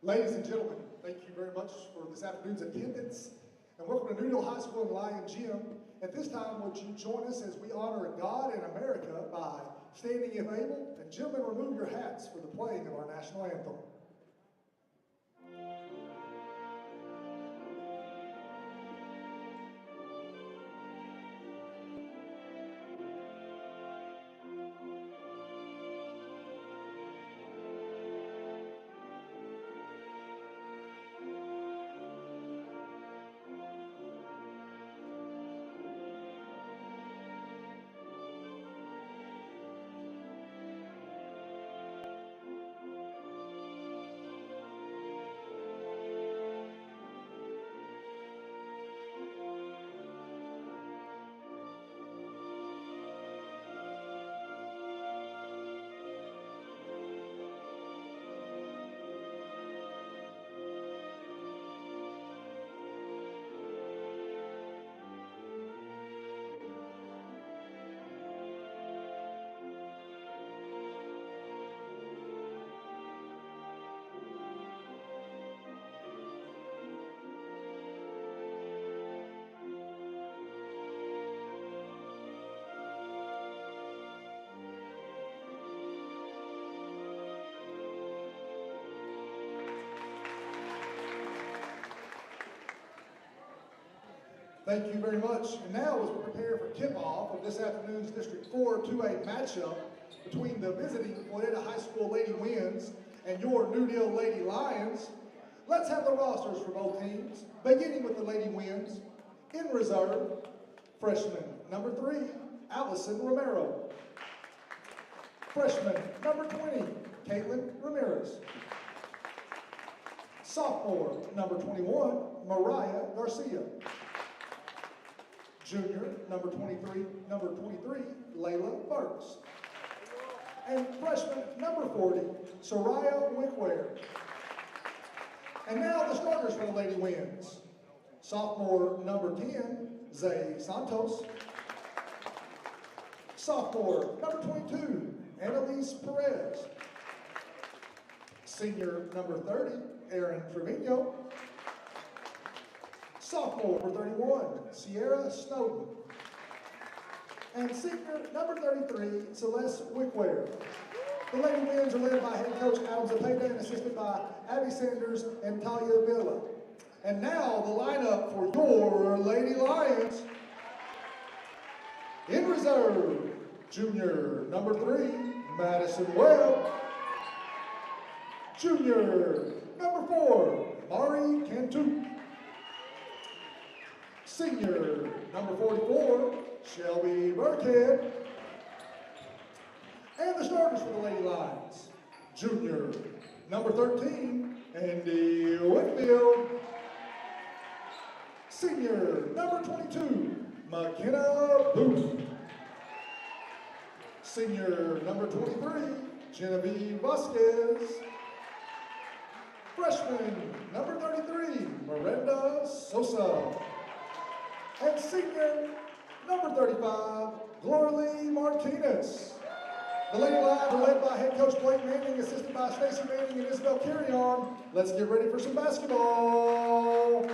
Ladies and gentlemen, thank you very much for this afternoon's attendance, and welcome to Newdale High School and Lion Gym. At this time, would you join us as we honor God and America by standing if able, and gentlemen, remove your hats for the playing of our national anthem. Thank you very much. And now, as we prepare for tip-off of this afternoon's District 4 2A matchup between the visiting Floydada High School Lady Winds and your Newdale Lady Lions, let's have the rosters for both teams, beginning with the Lady Winds. In reserve, freshman number 3, Allison Romero. Freshman number 20, Caitlin Ramirez. Sophomore number 21, Mariah Garcia. Junior, number 23, Layla Burks. And freshman, number 40, Soraya Wickware. And now the starters for the Lady Winds. Sophomore, number 10, Zay Santos. Sophomore, number 22, Annalise Perez. Senior, number 30, Aaron Trevino. Sophomore, number 31, Sierra Snowden. And senior, number 33, Celeste Wickware. The Lady Winds are led by head coach Adam Zepeda and assisted by Abby Sanders and Talia Villa. And now the lineup for your Lady Lions. In reserve, junior, number 3, Madison Webb. Junior, number 4, Mari Cantu. Senior, number 44, Shelby Burkhead. And the starters for the Lady Lions. Junior, number 13, Andy Whitfield. Senior, number 22, McKenna Booth. Senior, number 23, Genevieve Vasquez. Freshman, number 33, Miranda Sosa. And senior, number 35, Glory Martinez. The Lady Lions are led by head coach Blake Manning, assisted by Stacy Manning and Isabel Carry-On. Let's get ready for some basketball.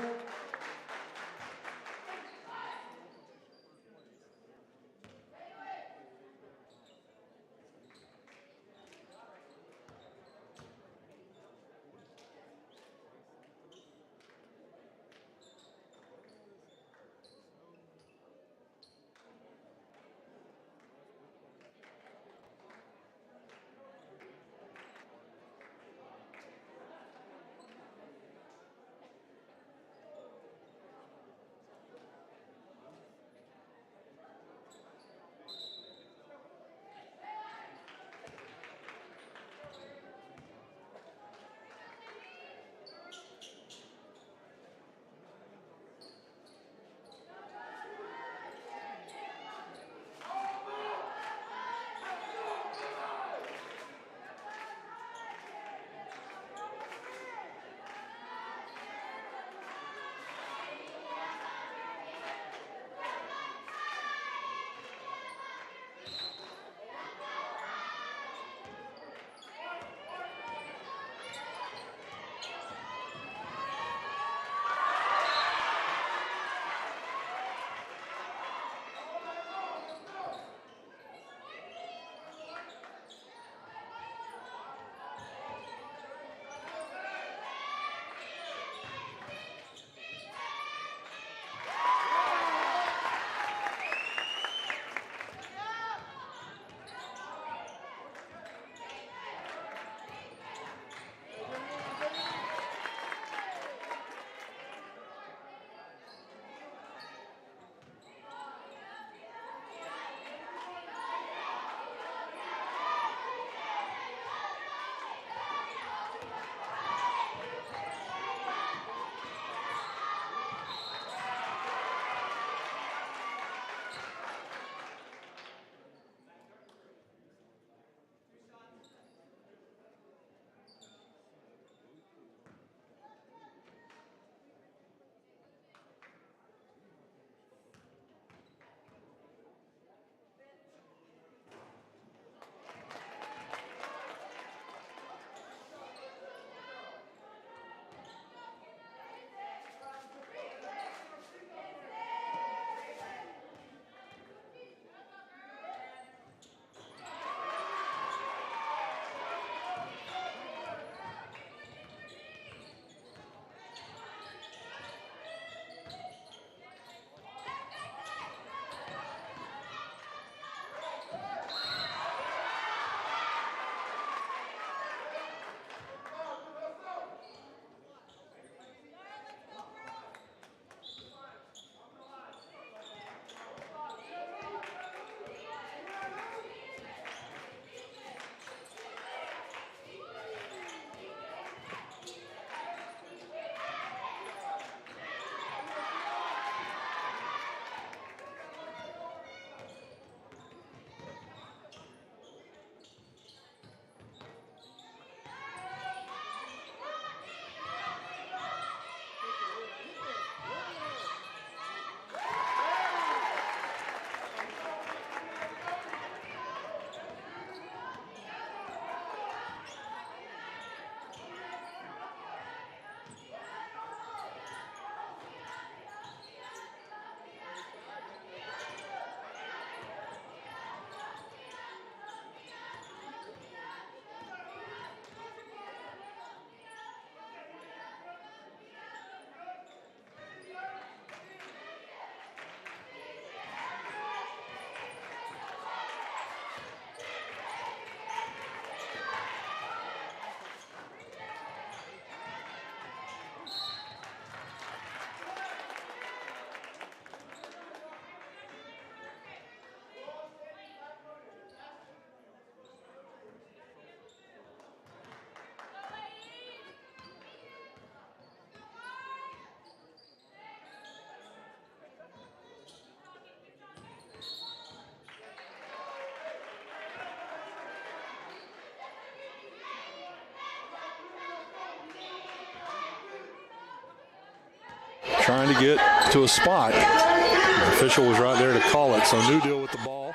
trying to get to a spot. The official was right there to call it, so New Deal with the ball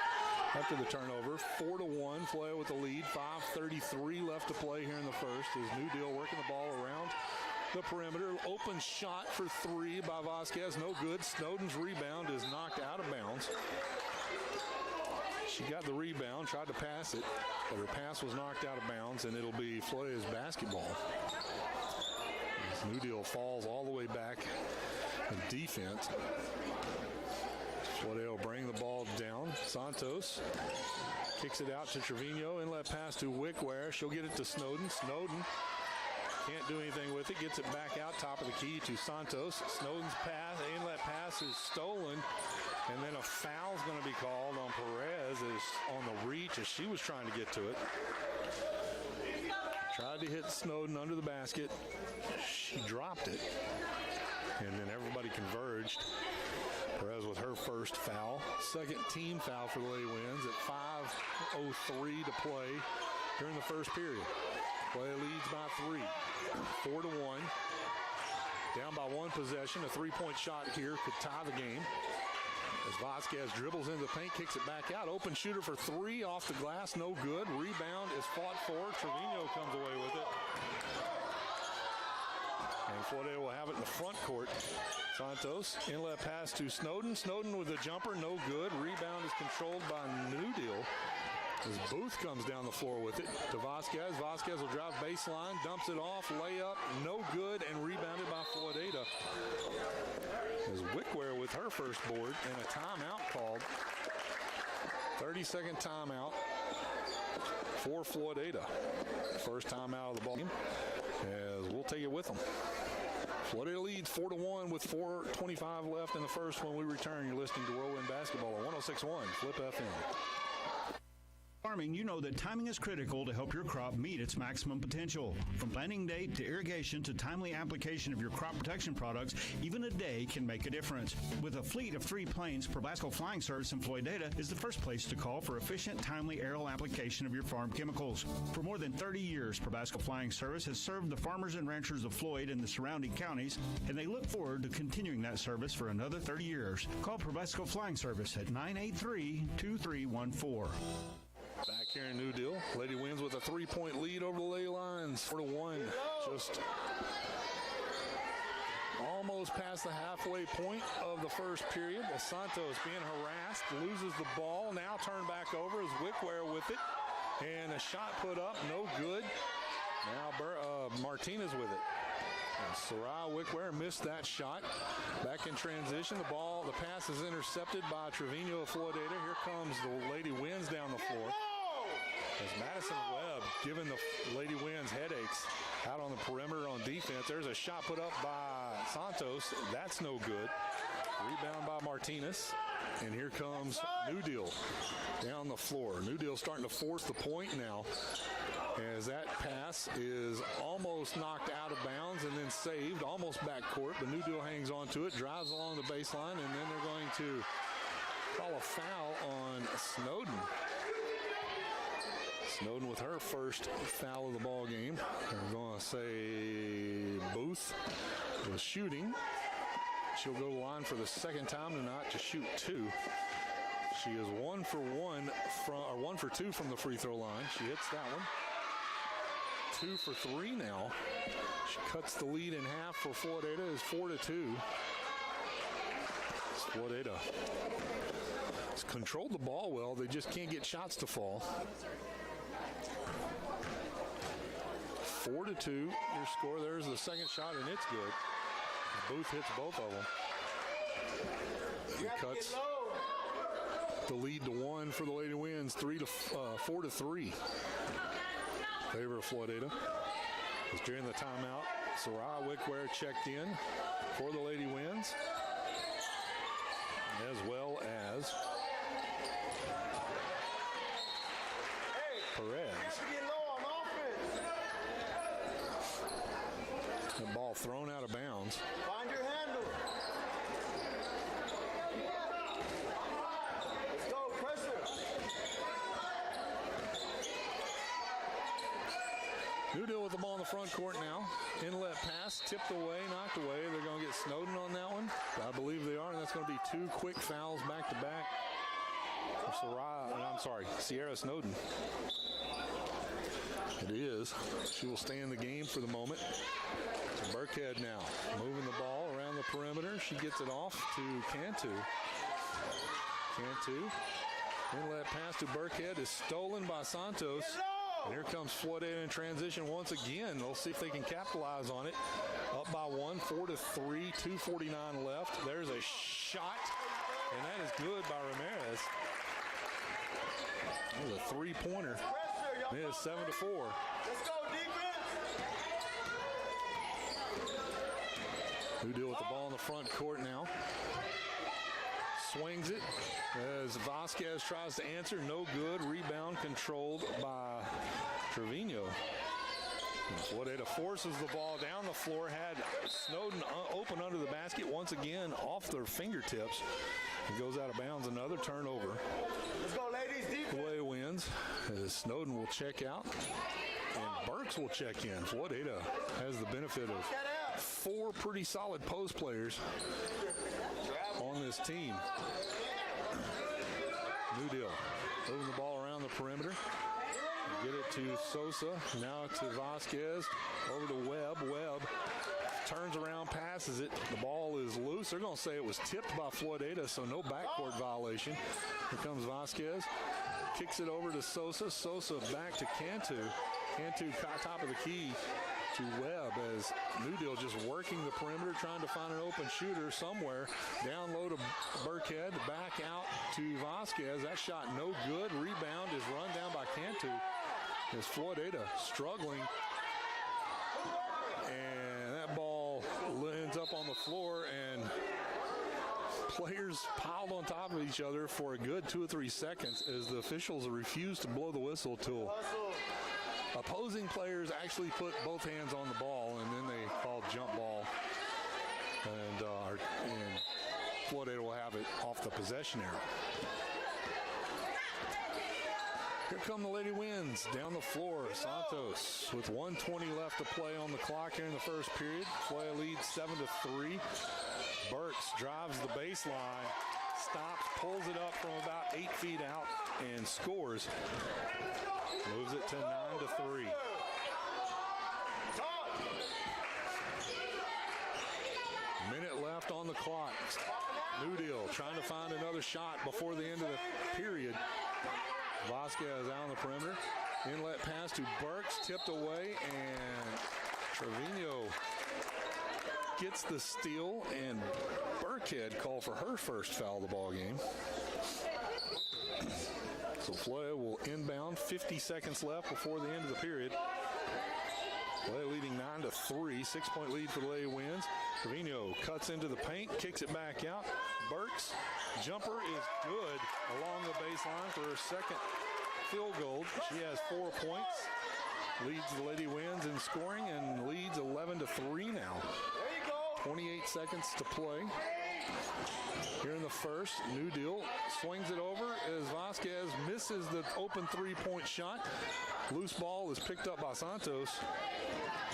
after the turnover. 4-1, Floydada with the lead. 5:33 left to play here in the first as New Deal working the ball around the perimeter. Open shot for three by Vasquez, no good. Snowden's rebound is knocked out of bounds. She got the rebound, tried to pass it, but her pass was knocked out of bounds, and it'll be Floydada's basketball. As New Deal falls all the way back in defense. Floydada will bring the ball down. Santos kicks it out to Trevino. Inlet pass to Wickware. She'll get it to Snowden. Snowden can't do anything with it. Gets it back out top of the key to Santos. Snowden's pass, inlet pass is stolen. And then a foul's going to be called on Perez as on the reach as she was trying to get to it. Tried to hit Snowden under the basket. She dropped it. And then everybody converged. Perez with her first foul. Second team foul for the Lady Winds at 5:03 to play during the first period. Play leads by 3. 4-1. Down by one possession. A three-point shot here could tie the game. As Vasquez dribbles into the paint, kicks it back out. Open shooter for three off the glass. No good. Rebound is fought for. Trevino comes away with it. And Floydada will have it in the front court. Santos, inlet pass to Snowden. Snowden with a jumper, no good. Rebound is controlled by New Deal. As Booth comes down the floor with it to Vasquez. Vasquez will drive baseline, dumps it off, layup, no good, and rebounded by Floydada. As Wickware with her first board and a timeout called. 30-second timeout for Floydada. First timeout of the ball game. As we'll take it with them. Floydada leads 4-1 with 4:25 left in the first. When we return, you're listening to Whirlwind Basketball on 106.1 Flip FM. Farming, you know that timing is critical to help your crop meet its maximum potential. From planting date to irrigation to timely application of your crop protection products, even a day can make a difference. With a fleet of 3 planes, Probasco Flying Service in Floydada is the first place to call for efficient, timely aerial application of your farm chemicals. For more than 30 years, Probasco Flying Service has served the farmers and ranchers of Floyd and the surrounding counties, and they look forward to continuing that service for another 30 years. Call Probasco Flying Service at 983-2314. Back here in New Deal, Lady Winds with a 3-point lead over the Lady Lions. 4-1, just almost past the halfway point of the first period. As Santos being harassed, loses the ball. Now turned back over as Wickware with it. And a shot put up, no good. Now Martinez with it. Sarai Wickware missed that shot. Back in transition, the pass is intercepted by Trevino of Floydada. Here comes the Lady Winds down the floor. As Madison Webb giving the Lady Winds headaches out on the perimeter on defense. There's a shot put up by Santos. That's no good. Rebound by Martinez. And here comes New Deal down the floor. New Deal starting to force the point now, as that pass is almost knocked out of bounds and then saved, almost backcourt, but New Deal hangs on to it, drives along the baseline, and then they're going to call a foul on Snowden. Snowden with her first foul of the ball game. They're going to say Booth was shooting. She'll go to the line for the second time tonight to shoot 2. She is 1 for 2 from the free throw line. She hits that one. 2 for 3 now. She cuts the lead in half for Floydada. Is 4-2. Floydada has controlled the ball well. They just can't get shots to fall. 4-2. Your score. There's the second shot, and it's good. Booth hits both of them. He cuts the lead to 1 for the Lady Winds. 4-3. Favor of Floydada. As during the timeout, Sarai Wickware checked in for the Lady Winds, as well as Perez. The ball thrown out of bounds. Find your handle. Let's go, pressure. New Deal with the ball in the front court now. Inlet pass, tipped away, knocked away. They're going to get Snowden on that one. I believe they are, and that's going to be 2 quick fouls back-to-back for Sierra Snowden. It is. She will stay in the game for the moment. Burkhead now moving the ball around the perimeter. She gets it off to Cantu. Cantu. Inlet pass to Burkhead is stolen by Santos. And here comes Floydada in transition once again. They'll see if they can capitalize on it. Up by 1, 4-3, 2:49 left. There's a shot, and that is good by Ramirez. That was a 3-pointer. It is 7-4. Let's go, defense. New Deal with the ball in the front court now. Swings it as Vasquez tries to answer. No good. Rebound controlled by Trevino. Floydada forces the ball down the floor. Had Snowden open under the basket once again off their fingertips. It goes out of bounds. Another turnover. Let's go, ladies. Defense. Floydada wins as Snowden will check out and Burks will check in. Floydada has the benefit of 4 pretty solid post players on this team. New Deal. Moving the ball around the perimeter. Get it to Sosa. Now to Vasquez. Over to Webb. Webb turns around, passes it. The ball is loose. They're going to say it was tipped by Floydada, so no backcourt violation. Here comes Vasquez. Kicks it over to Sosa. Sosa back to Cantu. Cantu top of the key to Webb as New Deal just working the perimeter, trying to find an open shooter somewhere. Down low to Burkhead, back out to Vasquez. That shot no good. Rebound is run down by Cantu. As Floydada struggling. And that ball ends up on the floor, and players piled on top of each other for a good 2 or 3 seconds as the officials refused to blow the whistle till opposing players actually put both hands on the ball, and then they called jump ball. And Floydada will have it off the possession arrow. Here come the Lady Winds down the floor. Santos with 1:20 left to play on the clock here in the first period. Floydada leads 7-3. Burks drives the baseline, stops, pulls it up from about 8 feet out, and scores. Moves it to 9-3. Minute left on the clock. New Deal trying to find another shot before the end of the period. Vasquez out on the perimeter. Inlet pass to Burks, tipped away, and Trevino gets the steal, and Burkhead called for her first foul of the ball game. So Floydada will inbound. 50 seconds left before the end of the period. Floydada leading 9-3. 6-point lead for the Lady Winds. Trevino cuts into the paint, kicks it back out. Burks jumper is good along the baseline for her second field goal. She has 4 points. Leads the Lady Winds in scoring and leads 11-3 now. 28 seconds to play. Here in the first, New Deal swings it over as Vasquez misses the open 3-point shot. Loose ball is picked up by Santos.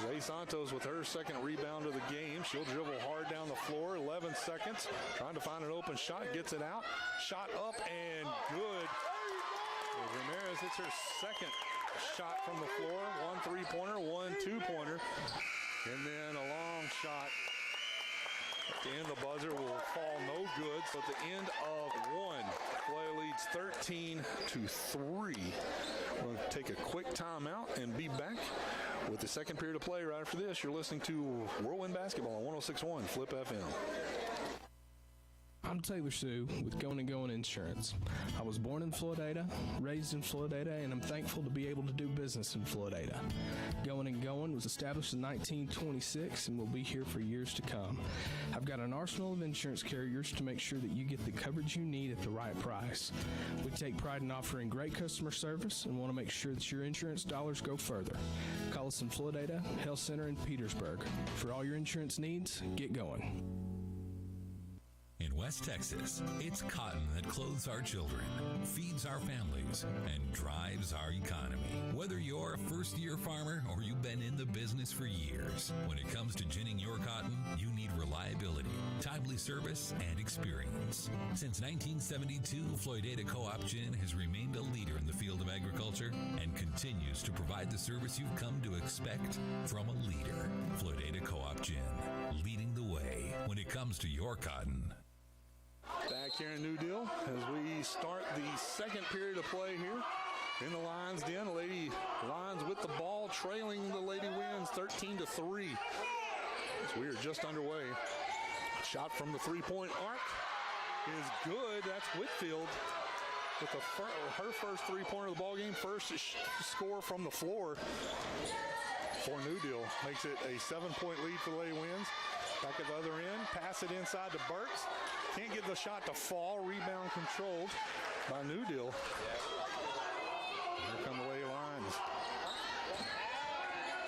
Zay Santos with her second rebound of the game. She'll dribble hard down the floor. 11 seconds. Trying to find an open shot. Gets it out. Shot up and good. Ramirez hits her second shot from the floor. 1 3-pointer, 1 2-pointer. And then a long shot. At the end, the buzzer will fall no good. So at the end of 1, Floydada leads 13-3. We'll take a quick timeout and be back with the second period of play right after this. You're listening to Whirlwind Basketball on 106.1 Flip FM. I'm Taylor Sue with Going & Going Insurance. I was born in Floydada, raised in Floydada, and I'm thankful to be able to do business in Floydada. Going & Going was established in 1926 and will be here for years to come. I've got an arsenal of insurance carriers to make sure that you get the coverage you need at the right price. We take pride in offering great customer service and want to make sure that your insurance dollars go further. Call us in Floydada, Health Center in Petersburg. For all your insurance needs, get going. In West Texas, it's cotton that clothes our children, feeds our families, and drives our economy. Whether you're a first-year farmer or you've been in the business for years, when it comes to ginning your cotton, you need reliability, timely service, and experience. Since 1972, Floydada Co-op Gin has remained a leader in the field of agriculture and continues to provide the service you've come to expect from a leader. Floydada Co-op Gin, leading the way when it comes to your cotton. Back here in New Deal as we start the second period of play here in the Lions Den. Lady Lions with the ball, trailing the Lady Winds 13-3. As we are just underway. Shot from the three-point arc is good. That's Whitfield with her first three-pointer of the ball game. First score from the floor for New Deal. Makes it a 7-point lead for the Lady Winds. Back at the other end, pass it inside to Burks. Can't get the shot to fall. Rebound controlled by New Deal. Here come the Lady Lions.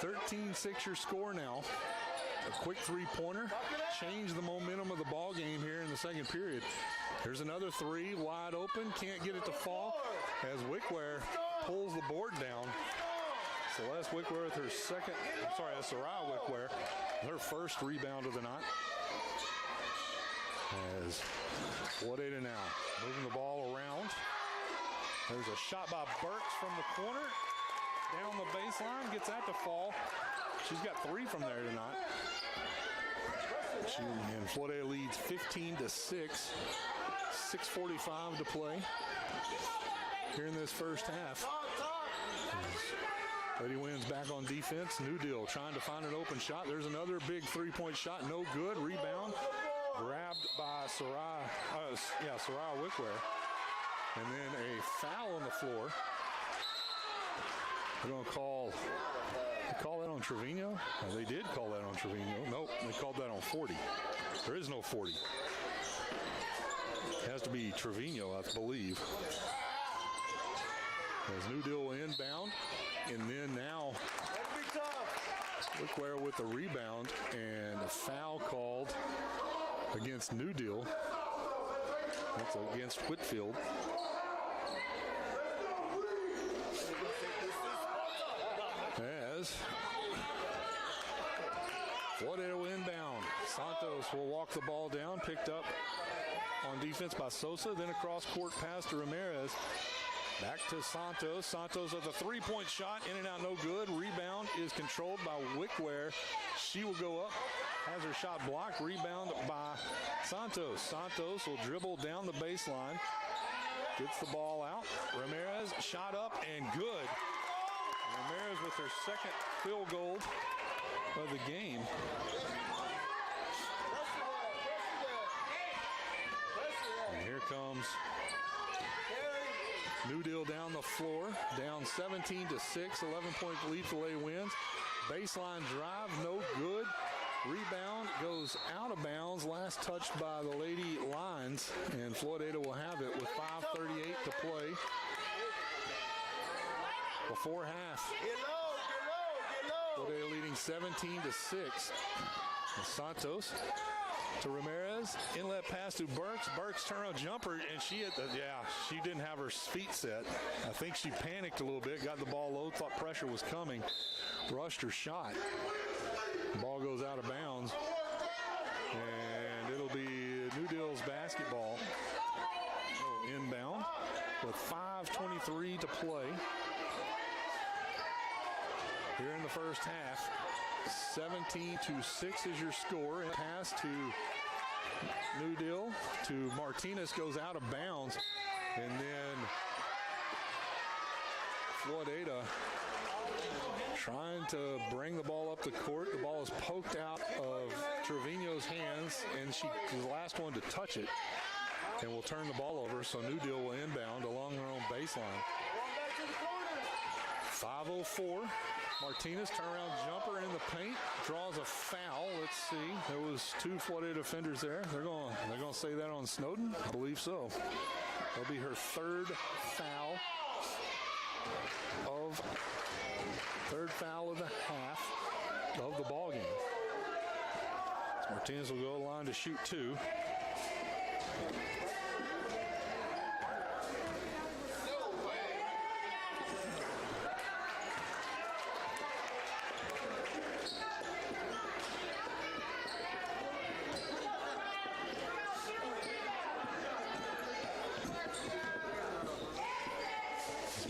13-6 your score now. A quick three-pointer changed the momentum of the ball game here in the second period. Here's another three, wide open. Can't get it to fall as Wickware pulls the board down. Celeste Wickware with her second, that's Sarah Wickware, her first rebound of the night. As Floydada now moving the ball around. There's a shot by Burks from the corner. Down the baseline, gets that to fall. She's got three from there tonight. And Floydada leads 15-6. 6:45 to play here in this first half. Lady Winds back on defense. New Deal trying to find an open shot. There's another big three-point shot. No good. Rebound grabbed by Sarah Wickware. And then a foul on the floor. They're going to call that on Trevino? They did call that on Trevino. Nope, they called that on 40. There is no 40. It has to be Trevino, I believe. As New Deal will inbound. And then now Wickware with the rebound and a foul called against New Deal. That's against Whitfield. As Floydada will inbound. Santos will walk the ball down, picked up on defense by Sosa, then across court pass to Ramirez. Back to Santos. Santos with a three-point shot. In and out, no good. Rebound is controlled by Wickware. She will go up. Has her shot blocked. Rebound by Santos. Santos will dribble down the baseline. Gets the ball out. Ramirez, shot up and good. Ramirez with her second field goal of the game. And here comes New Deal down the floor, down 17-6, 11-point lead for Lady Winds. Baseline drive, no good. Rebound goes out of bounds. Last touched by the Lady Lions, and Floydada will have it with 5:38 to play before half. Floydada leading 17-6. Santos to Ramirez, inlet pass to Burks. Burks turnaround jumper, and she didn't have her feet set. I think she panicked a little bit, got the ball low, thought pressure was coming, rushed her shot. Ball goes out of bounds, and it'll be New Deal's basketball. Inbound with 5:23 to play here in the first half. 17-6 is your score. And pass to New Deal to Martinez goes out of bounds. And then Floydada trying to bring the ball up the court. The ball is poked out of Trevino's hands, and she was the last one to touch it. And will turn the ball over, so New Deal will inbound along their own baseline. 5:04. Martinez, turnaround jumper in the paint, draws a foul. Let's see. There was two Floydada defenders there. They're going to say that on Snowden? I believe so. That'll be her third foul of the half of the ball game. So Martinez will go to the line to shoot two.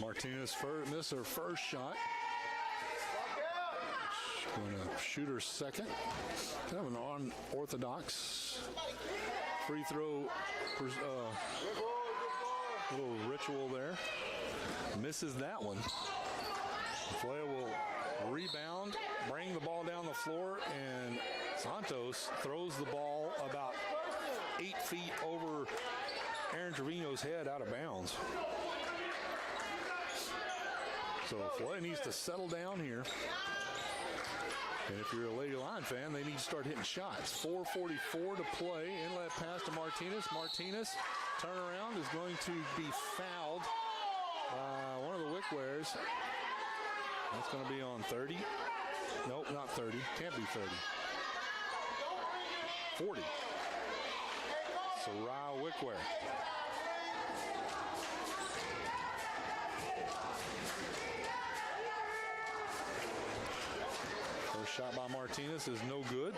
Martinez missed her first shot. She's going to shoot her second. Kind of an unorthodox free throw little ritual there. Misses that one. Flea will rebound, bring the ball down the floor, and Santos throws the ball about 8 feet over Aaron Trevino's head out of bounds. So Flea needs to settle down here. And if you're a Lady Lion fan, they need to start hitting shots. 4:44 to play. Inlet pass to Martinez. Martinez, turnaround, is going to be fouled by one of the Wickwares. That's going to be on 30. Nope, not 30. Can't be 30. 40. Soraya Wickware. First shot by Martinez is no good.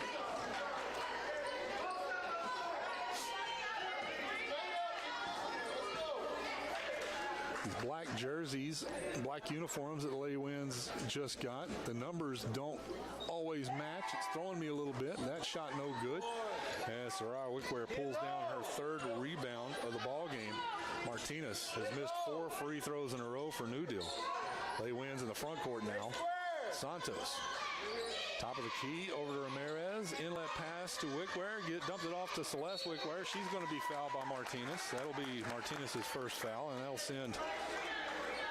These black jerseys, black uniforms that the Lady Winds just got, the numbers don't always match. It's throwing me a little bit. That shot no good. As Soraya Wickware pulls down her third rebound of the ball game. Martinez has missed 4 free throws in a row for New Deal. Lady Winds in the front court now. Santos. Top of the key, over to Ramirez. Inlet pass to Wickware. Dumped it off to Celeste Wickware. She's going to be fouled by Martinez. That'll be Martinez's first foul, and that'll send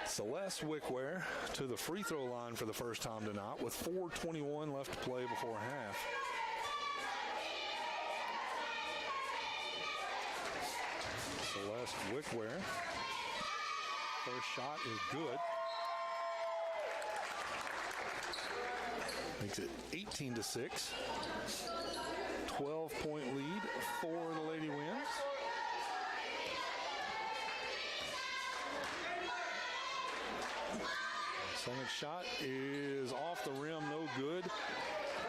Celeste Wickware to the free throw line for the first time tonight with 4:21 left to play before half. Celeste Wickware. First shot is good. Makes it 18-6. 12-point lead for the Lady Winds. Second shot is off the rim, no good.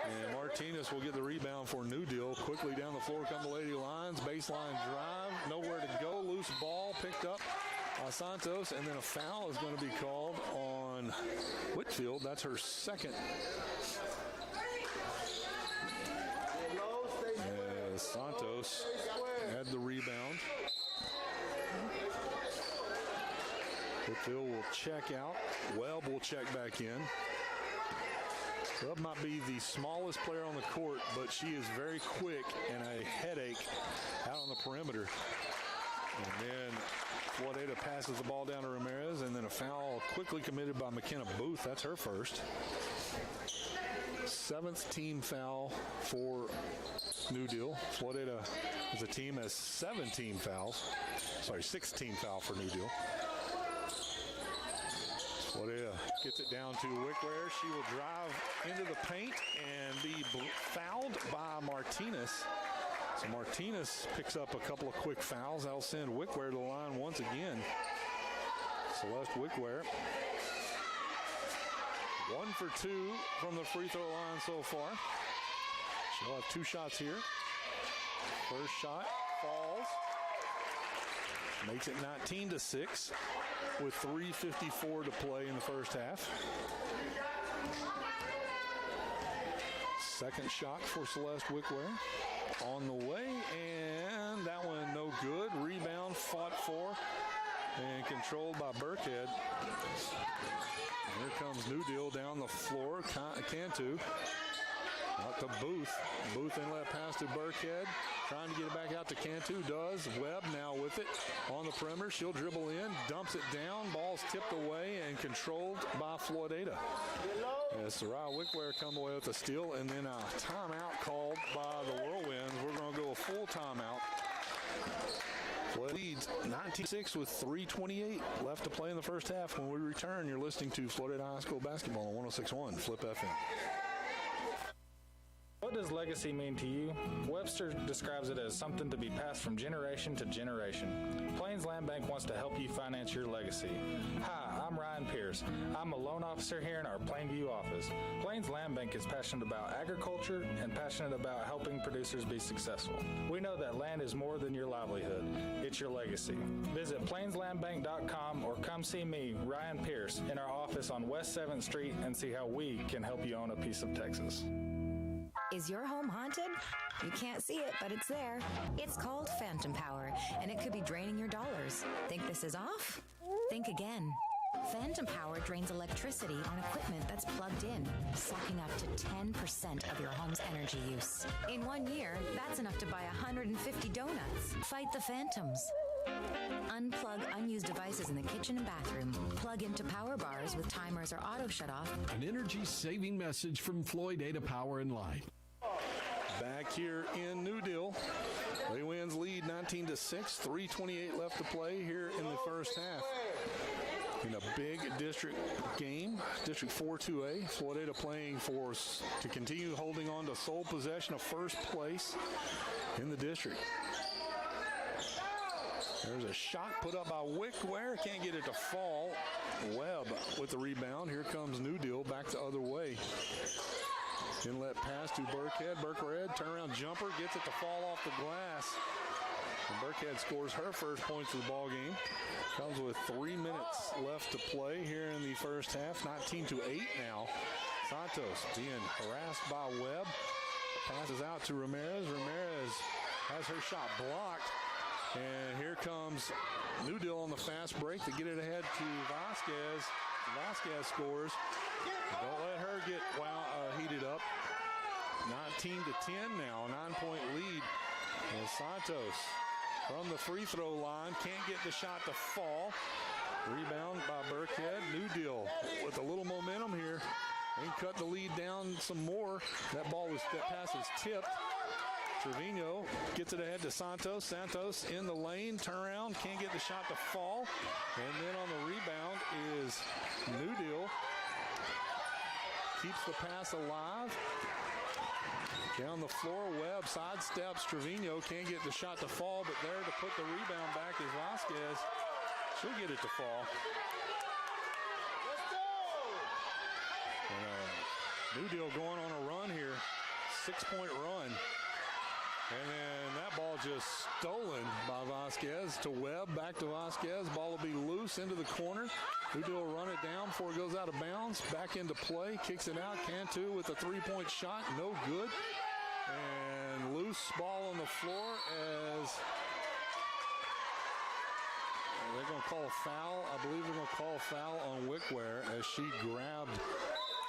And Martinez will get the rebound for New Deal. Quickly down the floor come the Lady Lions. Baseline drive, nowhere to go. Loose ball picked up by Santos, and then a foul is going to be called on Whitfield. That's her second. As Santos had the rebound. Whitfield will check out. Webb will check back in. Webb might be the smallest player on the court, but she is very quick and a headache out on the perimeter. And then Floydada passes the ball down to Ramirez, and then a foul quickly committed by McKenna Booth. That's her first. 7th team foul for New Deal. Floydada as a team has 17 fouls. Sorry, 16 foul for New Deal. Floydada gets it down to Wickware. She will drive into the paint and be fouled by Martinez. So Martinez picks up a couple of quick fouls. That'll send Wickware to the line once again. Celeste Wickware. 1 for 2 from the free throw line so far. She'll have 2 shots here. First shot falls. Makes it 19-6 with 3:54 to play in the first half. Second shot for Celeste Wickware. On the way, and that one no good. Rebound fought for and controlled by Burkhead. Here comes New Deal down the floor. Cantu out to Booth. Booth inlet pass to Burkhead. Trying to get it back out to Cantu. Does. Webb now with it on the perimeter. She'll dribble in. Dumps it down. Ball's tipped away and controlled by Floydada. As Soraya Wickware come away with a steal, and then a timeout called by the Whirlwinds. We're going to go a full timeout. Floyd leads 19-6 with 3:28 left to play in the first half. When we return, you're listening to Floydada High School Basketball on 106.1 Flip FM. What does legacy mean to you? Webster describes it as something to be passed from generation to generation. Plains Land Bank wants to help you finance your legacy. Hi, I'm Ryan Pierce. I'm a loan officer here in our Plainview office. Plains Land Bank is passionate about agriculture and passionate about helping producers be successful. We know that land is more than your livelihood. It's your legacy. Visit plainslandbank.com or come see me, Ryan Pierce, in our office on West 7th Street and see how we can help you own a piece of Texas. Is your home haunted? You can't see it, but it's there. It's called phantom power, and it could be draining your dollars. Think this is off? Think again. Phantom power drains electricity on equipment that's plugged in, sucking up to 10% of your home's energy use. In 1 year, that's enough to buy 150 donuts. Fight the phantoms. Unplug unused devices in the kitchen and bathroom. Plug into power bars with timers or auto shut-off. An energy-saving message from Floydada Power and Light. Back here in New Deal, Lady Winds lead 19-6, 3:28 left to play here in the first half. In a big district game, District 4-2A, Floydada playing to continue holding on to sole possession of first place in the district. There's a shot put up by Wickware. Can't get it to fall. Webb with the rebound. Here comes New Deal back the other way. Inlet pass to Burkhead. Burkhead, turnaround jumper, gets it to fall off the glass. And Burkhead scores her first points of the ball game. Comes with 3 minutes left to play here in the first half. 19-8 now. Santos being harassed by Webb. Passes out to Ramirez. Ramirez has her shot blocked. And here comes New Deal on the fast break to get it ahead to Vasquez. Vasquez scores. Don't let her get heated up. 19-10 now, 9-point lead. And Santos from the free throw line can't get the shot to fall. Rebound by Burkhead. New Deal with a little momentum here. They can cut the lead down some more. That pass is tipped. Trevino gets it ahead to Santos. Santos in the lane, turnaround, can't get the shot to fall. And then on the rebound is New Deal. Keeps the pass alive. Down the floor, Webb sidesteps Trevino, can't get the shot to fall, but there to put the rebound back is Vasquez. She'll get it to fall. And, New Deal going on a run here, 6-point run. And then that ball just stolen by Vasquez to Webb, back to Vasquez. Ball will be loose into the corner. New Deal will run it down before it goes out of bounds. Back into play, kicks it out. Cantu with a three-point shot, no good. And loose ball on the floor as they're going to call a foul. I believe they're going to call a foul on Wickware as she grabbed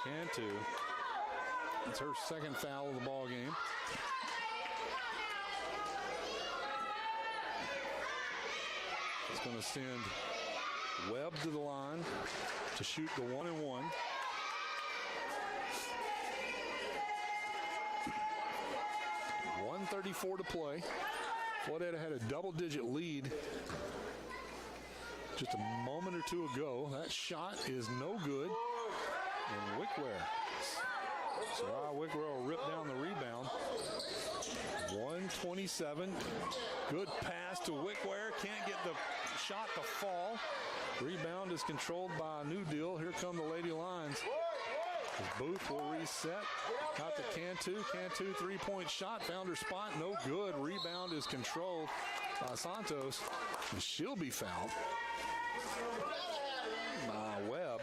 Cantu. It's her second foul of the ball game. It's going to send Webb to the line to shoot the 1-and-1. .134 to play. Floydada had a double-digit lead just a moment or two ago. That shot is no good. And Wickware. Sarah Wickware will rip down the rebound. 127. Good pass to Wickware. Can't get the shot to fall. Rebound is controlled by New Deal. Here come the Lady Lions. Booth will reset. Out to Cantu. Cantu three-point shot. Found her spot. No good. Rebound is controlled by Santos. And she'll be fouled by Webb.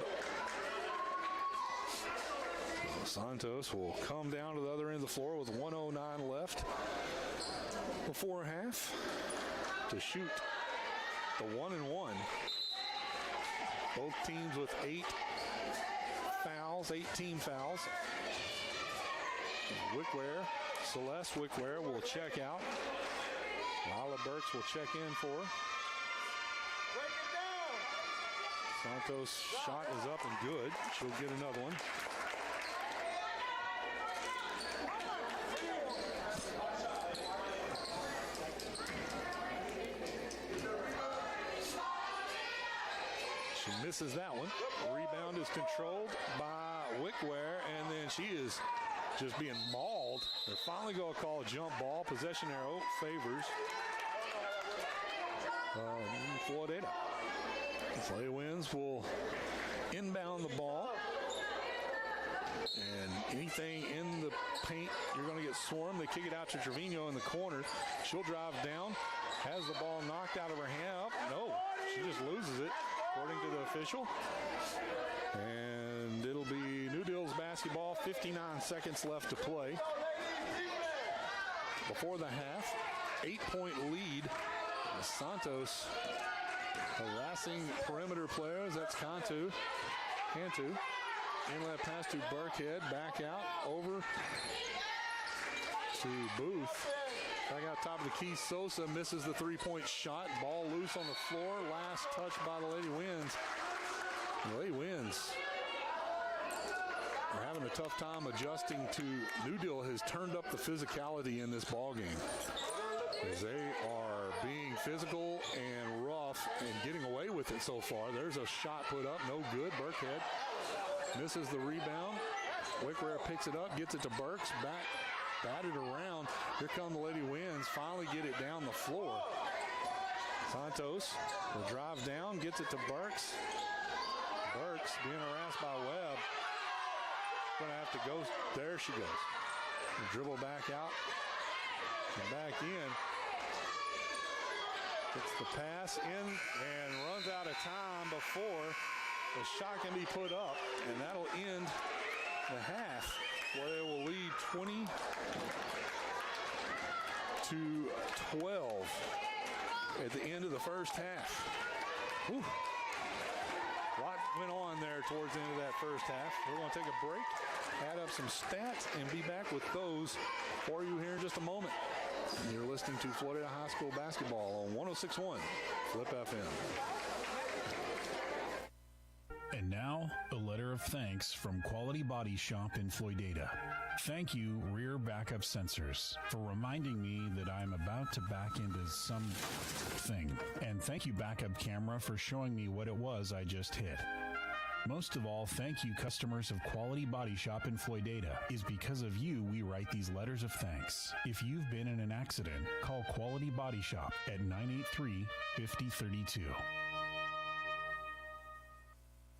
Santos will come down to the other end of the floor with 1:09 left before half to shoot the 1-and-1. Both teams with 8 fouls, 18 fouls. Wickware, Celeste Wickware will check out. Lila Burks will check in for her. Santos' shot is up and good. She'll get another one. She misses that one. Rebound is controlled by Wickware, and then she is just being mauled They're finally going to call a jump ball. Possession arrow favors Floydada. Lady Winds will inbound the ball. And anything in the paint, you're going to get swarmed. They kick it out to Trevino in the corner. She'll drive down. Has the ball knocked out of her hand. Up. No, she just loses it, according to the official. And it'll be New Deal's basketball. 59 seconds left to play. Before the half, 8-point lead. Santos harassing perimeter players. That's Cantu. Inlet pass to Burkhead. Back out. Over to Booth. Back out top of the key. Sosa misses the three-point shot. Ball loose on the floor. Last touch by the Lady Winds. The Lady Winds are having a tough time adjusting to New Deal has turned up the physicality in this ball game. As they are being physical and rough and getting away with it so far. There's a shot put up. No good. Burkhead misses the rebound. Wickware picks it up, gets it to Burks. Batted around. Here come the Lady Winds. Finally get it down the floor. Santos will drive down, gets it to Burks. Burks being harassed by Webb. Going to have to go. There she goes. And dribble back out. And back in. Gets the pass in and runs out of time before the shot can be put up. And that'll end the half, where they will lead 20-12 at the end of the first half. Whew. A lot went on there towards the end of that first half. We're going to take a break, add up some stats, and be back with those for you here in just a moment. You're listening to Floydada High School basketball on 106.1 Flip FM. And now, a letter of thanks from Quality Body Shop in Floydada. Thank you, Rear Backup Sensors, for reminding me that I'm about to back into something. And thank you, Backup Camera, for showing me what it was I just hit. Most of all, thank you, customers of Quality Body Shop in Floydada. It's because of you we write these letters of thanks. If you've been in an accident, call Quality Body Shop at 983-5032.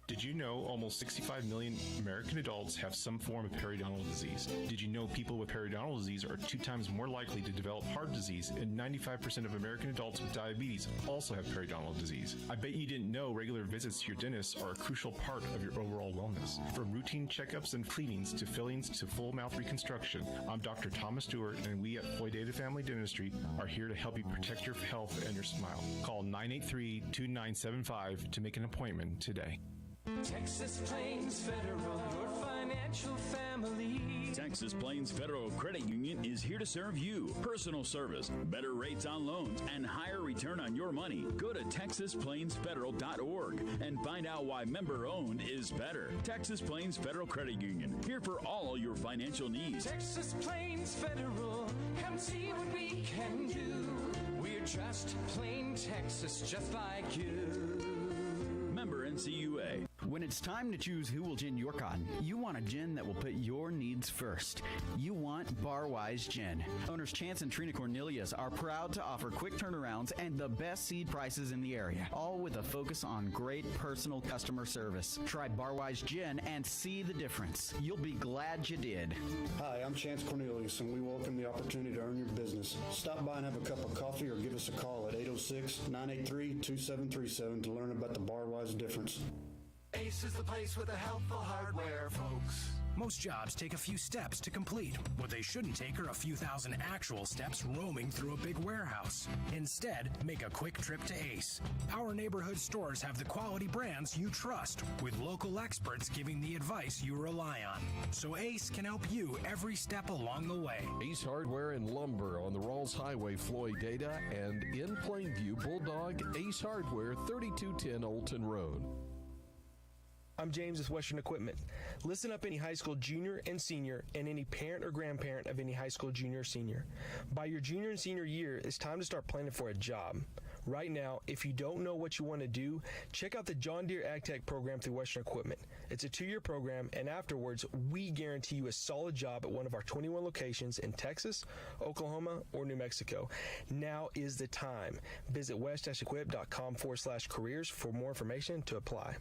Did you know almost 65 million American adults have some form of periodontal disease? Did you know people with periodontal disease are 2 times more likely to develop heart disease, and 95% of American adults with diabetes also have periodontal disease? I bet you didn't know regular visits to your dentist are a crucial part of your overall wellness. From routine checkups and cleanings to fillings to full mouth reconstruction, I'm Dr. Thomas Stewart, and we at Floydada Family Dentistry are here to help you protect your health and your smile. Call 983-2975 to make an appointment today. Texas Plains Federal, your financial family. Texas Plains Federal Credit Union is here to serve you. Personal service, better rates on loans, and higher return on your money. Go to TexasPlainsFederal.org and find out why member-owned is better. Texas Plains Federal Credit Union, here for all your financial needs. Texas Plains Federal, come see what we can do. We're just plain Texas, just like you. Member NCUA. When it's time to choose who will gin your cotton, you want a gin that will put your needs first. You want Barwise Gin. Owners Chance and Trina Cornelius are proud to offer quick turnarounds and the best seed prices in the area, all with a focus on great personal customer service. Try Barwise Gin and see the difference. You'll be glad you did. Hi, I'm Chance Cornelius, and we welcome the opportunity to earn your business. Stop by and have a cup of coffee or give us a call at 806-983-2737 to learn about the Barwise difference. Ace is the place with the helpful hardware, folks. Most jobs take a few steps to complete. What they shouldn't take are a few thousand actual steps roaming through a big warehouse. Instead, make a quick trip to Ace. Our neighborhood stores have the quality brands you trust, with local experts giving the advice you rely on. So Ace can help you every step along the way. Ace Hardware and Lumber on the Rawls Highway, Floydada, and in Plainview, Bulldog, Ace Hardware, 3210 Olton Road. I'm James with Western Equipment. Listen up, any high school junior and senior, and any parent or grandparent of any high school junior or senior. By your junior and senior year, it's time to start planning for a job. Right now, if you don't know what you want to do, check out the John Deere Ag Tech program through Western Equipment. It's a 2-year program, and afterwards, we guarantee you a solid job at one of our 21 locations in Texas, Oklahoma, or New Mexico. Now is the time. Visit west-equip.com/careers for more information to apply.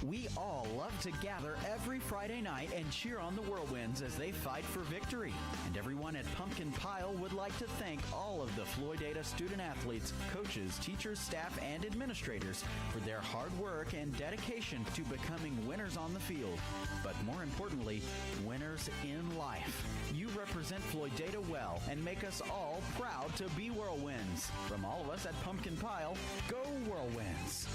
We all love to gather every Friday night and cheer on the Whirlwinds as they fight for victory. And everyone at Pumpkin Pile would like to thank all of the Floydada student athletes, coaches, teachers, staff, and administrators for their hard work and dedication to becoming winners on the field. But more importantly, winners in life. You represent Floydada well and make us all proud to be Whirlwinds. From all of us at Pumpkin Pile, go Whirlwinds!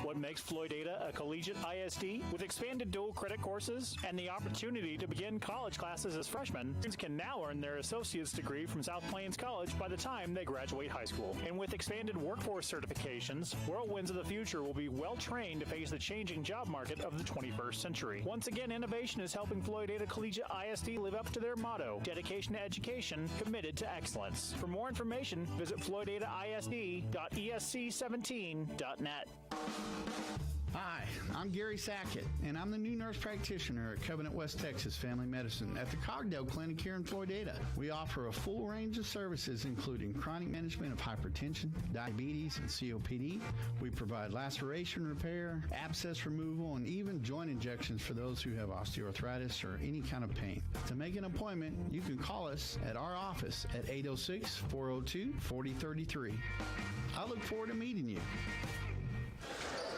What makes Floydada a collegiate ISD? With expanded dual credit courses and the opportunity to begin college classes as freshmen, students can now earn their associate's degree from South Plains College by the time they graduate high school. And with expanded workforce certifications, Whirlwinds of the future will be well trained to face the changing job market of the 21st century. Once again, innovation is helping Floydada Collegiate ISD live up to their motto, dedication to education, committed to excellence. For more information, visit floydadaisd.esc17.net. Hi, I'm Gary Sackett, and I'm the new nurse practitioner at Covenant West Texas Family Medicine at the Cogdale Clinic here in Floydada. We offer a full range of services, including chronic management of hypertension, diabetes, and COPD. We provide laceration repair, abscess removal, and even joint injections for those who have osteoarthritis or any kind of pain. To make an appointment, you can call us at our office at 806-402-4033. I look forward to meeting you.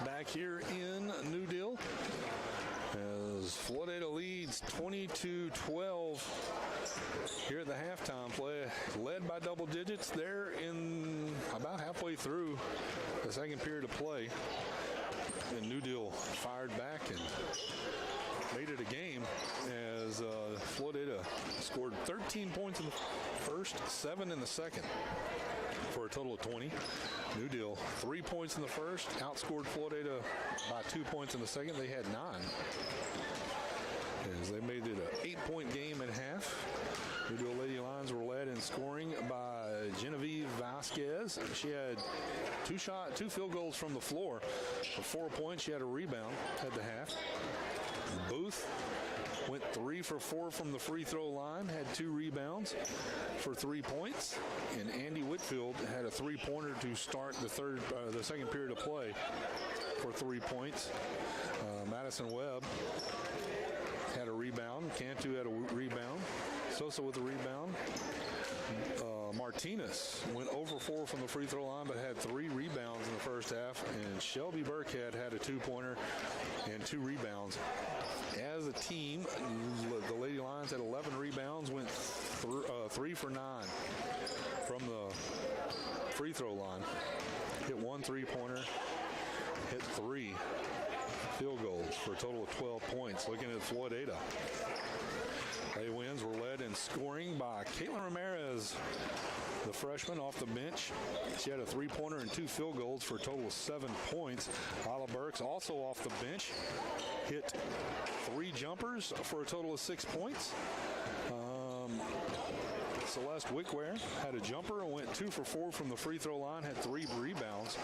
Back here in New Deal, as Floydada leads 22-12 here at the halftime play, led by double digits there in about halfway through the second period of play. And New Deal fired back and made it a game as Floydada scored 13 points in the first, 7 in the second, for a total of 20. New Deal, 3 points in the first, outscored Floydada by 2 points in the second. They had 9. As they made it an 8-point game at half. New Deal Lady Lions were led in scoring by Genevieve Vasquez. She had two field goals from the floor for 4 points. She had a rebound at the half. Booth went 3 for 4 from the free throw line, had 2 rebounds for 3 points. And Andy Whitfield had a 3-pointer to start the second period of play for 3 points. Madison Webb had a rebound. Cantu had a rebound. Sosa with a rebound. Martinez went over 4 from the free throw line, but had 3 rebounds in the first half. And Shelby Burkhead had a 2-pointer and 2 rebounds. As a team, the Lady Lions had 11 rebounds, went 3 for 9 from the free throw line. Hit 1 3-pointer, hit 3 field goals for a total of 12 points. Looking at Floydada, Lady Winds were led in scoring by Caitlin Ramirez, the freshman off the bench. She had a 3-pointer and 2 field goals for a total of 7 points. Isla Burks, also off the bench, hit 3 jumpers for a total of 6 points. Celeste Wickware had a jumper and went 2 for 4 from the free throw line, had 3 rebounds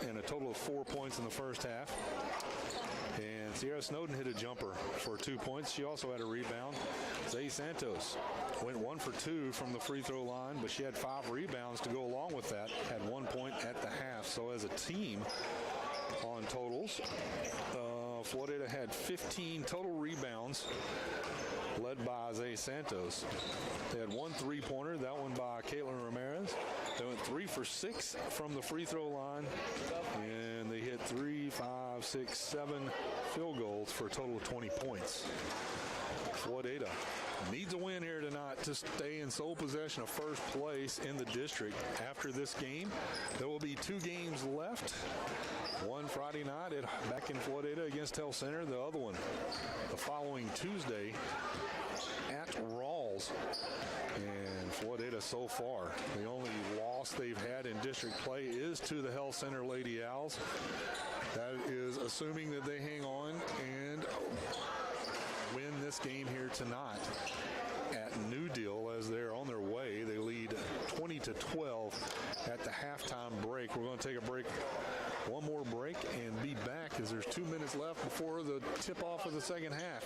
and a total of 4 points in the first half. And Sierra Snowden hit a jumper for 2 points. She also had a rebound. Zay Santos went 1 for 2 from the free throw line, but she had 5 rebounds to go along with that, had 1 point at the half. So as a team on totals, Floydada had 15 total rebounds, led by Zay Santos. They had 1 3-pointer, that one by Caitlin Ramirez. They went 3 for 6 from the free throw line, and they hit 3, 5, 6, 7 field goals for a total of 20 points. Floydada needs a win here tonight to stay in sole possession of first place in the district. After this game, there will be 2 games left. One Friday night back in Floydada against Tell Center. The other one the following Tuesday at Rawls. And Floydada so far, the only loss they've had in district play is to the Health Center Lady Owls. That is assuming that they hang on and win this game here tonight at New Deal as they're on their way. They lead 20-12 at the halftime break. We're going to take a break, one more break, and be back as there's 2 minutes left before the tip-off of the second half.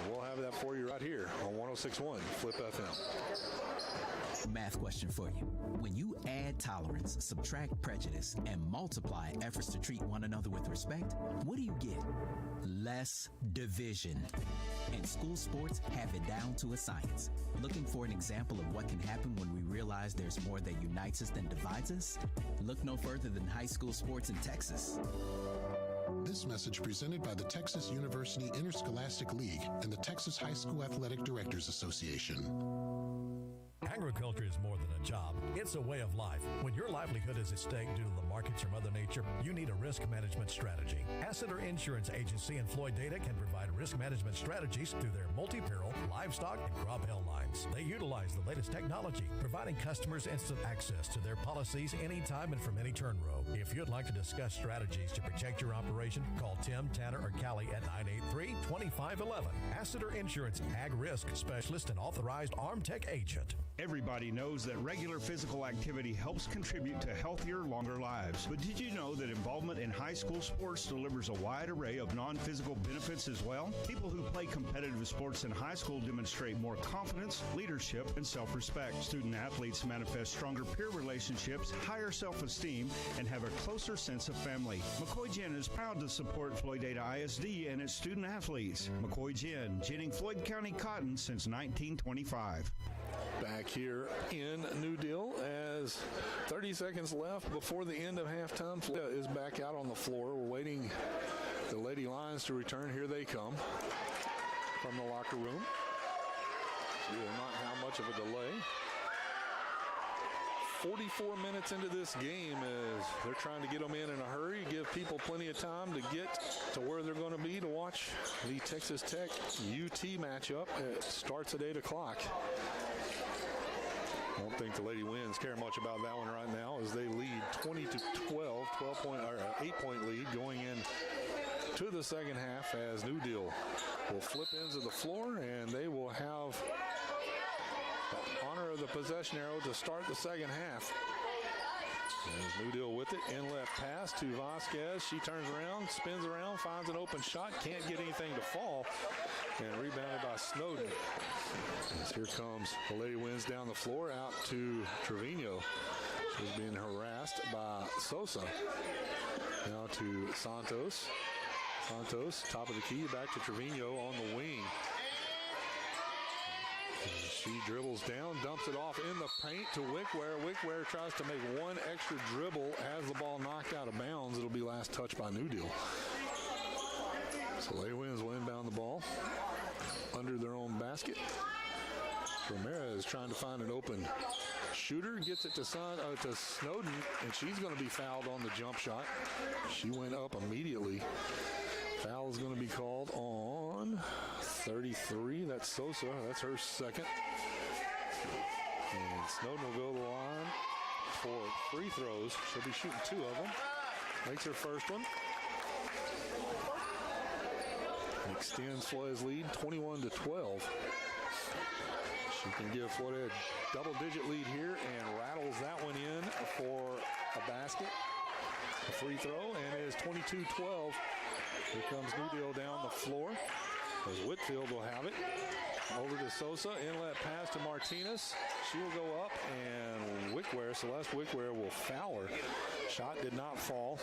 We'll have that for you right here on 106.1 Flip FM. Math question for you. When you add tolerance, subtract prejudice, and multiply efforts to treat one another with respect, what do you get? Less division. And school sports have it down to a science. Looking for an example of what can happen when we realize there's more that unites us than divides us? Look no further than high school sports in Texas. This message presented by the Texas University Interscholastic League and the Texas High School Athletic Directors Association. Agriculture is more than a job. It's a way of life. When your livelihood is at stake due to the markets or Mother Nature, you need a risk management strategy. Asseter Insurance Agency and Floydada can provide risk management strategies through their multi-peril, livestock, and crop hail lines. They utilize the latest technology, providing customers instant access to their policies anytime and from any turn row. If you'd like to discuss strategies to protect your operation, call Tim, Tanner, or Callie at 983-2511. Asseter Insurance Ag Risk Specialist and authorized Armtech agent. Everybody knows that regular physical activity helps contribute to healthier, longer lives. But did you know that involvement in high school sports delivers a wide array of non-physical benefits as well? People who play competitive sports in high school demonstrate more confidence, leadership, and self-respect. Student athletes manifest stronger peer relationships, higher self-esteem, and have a closer sense of family. McCoy Gin is proud to support Floydada ISD and its student athletes. McCoy Gin, ginning Floyd County cotton since 1925. Back here in New Deal as 30 seconds left before the end of halftime. Floydada is back out on the floor. We're waiting the Lady Lions to return. Here they come from the locker room. See, not how much of a delay. 44 minutes into this game as they're trying to get them in a hurry, give people plenty of time to get to where they're going to be to watch the Texas Tech UT matchup. It starts at 8 o'clock. I don't think the Lady Winds care much about that one right now as they lead 20-12, 8-point lead going in to the second half as New Deal will flip ends of the floor and they will have the honor of the possession arrow to start the second half. There's New Deal with it. Inlet pass to Vasquez. She turns around, spins around, finds an open shot. Can't get anything to fall. And rebounded by Snowden. As here comes the Lady Winds down the floor out to Trevino. She's being harassed by Sosa. Now to Santos. Santos, top of the key, back to Trevino on the wing. She dribbles down, dumps it off in the paint to Wickware. Wickware tries to make one extra dribble. Has the ball knocked out of bounds. It'll be last touch by New Deal. So Lady Winds will inbound the ball under their own basket. Ramirez trying to find an open shooter. Gets it to Snowden, and she's going to be fouled on the jump shot. She went up immediately. Foul is going to be called on 33. That's Sosa. That's her second. And Snowden will go to the line for free throws. She'll be shooting 2 of them. Makes her first one. Extends Floyd's lead 21-12. She can give Floyd a double-digit lead here and rattles that one in for a basket. A free throw, and it is 22-12. Here comes New Deal down the floor as Whitfield will have it. Over to Sosa, inlet pass to Martinez. She will go up, and Wickware, Celeste Wickware, will foul her. Shot did not fall.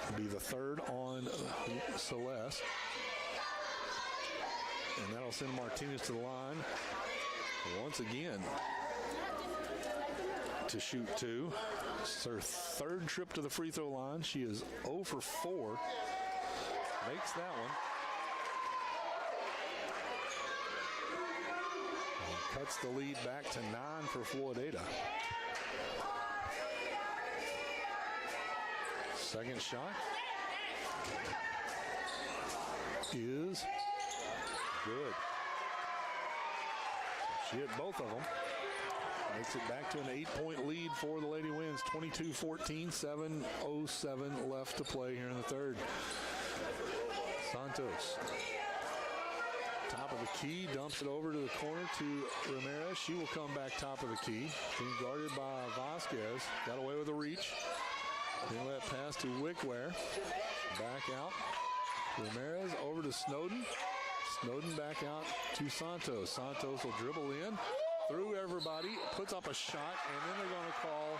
It'll be the third on Celeste. And that'll send Martinez to the line once again to shoot 2. It's her third trip to the free throw line. She is 0 for 4. Makes that one. And cuts the lead back to 9 for Floydada. Second shot is good. She hit both of them. Makes it back to an 8-point lead for the Lady Winds. 22-14, 7:07 left to play here in the third. Santos Top of the key, dumps it over to the corner to Ramirez. She will come back top of the key. Being guarded by Vasquez. Got away with a reach. Then let pass to Wickware. Back out. Ramirez over to Snowden. Snowden back out to Santos. Santos will dribble in through everybody, puts up a shot, and then they're going to call.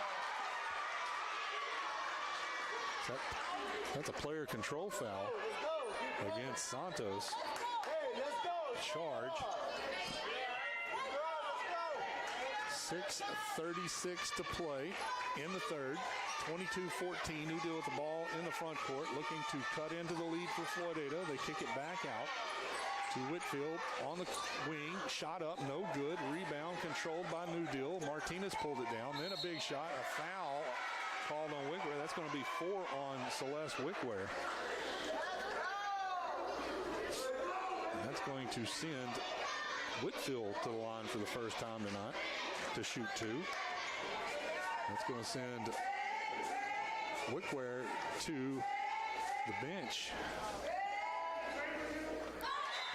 That's a player control foul against Santos. Charge. 6:36 to play in the third. 22-14. New Deal with the ball in the front court, looking to cut into the lead for Floydada. They kick it back out to Whitfield on the wing. Shot up, no good. Rebound controlled by New Deal. Martinez pulled it down. Then a big shot, a foul called on Wickware. That's going to be 4 on Celeste Wickware. And that's going to send Whitfield to the line for the first time tonight to shoot 2. That's going to send Wickware to the bench.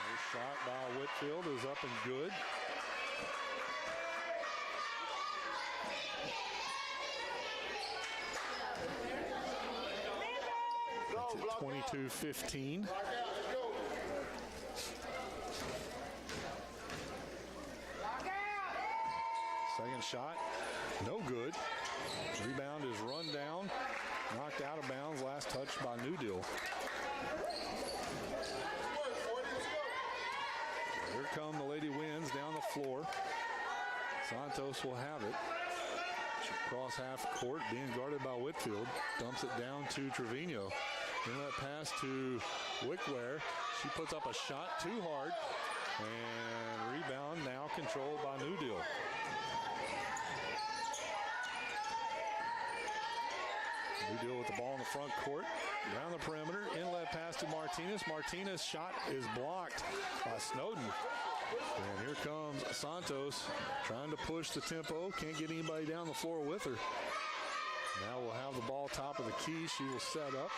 Their shot by Whitfield is up and good. It's 22-15. Second shot, no good. Rebound is run down, knocked out of bounds. Last touch by New Deal. Here come the Lady Winds down the floor. Santos will have it. Cross half court, being guarded by Whitfield. Dumps it down to Trevino. Then that pass to Wickware. She puts up a shot too hard. And rebound now controlled by New Deal. New Deal with the ball in the front court. Down the perimeter. Inlet pass to Martinez. Martinez shot is blocked by Snowden. And here comes Santos trying to push the tempo. Can't get anybody down the floor with her. Now we'll have the ball top of the key. She will set up.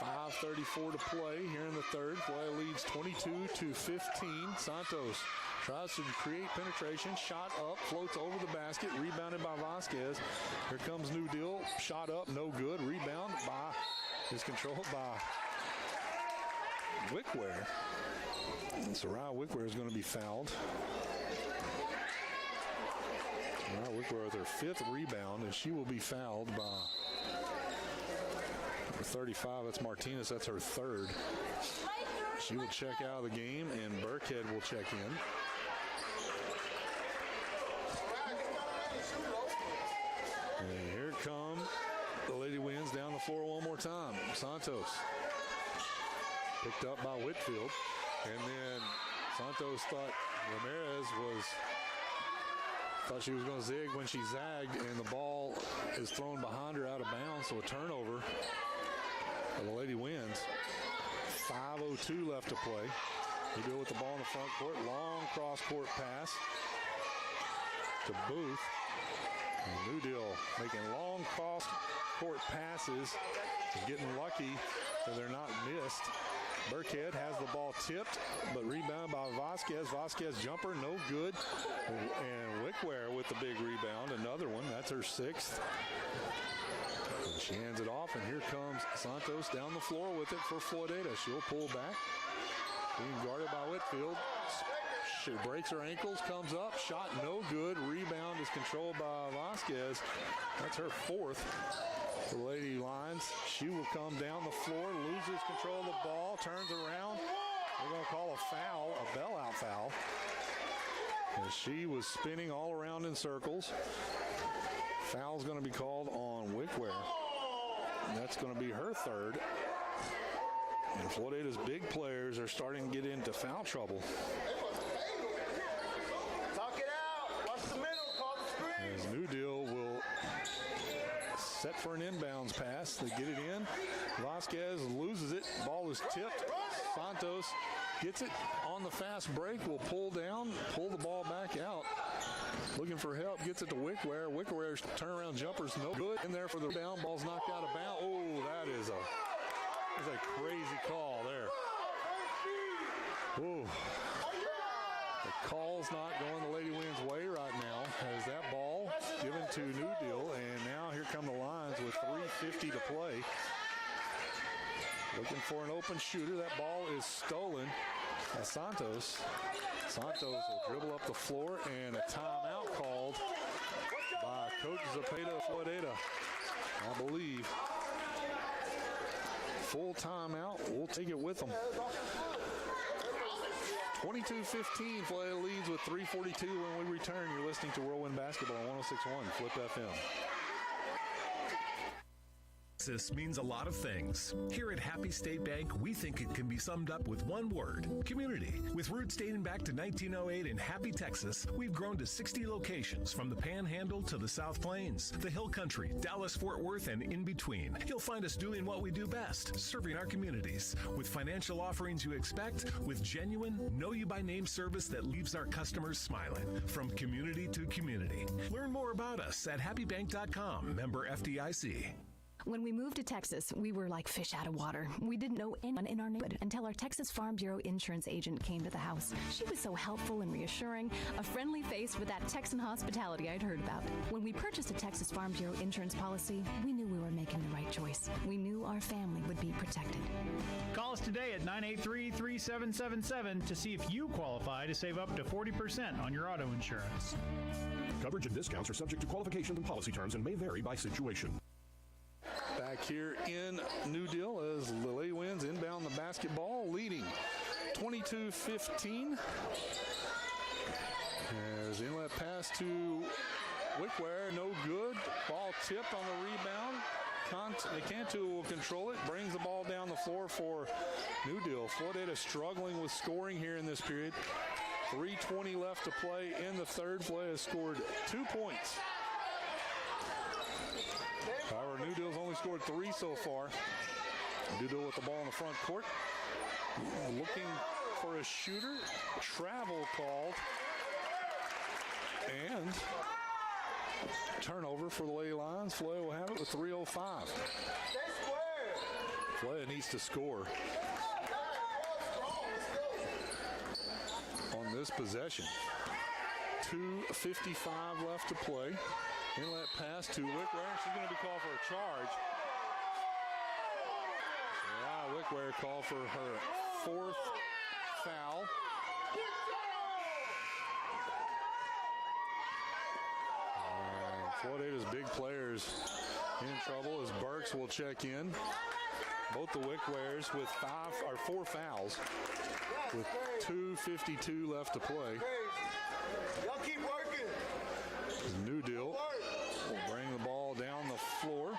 5:34 to play here in the third. Play leads 22-15. Santos tries to create penetration. Shot up, floats over the basket. Rebounded by Vasquez. Here comes New Deal. Shot up, no good. Rebound is controlled by Wickware. And Soraya Wickware is going to be fouled. Soraya Wickware with her 5th rebound, and she will be fouled by 35. That's Martinez. That's her 3rd. She will check out of the game, and Burkhead will check in. And here come the Lady Winds down the floor one more time. Santos picked up by Whitfield. And then Santos thought Ramirez thought she was going to zig when she zagged, and the ball is thrown behind her out of bounds, so a turnover for the Lady Winds. 5:02 left to play. They do it with the ball in the front court. Long cross-court pass to Booth. And New Deal making long cross-court passes and getting lucky that they're not missed. Burkhead has the ball tipped, but rebounded by Vasquez. Vasquez jumper, no good. And Wickware with the big rebound, another one. That's her 6th. And she hands it off, and here comes Santos down the floor with it for Floydada. She'll pull back. Being guarded by Whitfield. She breaks her ankles, comes up, shot no good. Rebound is controlled by Vasquez. That's her 4th. The Lady Lions, she will come down the floor, loses control of the ball, turns around. They're going to call a foul, a bailout foul. As she was spinning all around in circles. Foul's going to be called on Wickware. And that's going to be her 3rd. And Floydada's big players are starting to get into foul trouble. Talk it out. Watch the middle. Call the screen. As New Deal will set for an inbounds pass. They get it in. Vasquez loses it. Ball is tipped. Santos gets it on the fast break. Will pull down, pull the ball back out. Looking for help. Gets it to Wickware. Wickware's turnaround jumper's no good. In there for the rebound. Ball's knocked out of bounds. Oh, that is a crazy call there. Ooh. ball's not going the Lady Winds' way right now, as that ball given to New Deal, and now here come the Lions with 3:50 to play. Looking for an open shooter. That ball is stolen by Santos. Santos will dribble up the floor, and a timeout called by Coach Zepeda of Floydada, I believe. Full timeout. We'll take it with them. 22-15. Floydada leads with 3:42 when we return. You're listening to Whirlwind Basketball on 106.1 Flip FM. Texas means a lot of things. Here at Happy State Bank, we think it can be summed up with one word: community. With roots dating back to 1908 in Happy, Texas, we've grown to 60 locations from the Panhandle to the South Plains, the Hill Country, Dallas-Fort Worth, and in between. You'll find us doing what we do best, serving our communities. With financial offerings you expect, with genuine, know-you-by-name service that leaves our customers smiling. From community to community. Learn more about us at happybank.com, member FDIC. When we moved to Texas, we were like fish out of water. We didn't know anyone in our neighborhood until our Texas Farm Bureau insurance agent came to the house. She was so helpful and reassuring, a friendly face with that Texan hospitality I'd heard about. When we purchased a Texas Farm Bureau insurance policy, we knew we were making the right choice. We knew our family would be protected. Call us today at 983-3777 to see if you qualify to save up to 40% on your auto insurance. Coverage and discounts are subject to qualifications and policy terms and may vary by situation. Back here in New Deal as the Lady Winds inbound the basketball, leading 22-15. As inlet pass to Wickware, no good. Ball tipped on the rebound. Cantu will control it, brings the ball down the floor for New Deal. Floydada struggling with scoring here in this period. 3:20 left to play in the third. Floydada has scored 2 points. However, New Deal's only scored 3 so far. New Deal with the ball in the front court. Looking for a shooter. Travel called. And turnover for the Lady Lions. Floydada will have it with 3:05. Floydada needs to score on this possession. 2:55 left to play. Inlet pass to Wickware. She's going to be called for a charge. Wickware called for her 4th foul. Floydada's big players in trouble as Burks will check in. Both the Wickwares with 4 fouls with 2:52 left to play. Y'all keep working. New Deal will bring the ball down the floor.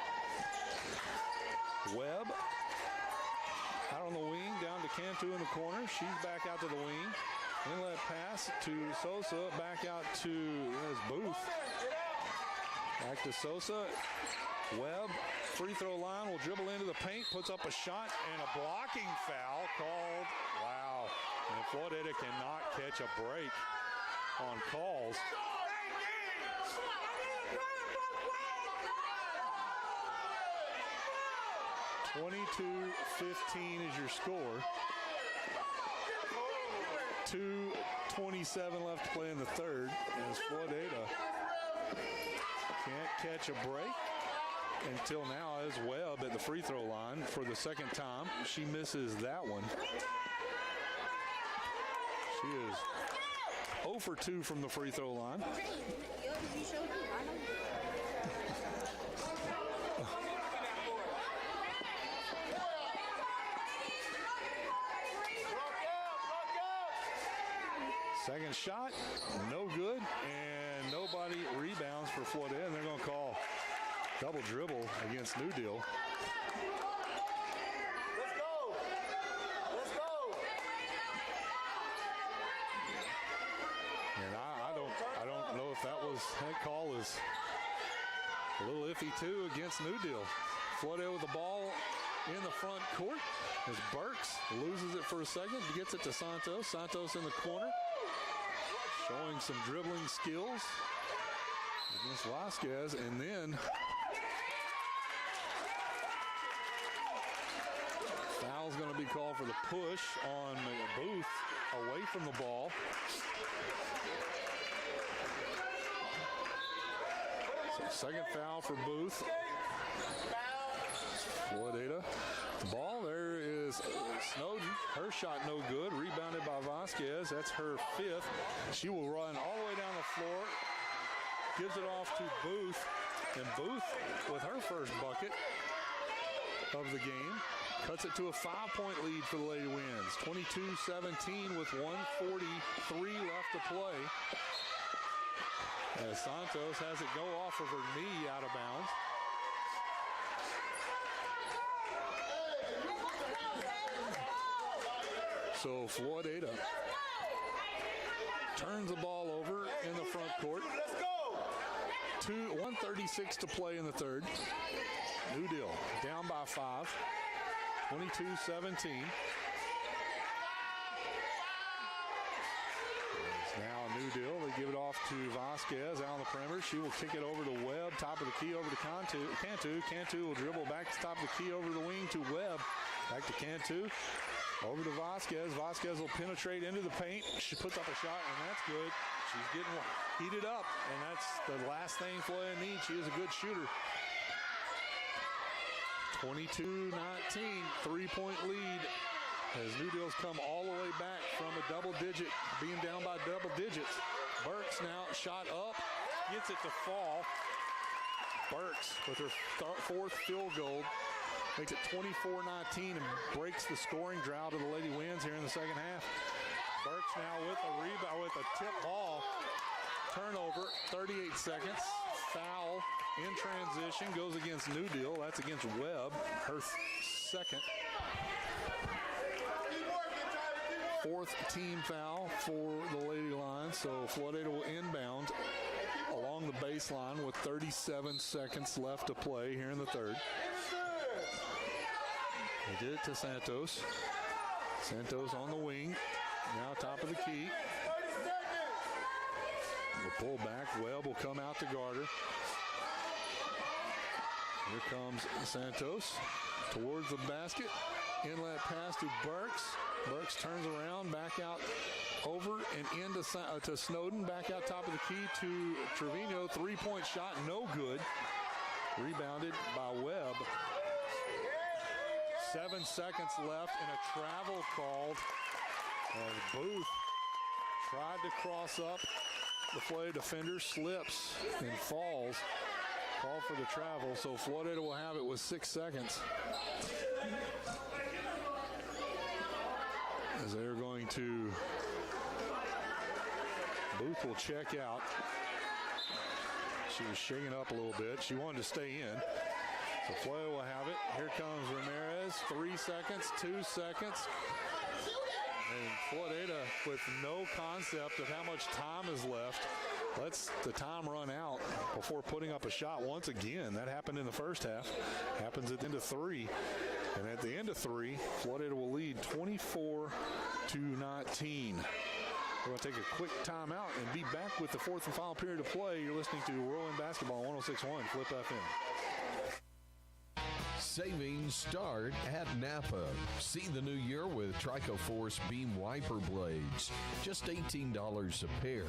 Webb out on the wing, down to Cantu in the corner. She's back out to the wing. Inlet pass to Sosa, back out to Booth. Back to Sosa. Webb, free throw line, will dribble into the paint, puts up a shot, and a blocking foul called. Wow. And Floydada cannot catch a break on calls. 22-15 is your score. 2:27 left to play in the third. As Floydada can't catch a break until now as Webb at the free throw line for the second time. She misses that one. She is 0 for 2 from the free throw line. Second shot, no good, and nobody rebounds for Floydada, and they're going to call double dribble against New Deal. Let's go. Let's go. And I don't know if that call is a little iffy too against New Deal. Floydada with the ball in the front court as Burks loses it for a second, gets it to Santos. Santos in the corner, showing some dribbling skills against Vasquez, and then foul's going to be called for the push on Booth away from the ball. So second foul for Booth. Floydada. The ball there is Snowden. Her shot no good. Rebounded by Vasquez. That's her fifth. She will run all the way down the floor. Gives it off to Booth. And Booth, with her first bucket of the game, cuts it to a 5-point lead for the Lady Winds. 22-17 with 1:43 left to play. As Santos has it go off of her knee out of bounds. So Floydada turns the ball over in the front court. 1:36 to play in the third. New Deal down by 5. 22-17. It's now a New Deal. They give it off to Vasquez out on the perimeter. She will kick it over to Webb. Top of the key over to Cantu. Cantu will dribble back to top of the key over the wing to Webb. Back to Cantu. Over to Vasquez. Vasquez will penetrate into the paint. She puts up a shot, and that's good. She's getting heated up, and that's the last thing Floydada needs. She is a good shooter. 22-19, 3-point lead as New Deal's come all the way back from a double digit, being down by double digits. Burks now shot up, gets it to fall. Burks with her fourth field goal makes it 24-19 and breaks the scoring drought of the Lady Winds here in the second half. Burks now with a rebound, with a tip ball. Turnover, 38 seconds. Foul in transition, goes against New Deal. That's against Webb, her second. Fourth team foul for the Lady Lions. So Floydada will inbound along the baseline with 37 seconds left to play here in the third. They did it to Santos. Santos on the wing. Now top of the key. The pull back. Webb will come out to guard her. Here comes Santos towards the basket. Inlet pass to Burks. Burks turns around, back out over and into to Snowden. Back out top of the key to Trevino. 3-point shot, no good. Rebounded by Webb. 7 seconds left and a travel called. As Booth tried to cross up. The Floydada defender slips and falls. Call for the travel, so Floydada will have it with 6 seconds. As they're going to, Booth will check out. She was shaking up a little bit. She wanted to stay in. So Floydada will have it. Here comes Ramirez. 3 seconds, 2 seconds. And Floydada with no concept of how much time is left. Lets the time run out before putting up a shot once again. That happened in the first half. Happens at the end of 3. And at the end of 3, Floydada will lead 24-19. We're going to take a quick timeout and be back with the fourth and final period of play. You're listening to Whirlwind Basketball on 106.1 Flip FM. Savings start at Napa. See the new year with Tricoforce beam wiper blades. Just $18 a pair.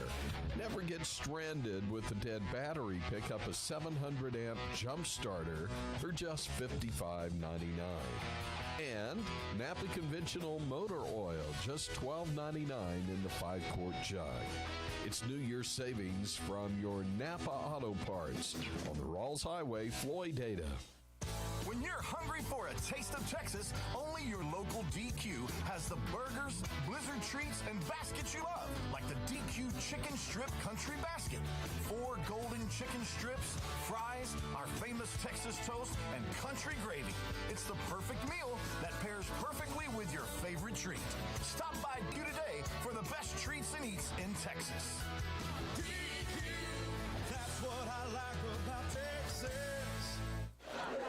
Never get stranded with a dead battery. Pick up a 700 amp jump starter for just $55.99. And Napa conventional motor oil, just $12.99 in the 5-quart jug. It's New Year's savings from your Napa Auto Parts on the Rawls Highway, Floydada. When you're hungry for a taste of Texas, only your local DQ has the burgers, blizzard treats, and baskets you love, like the DQ Chicken Strip Country Basket. 4 golden chicken strips, fries, our famous Texas toast, and country gravy. It's the perfect meal that pairs perfectly with your favorite treat. Stop by DQ today for the best treats and eats in Texas. DQ, that's what I like about Texas.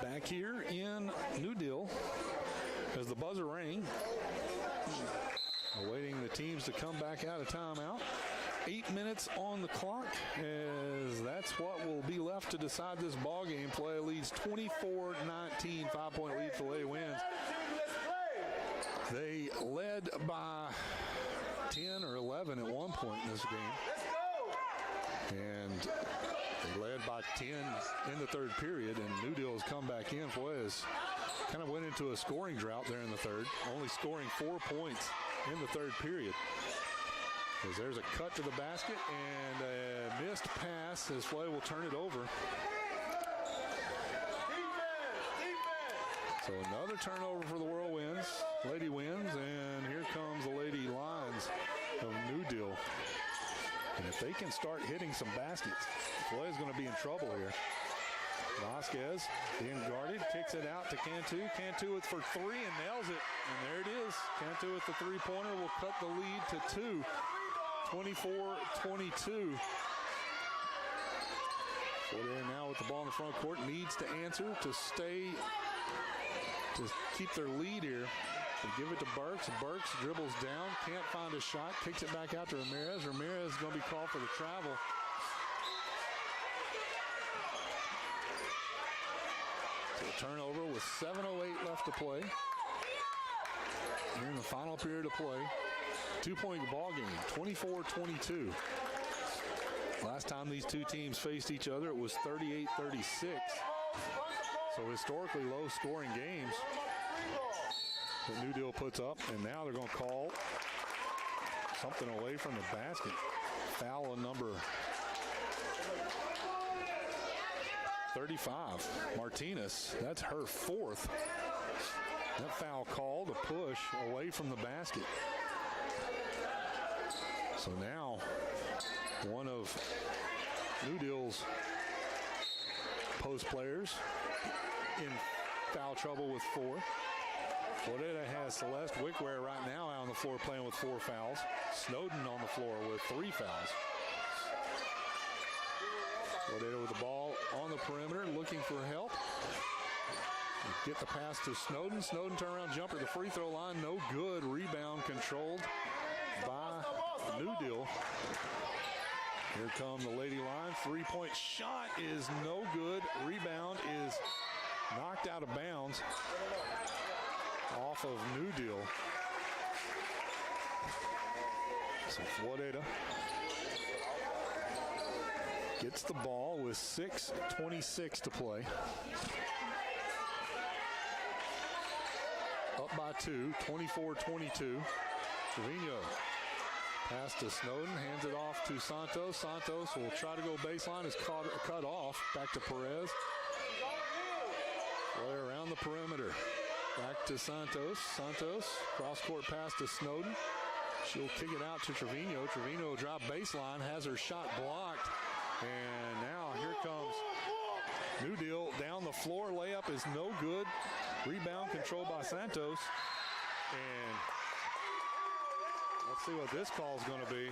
Back here in New Deal as the buzzer rang, awaiting the teams to come back out of timeout. 8 minutes on the clock, as that's what will be left to decide this ball game. Play leads 24-19, 5-point lead for Lady Winds. They led by 10 or 11 at one point in this game. And they led by 10 in the third period, and New Deal has come back in. Flores kind of went into a scoring drought there in the third, only scoring 4 points in the third period. As there's a cut to the basket and a missed pass as Flay will turn it over. So another turnover for the Whirlwinds, Lady Winds, and here comes the Lady Lions of New Deal. And if they can start hitting some baskets, Flay's going to be in trouble here. Vasquez being guarded, kicks it out to Cantu. Cantu with for three and nails it. And there it is. Cantu with the three-pointer will cut the lead to 2. 24-22. Floydada now with the ball in the front court, needs to answer to stay, to keep their lead here. They give it to Burks. Burks dribbles down, can't find a shot, kicks it back out to Ramirez. Ramirez is going to be called for the travel. So a turnover with 7:08 left to play. Here in the final period of play. 2-point ball game, 24-22. Last time these two teams faced each other, it was 38-36. So historically low scoring games that New Deal puts up, and now they're going to call something away from the basket. Foul on number 35, Martinez. That's her fourth. That foul called, a push away from the basket. So now, one of New Deal's post players in foul trouble with 4. Floydada has Celeste Wickware right now out on the floor playing with 4 fouls. Snowden on the floor with 3 fouls. Floydada with the ball on the perimeter, looking for help. Get the pass to Snowden. Snowden turnaround jumper, the free throw line, no good. Rebound controlled by New Deal. Here come the Lady Lions. 3-point shot is no good. Rebound is knocked out of bounds off of New Deal. So Floydada gets the ball with 6:26 to play. Up by 2, 24-22. Trevino pass to Snowden, hands it off to Santos. Santos will try to go baseline, is cut off. Back to Perez. Play around the perimeter. Back to Santos. Santos, cross-court pass to Snowden. She'll kick it out to Trevino. Trevino will drop baseline, has her shot blocked. And now here comes New Deal down the floor. Layup is no good. Rebound controlled by Santos. And let's see what this call is going to be.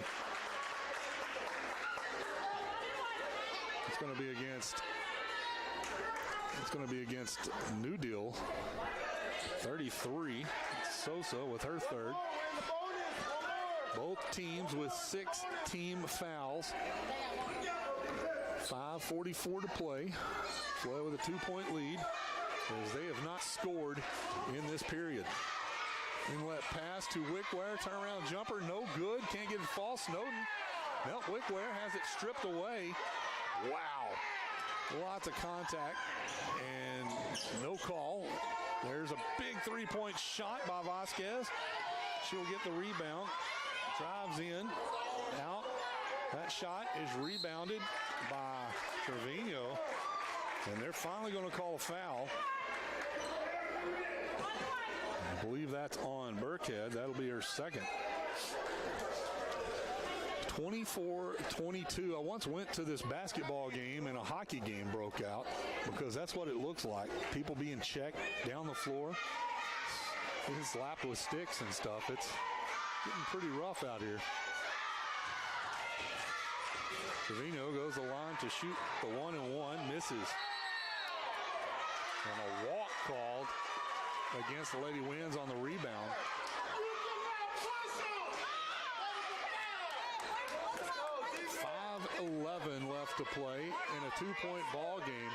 It's going to be against New Deal. 33. Sosa with her third. Both teams with 6 team fouls. 5:44 to play. Floyd with a 2-point lead as they have not scored in this period. Inlet pass to Wickware. Turnaround jumper, no good. Can't get it false. Snowden. Nope, Wickware has it stripped away. Wow. Lots of contact and no call. There's a big 3-point shot by Vasquez. She'll get the rebound. Drives in. Out. That shot is rebounded by Trevino. And they're finally going to call a foul. I believe that's on Burkhead. That'll be her second. 24-22. I once went to this basketball game and a hockey game broke out because that's what it looks like. People being checked down the floor. Getting slapped with sticks and stuff. It's getting pretty rough out here. Trevino goes the line to shoot the 1-and-1. Misses. And a walk called against the Lady Winds on the rebound. .11 left to play in a 2-point ball game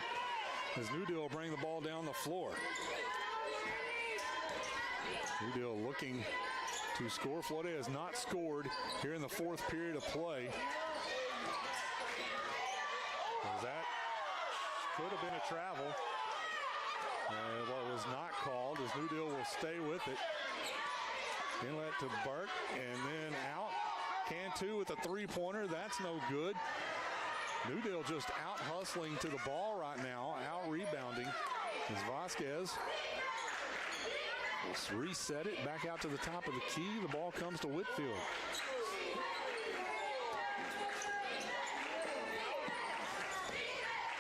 as New Deal will bring the ball down the floor. New Deal looking to score. Floydada has not scored here in the fourth period of play. As that could have been a travel. What was not called as New Deal will stay with it. Inlet to Burke and then out. Cantu with a three-pointer. That's no good. New Deal just out hustling to the ball right now. Out rebounding as Vasquez will reset it back out to the top of the key. The ball comes to Whitfield.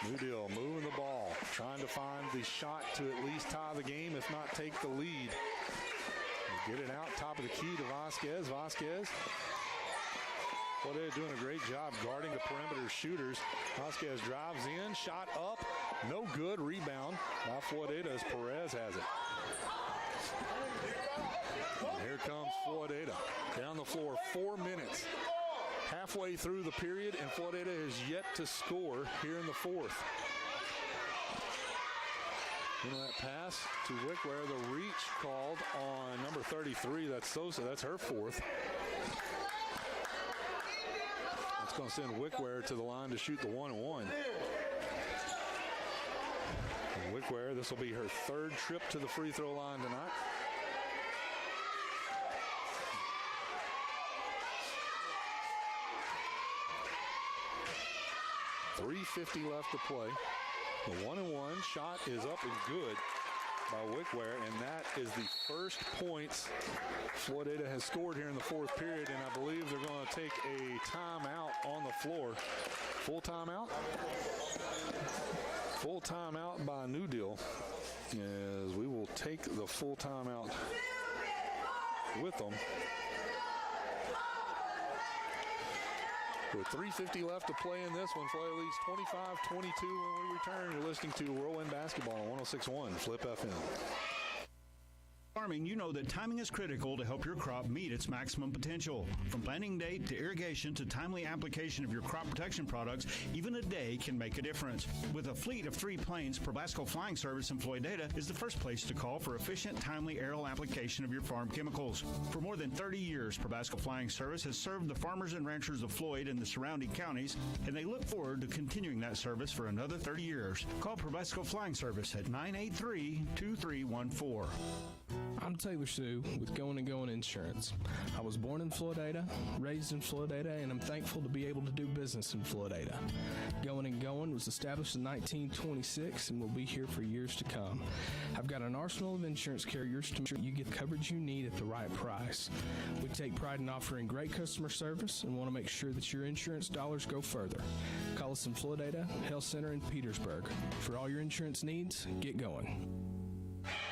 New Deal moving the ball, trying to find the shot to at least tie the game, if not take the lead. They get it out, top of the key to Vasquez. Vasquez, well, they're doing a great job guarding the perimeter shooters. Vasquez drives in, shot up, no good. Rebound by Floydada as Perez has it. And here comes Floydada down the floor, 4 minutes. Halfway through the period, and Floydada has yet to score here in the fourth. That pass to Wickware, the reach called on number 33. That's Sosa. That's her fourth. That's going to send Wickware to the line to shoot the 1-and-1. And Wickware, this will be her third trip to the free throw line tonight. .350 left to play. The 1-and-1 shot is up and good by Wickware, and that is the first points Floydada has scored here in the fourth period, and I believe they're going to take a timeout on the floor. Full timeout? Full timeout by New Deal, as we will take the full timeout with them. With 3:50 left to play in this one, Floydada leads 25-22 when we return. You're listening to Whirlwind Basketball on 106.1 Flip FM. Farming, you know that timing is critical to help your crop meet its maximum potential. From planting date to irrigation to timely application of your crop protection products, even a day can make a difference. With a fleet of 3 planes, Probasco Flying Service in Floydada is the first place to call for efficient, timely aerial application of your farm chemicals. For more than 30 years, Probasco Flying Service has served the farmers and ranchers of Floyd and the surrounding counties, and they look forward to continuing that service for another 30 years. Call Probasco Flying Service at 983-2314. I'm Taylor Sue with Going and Going Insurance. I was born in Floydada, raised in Floydada, and I'm thankful to be able to do business in Floydada. Going and Going was established in 1926 and will be here for years to come. I've got an arsenal of insurance carriers to make sure you get the coverage you need at the right price. We take pride in offering great customer service and want to make sure that your insurance dollars go further. Call us in Floydada, Health Center, and Petersburg. For all your insurance needs, get going.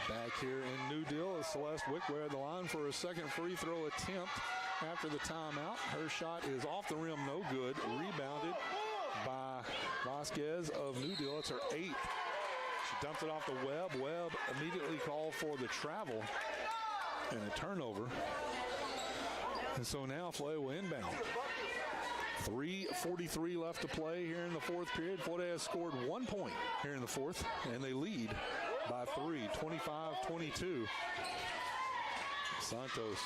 Back here in New Deal is Celeste Wickware at the line for a second free throw attempt after the timeout. Her shot is off the rim, no good. Rebounded by Vasquez of New Deal. It's her 8th. She dumps it off to Webb. Webb immediately called for the travel and a turnover. And so now Floydada will inbound. 3:43 left to play here in the fourth period. Floydada has scored 1 point here in the fourth, and they lead by 3, 25-22. Santos,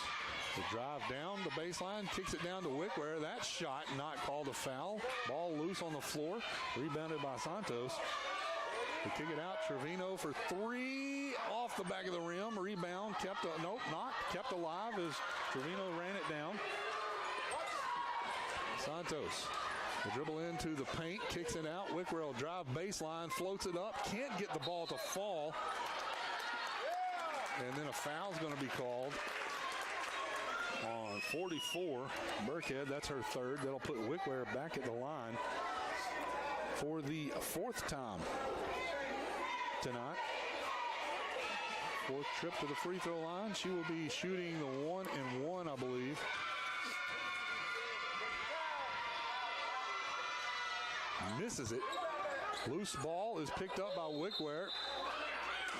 the drive down the baseline, kicks it down to Wickware. That shot not called a foul. Ball loose on the floor, rebounded by Santos. They kick it out. Trevino for 3 off the back of the rim. Rebound kept alive as Trevino ran it down. Santos will dribble into the paint, kicks it out. Wickware will drive baseline, floats it up, can't get the ball to fall. And then a foul's going to be called on 44. Burkhead, that's her third. That'll put Wickware back at the line for the 4th time tonight. 4th trip to the free throw line. She will be shooting the 1-and-1, I believe. Misses it. Loose ball is picked up by Wickware.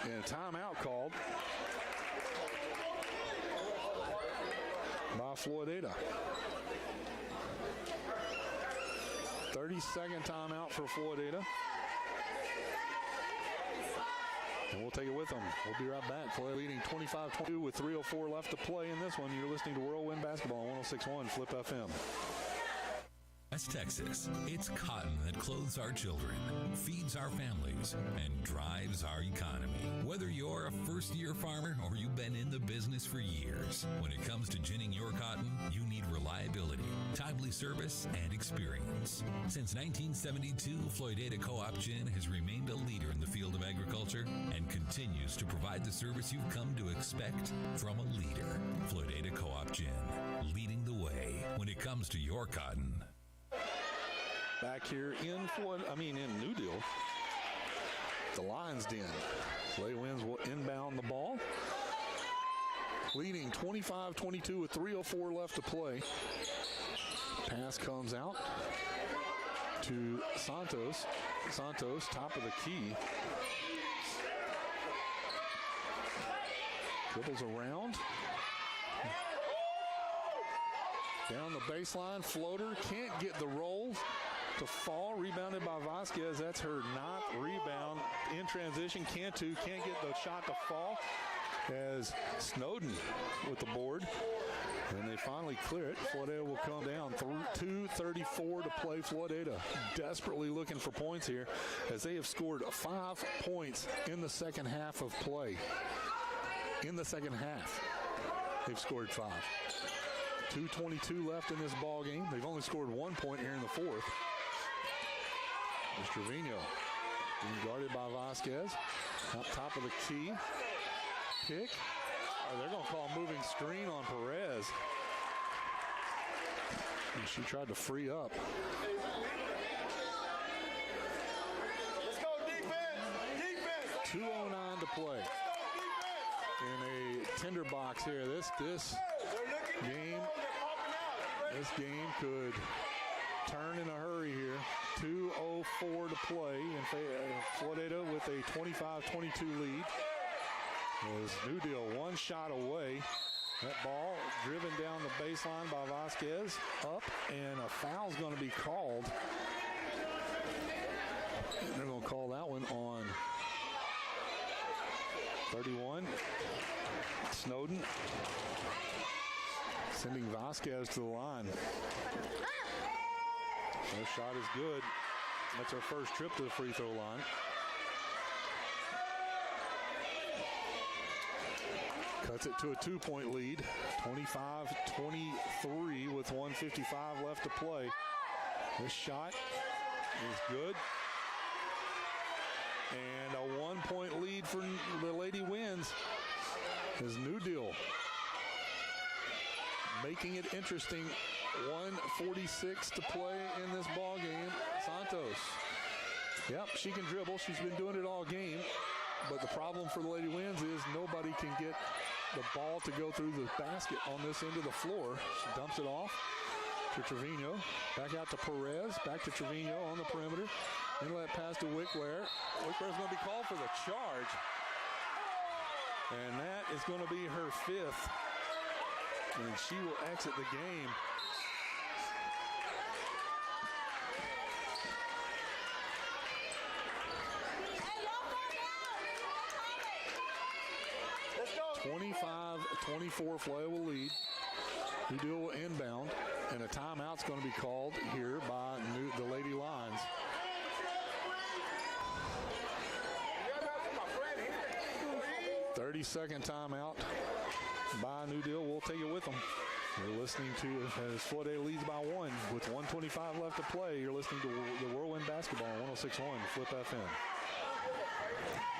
And a timeout called by Floydada. 30-second timeout for Floydada. And we'll take it with them. We'll be right back. Floyd leading 25-22 with 3:04 left to play in this one. You're listening to Whirlwind Basketball on 106.1 Flip FM. West Texas, it's cotton that clothes our children, feeds our families, and drives our economy. Whether you're a first-year farmer or you've been in the business for years, when it comes to ginning your cotton, you need reliability, timely service, and experience. Since 1972, Floydada Co-op Gin has remained a leader in the field of agriculture and continues to provide the service you've come to expect from a leader. Floydada Co-op Gin, leading the way when it comes to your cotton. Back here in New Deal, the Lions Den. Lady Winds will inbound the ball. Leading 25-22 with 3:04 left to play. Pass comes out to Santos. Santos, top of the key. Dribbles around. Down the baseline, floater, can't get the roll to fall. Rebounded by Vasquez. That's her 9th rebound in transition. Cantu can't get the shot to fall as Snowden with the board. And they finally clear it. Floydada will come down through 2:34 to play. Floydada desperately looking for points here as they have scored 5 points in the second half of play. In the second half, they've scored 5. 2:22 left in this ball game. They've only scored 1 point here in the fourth. It's Trevino being guarded by Vasquez. Up top of the key. Pick. They're going to call a moving screen on Perez. And she tried to free up. Let's go defense. Defense. 2:09 to play. In a tinderbox here. This game could turn in a hurry here. 2:04 to play. And Floydada with a 25-22 lead. As New Deal one shot away. That ball driven down the baseline by Vasquez. Up, and a foul's going to be called. And they're going to call that one on 31. Snowden. Sending Vasquez to the line. Their shot is good. That's her first trip to the free throw line. Cuts it to a 2-point lead. 25-23 with 1:55 left to play. This shot is good. And a 1-point lead for the Lady Winds is New Deal. Making it interesting. 1:46 to play in this ball game. Santos. Yep, she can dribble. She's been doing it all game. But the problem for the Lady Winds is nobody can get the ball to go through the basket on this end of the floor. She dumps it off to Trevino. Back out to Perez. Back to Trevino on the perimeter. Inlet pass to Wickware. Wickware's going to be called for the charge. And that is going to be her 5th. And she will exit the game. Let's go. 25-24 Floydada will lead. New Deal will inbound. And a timeout's going to be called here by the Lady Lions. 30-second timeout by New Deal. We'll take it with them. You're listening to, as Floydada leads by 1 with 1:25 left to play. You're listening to the Whirlwind Basketball on 106.1 Flip FM.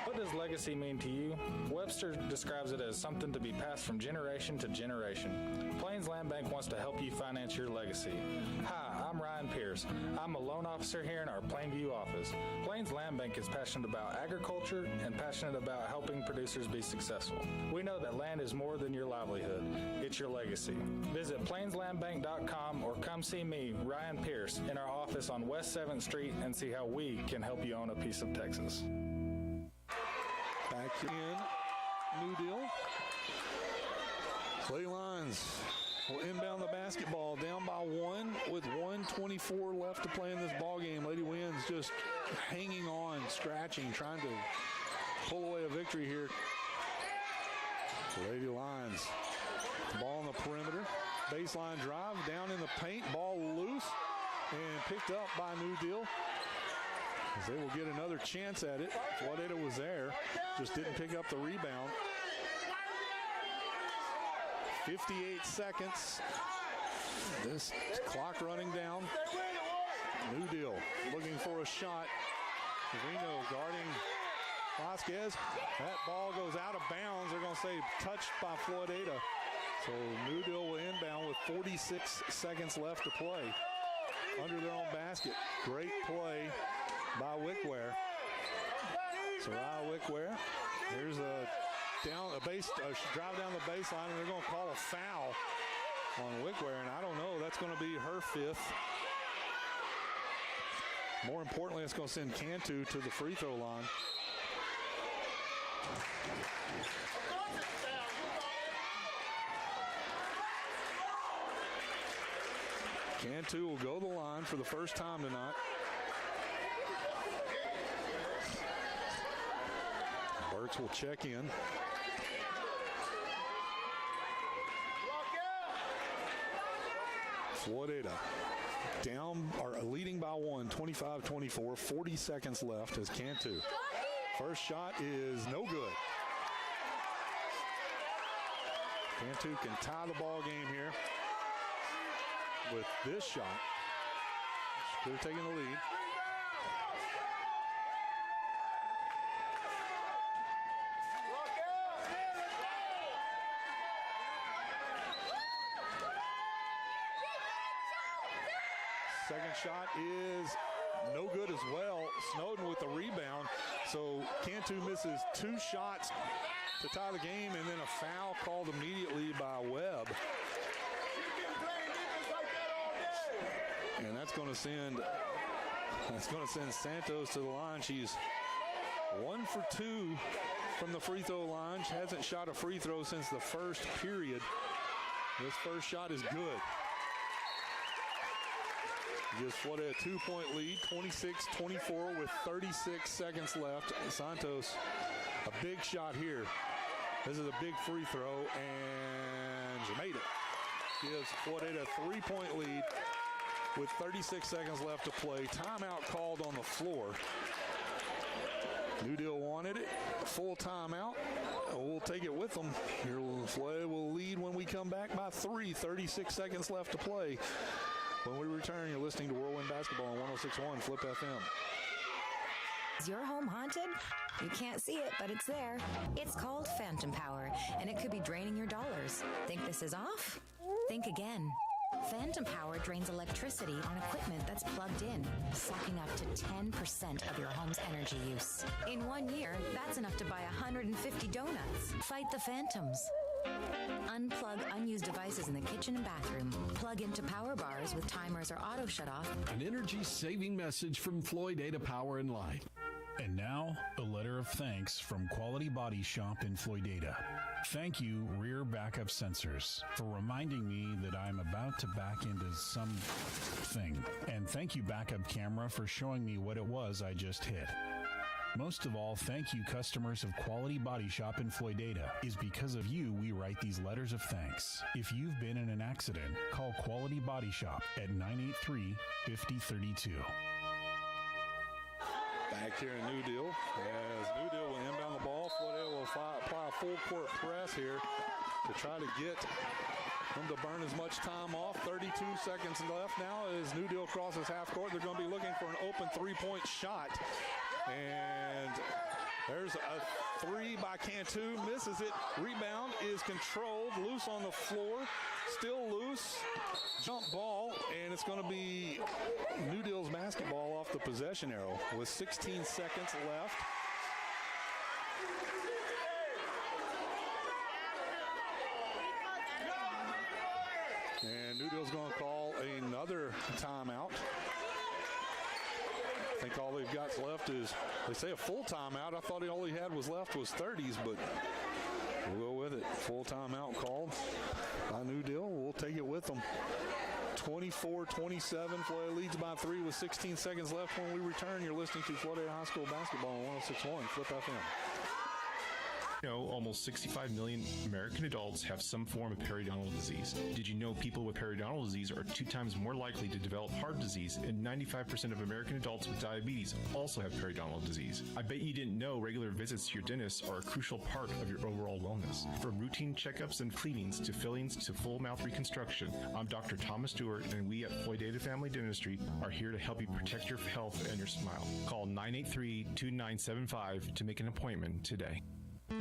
What does legacy mean to you? Webster describes it as something to be passed from generation to generation. Plains Land Bank wants to help you finance your legacy. Hi, I'm Ryan Pierce. I'm a loan officer here in our Plainview office. Plains Land Bank is passionate about agriculture and passionate about helping producers be successful. We know that land is more than your livelihood. It's your legacy. Visit plainslandbank.com or come see me, Ryan Pierce, in our office on West 7th Street and see how we can help you own a piece of Texas. Back in New Deal. Lady Lions will inbound the basketball down by 1 with 1:24 left to play in this ball game. Lady Winds just hanging on, scratching, trying to pull away a victory here. Lady Lions. Ball on the perimeter. Baseline drive. Down in the paint. Ball loose. And picked up by New Deal. As they will get another chance at it. Floydada was there. Just didn't pick up the rebound. 58 seconds. This clock running down. New Deal looking for a shot. Reno guarding Vasquez. That ball goes out of bounds. They're going to say touched by Floydada. So New Deal will inbound with 46 seconds left to play. Under their own basket. Great play by Wickware. Soraya Wickware. Here's a drive down the baseline, and they're going to call a foul on Wickware, and I don't know. That's going to be her fifth. More importantly, it's going to send Cantu to the free throw line. Cantu will go to the line for the first time tonight. Burks will check in. Floydada leading by one, 25-24, 40 seconds left as Cantu. First shot is no good. Cantu can tie the ball game here with this shot. Could have taken the lead. Second shot is no good as well. Snowden with the rebound. So Cantu misses two shots to tie the game, and then a foul called immediately by Webb. And that's going to send Santos to the line. She's 1 for 2 from the free throw line. She hasn't shot a free throw since the first period. This first shot is good. Gives Floydada a 2-point lead, 26-24 with 36 seconds left. Santos, a big shot here. This is a big free throw, and she made it. Gives Floydada a 3-point lead with 36 seconds left to play. Timeout called on the floor. New Deal wanted it. Full timeout. We'll take it with them. Here, Floydada will lead when we come back by 3. 36 seconds left to play. When we return, you're listening to Whirlwind Basketball on 106.1 Flip FM. Is your home haunted? You can't see it, but it's there. It's called Phantom Power, and it could be draining your dollars. Think this is off? Think again. Phantom Power drains electricity on equipment that's plugged in, sucking up to 10% of your home's energy use. In 1 year, that's enough to buy 150 donuts. Fight the phantoms. Unplug unused devices in the kitchen and bathroom. Plug into power bars with timers or auto shut-off. An energy-saving message from Floydada Power and Light. And now, a letter of thanks from Quality Body Shop in Floydada. Thank you, Rear Backup Sensors, for reminding me that I'm about to back into something. And thank you, Backup Camera, for showing me what it was I just hit. Most of all, thank you, customers of Quality Body Shop in Floydada. It's because of you we write these letters of thanks. If you've been in an accident, call Quality Body Shop at 983-5032. Back here in New Deal, as New Deal will inbound the ball. Floydada will apply a full court press here to try to get them to burn as much time off. 32 seconds left now as New Deal crosses half court. They're going to be looking for an open three-point shot. And there's a three by Cantu. Misses it. Rebound is controlled. Loose on the floor. Still loose. Jump ball. And it's going to be New Deal's basketball off the possession arrow with 16 seconds left. And New Deal's going to call another timeout. I think all they've got left is, they say a full timeout. I thought all he had was left was 30s, but we'll go with it. Full timeout called by New Deal. We'll take it with them. 24-27. Floydada leads by 3 with 16 seconds left. When we return, you're listening to Floydada High School Basketball on 106.1 Flip FM. You know, almost 65 million American adults have some form of periodontal disease. Did you know people with periodontal disease are 2 times more likely to develop heart disease, and 95% of American adults with diabetes also have periodontal disease? I bet you didn't know regular visits to your dentist are a crucial part of your overall wellness. From routine checkups and cleanings to fillings to full mouth reconstruction, I'm Dr. Thomas Stewart, and we at Floydada Family Dentistry are here to help you protect your health and your smile. Call 983-2975 to make an appointment today.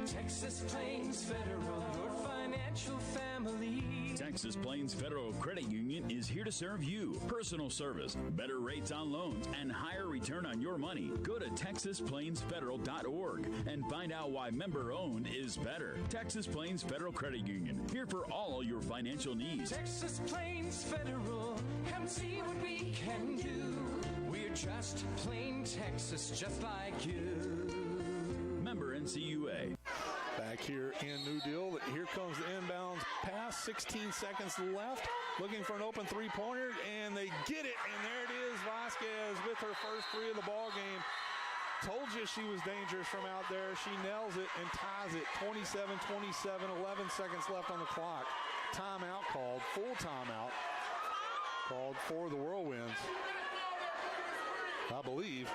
Texas Plains Federal, your financial family. Texas Plains Federal Credit Union is here to serve you. Personal service, better rates on loans, and higher return on your money. Go to TexasPlainsFederal.org and find out why member-owned is better. Texas Plains Federal Credit Union, here for all your financial needs. Texas Plains Federal, come see what we can do. We're just plain Texas, just like you. Member NCUA. Back here in New Deal, here comes the inbounds pass, 16 seconds left, looking for an open three-pointer, and they get it, and there it is, Vasquez with her first 3 of the ball game. Told you she was dangerous from out there. She nails it and ties it, 27-27, 11 seconds left on the clock. Timeout called, full timeout called for the Whirlwinds, I believe,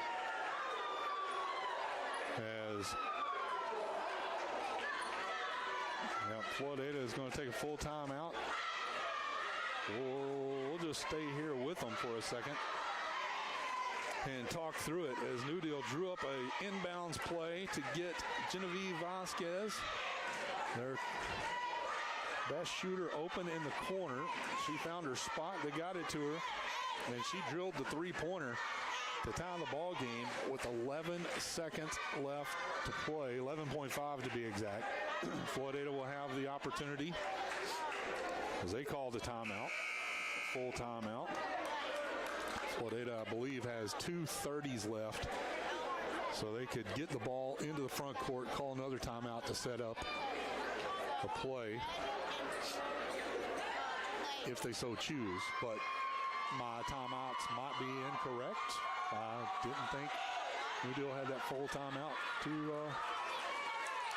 as Floydada is going to take a full timeout. We'll just stay here with them for a second and talk through it as New Deal drew up a inbounds play to get Genevieve Vasquez, their best shooter, open in the corner. She found her spot. They got it to her, and she drilled the three-pointer to tie the ball game with 11 seconds left to play, 11.5 to be exact. Floydada will have the opportunity as they call the timeout, full timeout. Floydada, I believe, has 2 30s left, so they could get the ball into the front court, call another timeout to set up a play if they so choose. But my timeouts might be incorrect. I didn't think New Deal had that full timeout to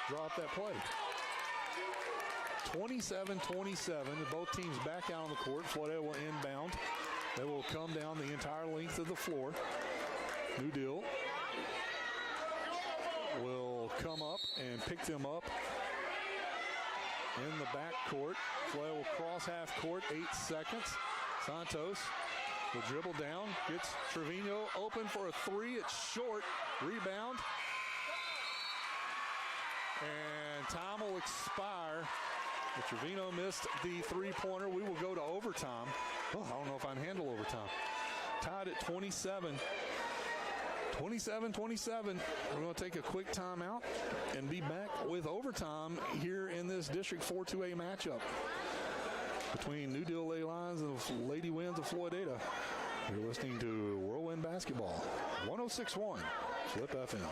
draw up that play. 27-27, both teams back out on the court. Floydada will inbound. They will come down the entire length of the floor. New Deal will come up and pick them up in the back court. Floydada will cross half court, 8 seconds. Santos will dribble down, gets Trevino open for a 3. It's short. Rebound. And time will expire. But Trevino missed the three-pointer. We will go to overtime. Oh, I don't know if I can handle overtime. Tied at 27. 27-27. We're going to take a quick timeout and be back with overtime here in this District 4-2A matchup between New Deal Lady Lions and Lady Winds of Floydada. You're listening to Whirlwind Basketball, 106.1 Flip FM.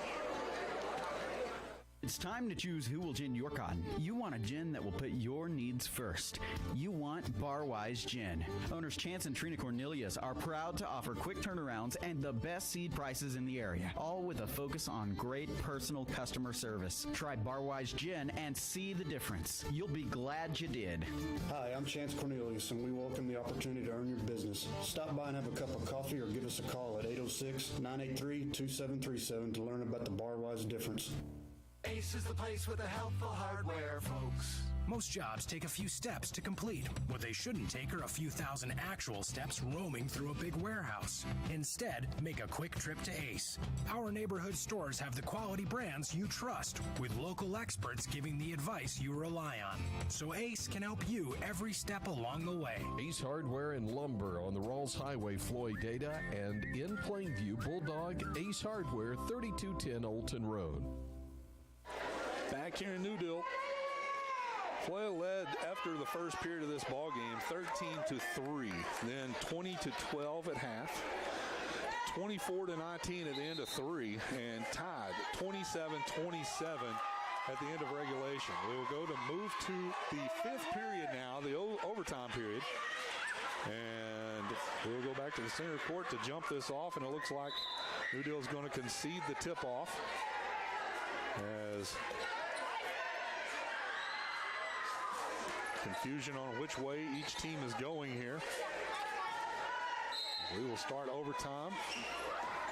It's time to choose who will gin your cotton. You want a gin that will put your needs first. You want Barwise Gin. Owners Chance and Trina Cornelius are proud to offer quick turnarounds and the best seed prices in the area, all with a focus on great personal customer service. Try Barwise Gin and see the difference. You'll be glad you did. Hi, I'm Chance Cornelius, and we welcome the opportunity to earn your business. Stop by and have a cup of coffee or give us a call at 806-983-2737 to learn about the Barwise difference. Ace is the place with the helpful hardware, folks. Most jobs take a few steps to complete. What they shouldn't take are a few thousand actual steps roaming through a big warehouse. Instead, make a quick trip to Ace. Our neighborhood stores have the quality brands you trust, with local experts giving the advice you rely on. So Ace can help you every step along the way. Ace Hardware and Lumber on the Rawls Highway, Floydada, and in Plainview, Bulldog, Ace Hardware, 3210 Olton Road. Back here in New Deal, Floydada led after the first period of this ball game, 13-3, then 20-12 at half, 24-19 at the end of 3, and tied 27-27 at the end of regulation. We will go to move to the 5th period now, the overtime period, and we'll go back to the center court to jump this off, and it looks like New Deal is going to concede the tip-off as Confusion on which way each team is going here. We will start overtime.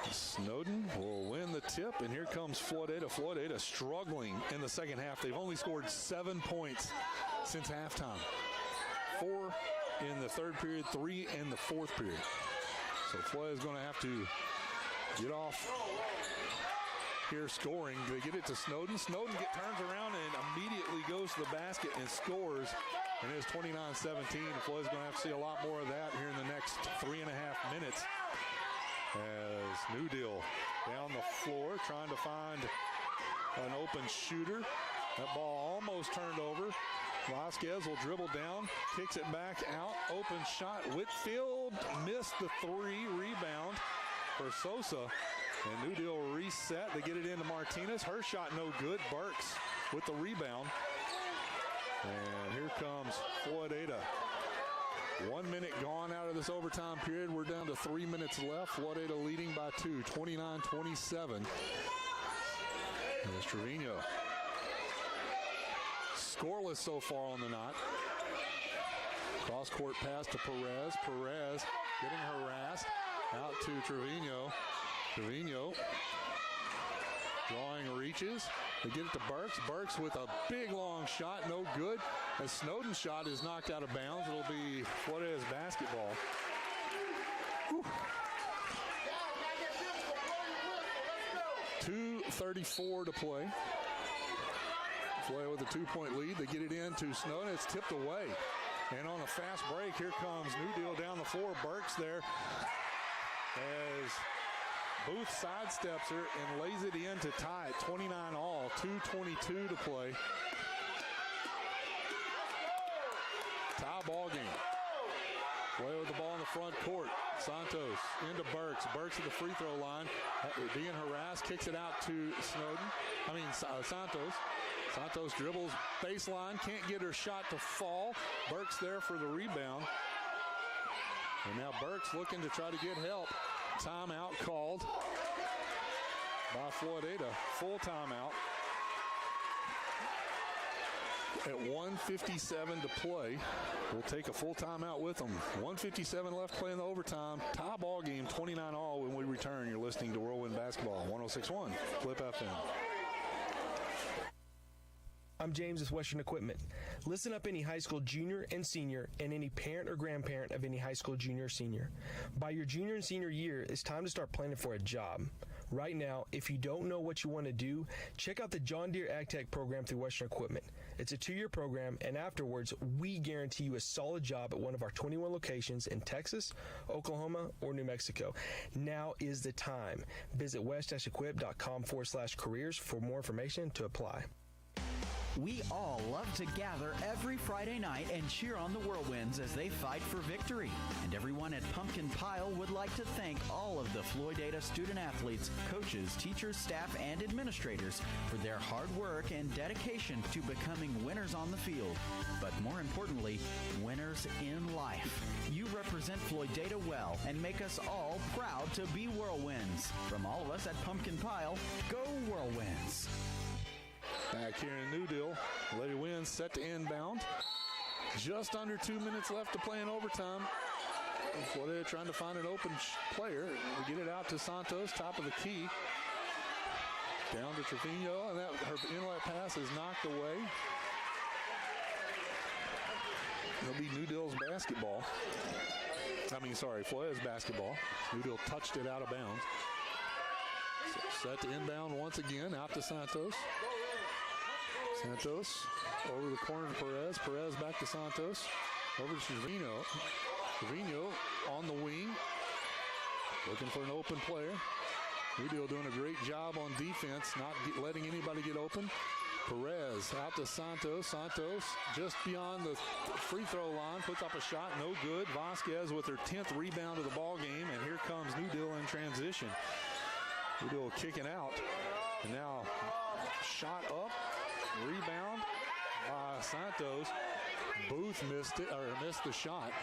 Snowden will win the tip, and here comes Floydada. Floydada struggling in the second half. They've only scored 7 points since halftime. 4 in the third period, 3 in the fourth period. So Floyd is going to have to get off here scoring. They get it to Snowden. Snowden turns around and immediately goes to the basket and scores. And it's 29-17. Floyd's going to have to see a lot more of that here in the next 3.5 minutes. As New Deal down the floor trying to find an open shooter. That ball almost turned over. Vasquez will dribble down, kicks it back out. Open shot. Whitfield missed the three. Rebound for Sosa. And New Deal reset. They get it into Martinez. Her shot no good. Burks with the rebound. And here comes Floydada. 1 minute gone out of this overtime period. We're down to 3 minutes left. Floydada leading by 2, 29-27. There's Trevino. Scoreless so far on the night. Cross-court pass to Perez. Perez getting harassed. Out to Trevino. Trevino drawing reaches. They get it to Burks. Burks with a big long shot, no good. As Snowden's shot is knocked out of bounds, it'll be Floydada's basketball. Whew. 2:34 to play. Floydada with a 2-point lead. They get it in to Snowden. It's tipped away. And on a fast break, here comes New Deal down the floor. Burks there as Booth sidesteps her and lays it in to tie it 29 all. 2:22 to play. Tie ball game. Play with the ball in the front court. Santos into Burks. Burks at the free throw line. Being harassed, kicks it out to Santos. Santos dribbles baseline. Can't get her shot to fall. Burks there for the rebound. And now Burks looking to try to get help. Timeout called by Floydada. Full timeout. At 1:57 to play. We'll take a full timeout with them. 1:57 left playing the overtime. Tie ball game, 29 all when we return. You're listening to Whirlwind Basketball, 106.1 Flip FM. I'm James with Western Equipment. Listen up, any high school junior and senior, and any parent or grandparent of any high school junior or senior. By your junior and senior year, it's time to start planning for a job. Right now, if you don't know what you want to do, check out the John Deere Ag Tech program through Western Equipment. It's a 2-year program, and afterwards, we guarantee you a solid job at one of our 21 locations in Texas, Oklahoma, or New Mexico. Now is the time. Visit west-equip.com/careers for more information to apply. We all love to gather every Friday night and cheer on the Whirlwinds as they fight for victory. And everyone at Pumpkin Pile would like to thank all of the Floydada student athletes, coaches, teachers, staff, and administrators for their hard work and dedication to becoming winners on the field. But more importantly, winners in life. You represent Floydada well and make us all proud to be Whirlwinds. From all of us at Pumpkin Pile, go Whirlwinds. Back here in New Deal, Lady Winds set to inbound. Just under 2 minutes left to play in overtime. Floydada trying to find an open player. We get it out to Santos, top of the key. Down to Trevino, and her inlet pass is knocked away. It'll be New Deal's basketball. Floydada's basketball. New Deal touched it out of bounds. So set to inbound once again, out to Santos. Santos over the corner to Perez. Perez back to Santos. Over to Trevino. Trevino on the wing. Looking for an open player. New Deal doing a great job on defense, not letting anybody get open. Perez out to Santos. Santos just beyond the free throw line. Puts up a shot. No good. Vasquez with her 10th rebound of the ball game. And here comes New Deal in transition. New Deal kicking out. And now shot up. Rebound by Santos. Booth missed the shot.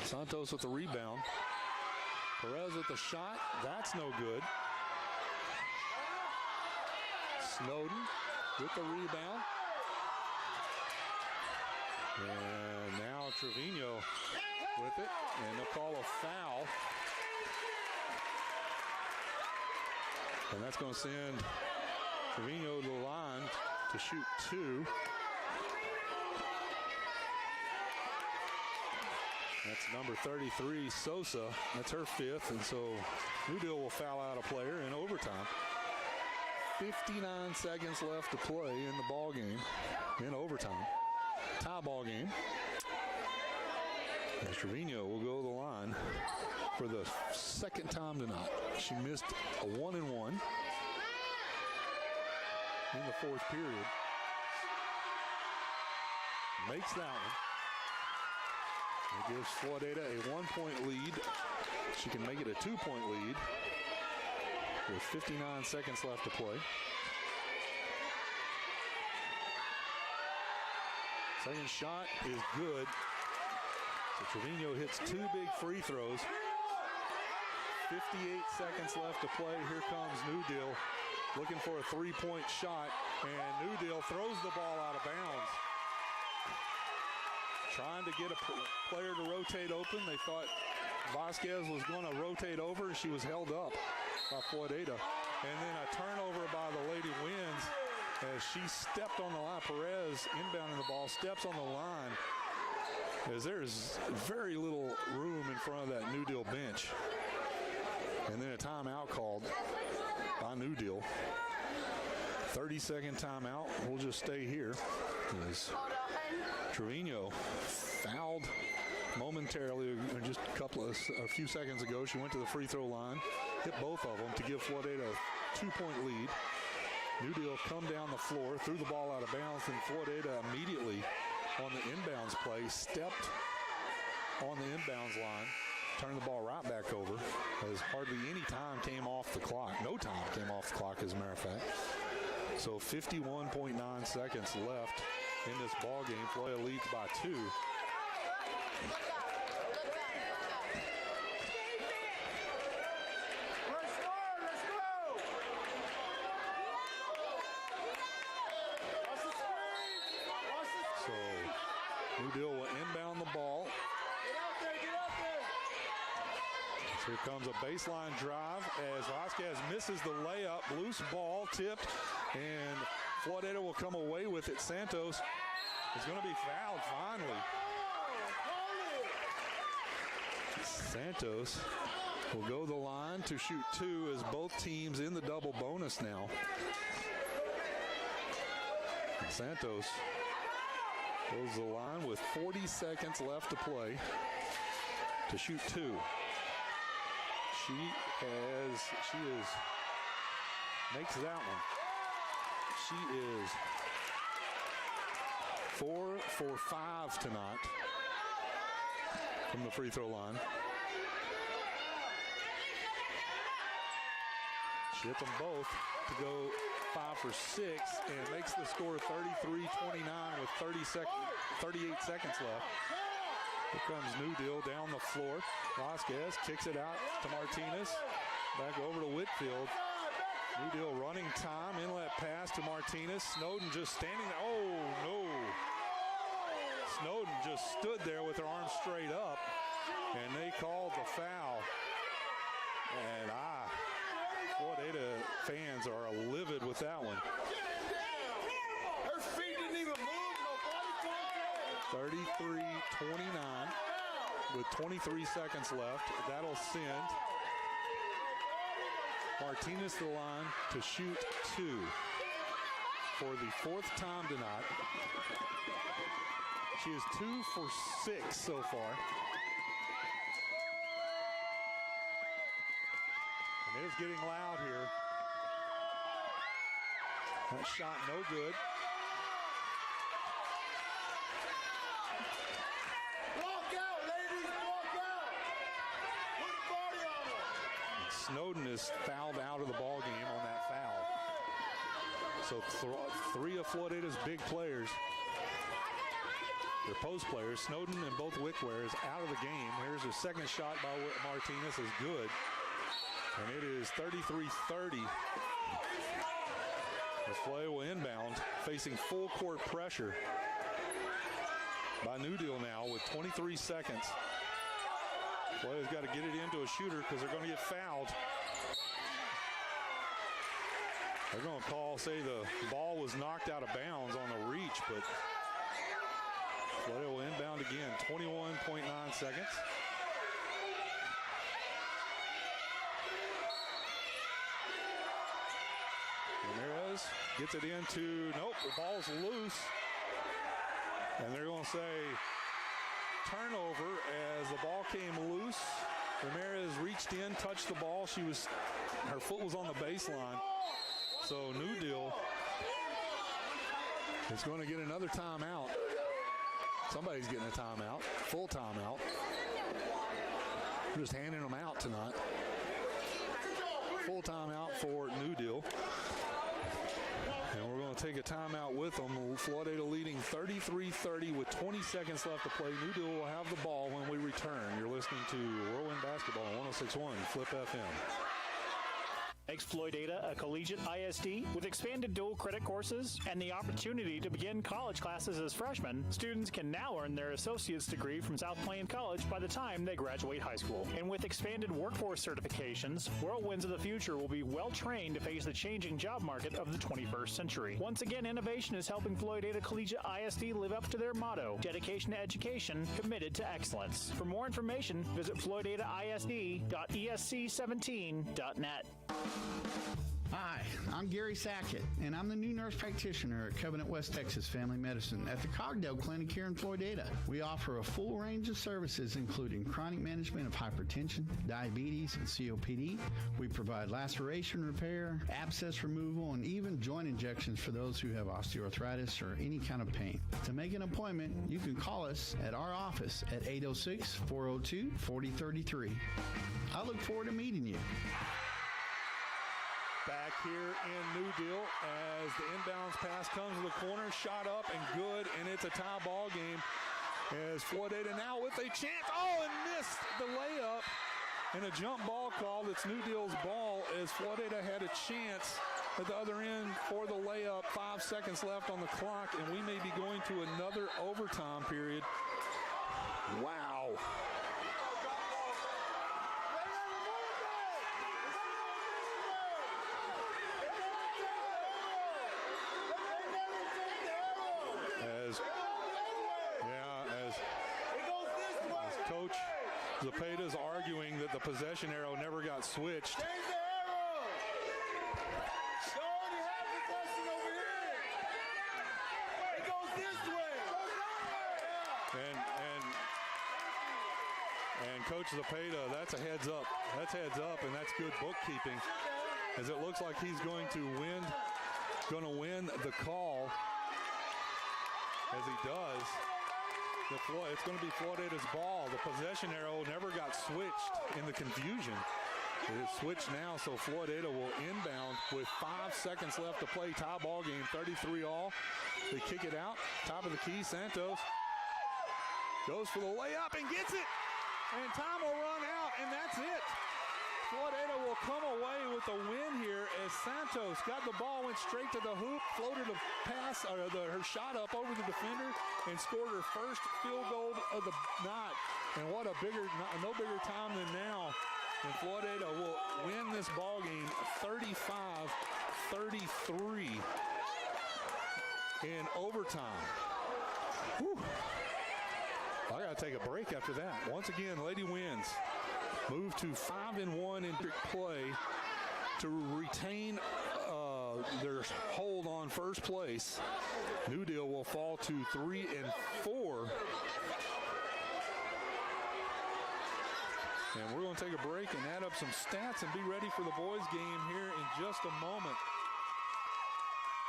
Santos with the rebound. Perez with the shot. That's no good. Snowden with the rebound. And now Trevino with it, and they'll call a foul. And that's going to send Trevino to the line to shoot 2. That's number 33, Sosa. That's her 5th, and so New Deal will foul out a player in overtime. 59 seconds left to play in the ball game in overtime. Tie ball game. And Trevino will go to the line for the second time tonight. She missed a 1-and-1 in the 4th period. Makes that one. It gives Floydada a 1-point lead. She can make it a 2-point lead with 59 seconds left to play. Second shot is good. So Trevino hits 2 big free throws. 58 seconds left to play. Here comes New Deal looking for a 3-point shot, and New Deal throws the ball out of bounds. Trying to get a player to rotate open. They thought Vasquez was going to rotate over, and she was held up by Floydada. And then a turnover by the Lady Winds as she stepped on the line. Perez inbounding the ball, steps on the line as there's very little room in front of that New Deal bench. And then a timeout called by New Deal. 30-second timeout. We'll just stay here. As Trevino fouled momentarily just a few seconds ago. She went to the free throw line, hit both of them to give Floydada a 2-point lead. New Deal come down the floor, threw the ball out of bounds, and Floydada immediately on the inbounds play stepped on the inbounds line, turned the ball right back over as hardly any time came off the clock. No time came off the clock, as a matter of fact. So 51.9 seconds left in this ball game. Floydada leads by 2. So New Deal will inbound the ball. So here comes a baseline drive as Vasquez misses the layup. Loose ball tipped, and Floydada will come away with it. Santos is going to be fouled finally. Santos will go the line to shoot 2 as both teams in the double bonus now. And Santos goes the line with 40 seconds left to play to shoot 2. Makes that one. She is 4 for 5 tonight from the free throw line. She hit them both to go 5 for 6 and makes the score 33-29 with 38 seconds left. Here comes New Deal down the floor. Vasquez kicks it out to Martinez. Back over to Whitfield. New Deal running time. Inlet pass to Martinez. Snowden just standing there. Oh, no. Snowden just stood there with her arms straight up, and they called the foul. And Floydada fans are livid with that one. Her feet didn't even move. 33-29 with 23 seconds left. That'll send Martinez to the line to shoot 2 for the 4th time tonight. She is 2 for 6 so far. And it is getting loud here. That shot no good. Walk out, ladies, walk out. Put a body on her. Snowden is fouled out of the ball game on that foul. So 3 of Floydada's big players, their post players, Snowden and both Wickware, out of the game. Here's a second shot by Martinez, is good. And it is 33-30. As Floydada will inbound, facing full court pressure. by New Deal now with 23 seconds. Floydada's got to get it into a shooter because they're going to get fouled. They're going to say the ball was knocked out of bounds on the reach, but Floydada will inbound again. 21.9 seconds. Ramirez gets it into, nope, the ball's loose. And they're going to say turnover as the ball came loose. Ramirez reached in, touched the ball. Her foot was on the baseline. So New Deal is going to get another timeout. Somebody's getting a timeout, full timeout. We're just handing them out tonight. Full timeout for New Deal. And we're going to take a timeout with them. Floydada leading 33-30 with 20 seconds left to play. New Deal will have the ball when we return. You're listening to Whirlwind Basketball on 106.1 Flip FM. Makes Floydada a collegiate ISD with expanded dual credit courses and the opportunity to begin college classes as freshmen. Students can now earn their associate's degree from South Plains College by the time they graduate high school. And with expanded workforce certifications, Whirlwinds of the future will be well trained to face the changing job market of the 21st century. Once again, innovation is helping Floydada Collegiate ISD live up to their motto: dedication to education, committed to excellence. For more information, visit floydadaisd.esc17.net. Hi, I'm Gary Sackett, and I'm the new nurse practitioner at Covenant West Texas Family Medicine at the Cogdale Clinic here in Floydada. We offer a full range of services, including chronic management of hypertension, diabetes, and COPD. We provide laceration repair, abscess removal, and even joint injections for those who have osteoarthritis or any kind of pain. To make an appointment, you can call us at our office at 806-402-4033. I look forward to meeting you. Back here in New Deal as the inbounds pass comes to the corner, shot up and good, and it's a tie ball game as Floydada now with a chance. Oh, and missed the layup, and a jump ball called. It's New Deal's ball as Floydada had a chance at the other end for the layup. 5 seconds left on the clock, and we may be going to another overtime period. Wow. As Coach Zepeda's arguing that the possession arrow never got switched. And Coach Zepeda, that's a heads up. That's heads up, and that's good bookkeeping, as it looks like he's going to win the call. As he does, it's going to be Floydada's ball. The possession arrow never got switched in the confusion. It is switched now, so Floydada will inbound with 5 seconds left to play. Tie ball game, 33-all. They kick it out. Top of the key, Santos goes for the layup and gets it. And time will run out, and that's it. Floydada will come away with a win here as Santos got the ball, went straight to the hoop, floated a pass, her shot up over the defender, and scored her first field goal of the night. And what a no bigger time than now. And Floydada will win this ball game 35-33 in overtime. Whew. I got to take a break after that. Once again, Lady Winds move to 5-1 in play to retain their hold on first place. New Deal will fall to 3-4. And we're going to take a break and add up some stats and be ready for the boys' game here in just a moment.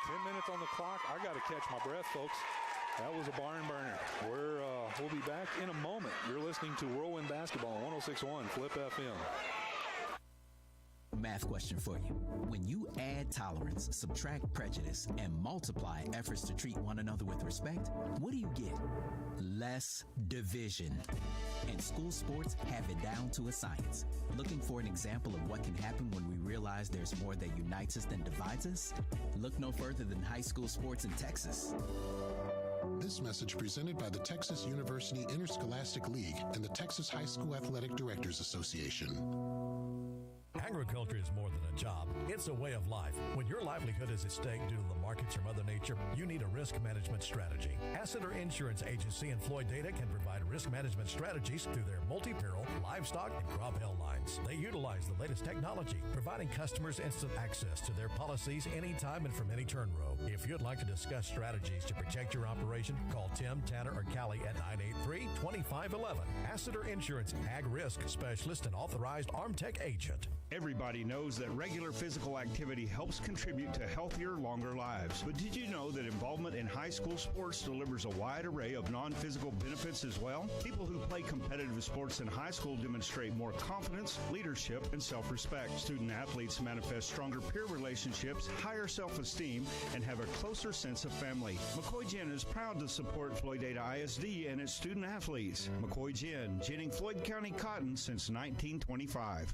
10 minutes on the clock. I got to catch my breath, folks. That was a barn burner. We'll be back in a moment. You're listening to Whirlwind Basketball on 106.1 Flip FM. Math question for you. When you add tolerance, subtract prejudice, and multiply efforts to treat one another with respect, what do you get? Less division. And school sports have it down to a science. Looking for an example of what can happen when we realize there's more that unites us than divides us? Look no further than high school sports in Texas. This message presented by the Texas University Interscholastic League and the Texas High School Athletic Directors Association. Agriculture is more than a job. It's a way of life. When your livelihood is at stake due to the markets or Mother Nature, you need a risk management strategy. Asseter Insurance Agency and Floydada can provide risk management strategies through their multi-peril, livestock, and crop hail lines. They utilize the latest technology, providing customers instant access to their policies anytime and from any turn row. If you'd like to discuss strategies to protect your operation, call Tim, Tanner, or Callie at 983-2511. Asseter Insurance Ag Risk Specialist and Authorized Armtech Agent. Everybody knows that regular physical activity helps contribute to healthier, longer lives. But did you know that involvement in high school sports delivers a wide array of non-physical benefits as well? People who play competitive sports in high school demonstrate more confidence, leadership, and self-respect. Student athletes manifest stronger peer relationships, higher self-esteem, and have a closer sense of family. McCoy Gin is proud to support Floydada ISD and its student athletes. McCoy Gin, ginning Floyd County cotton since 1925.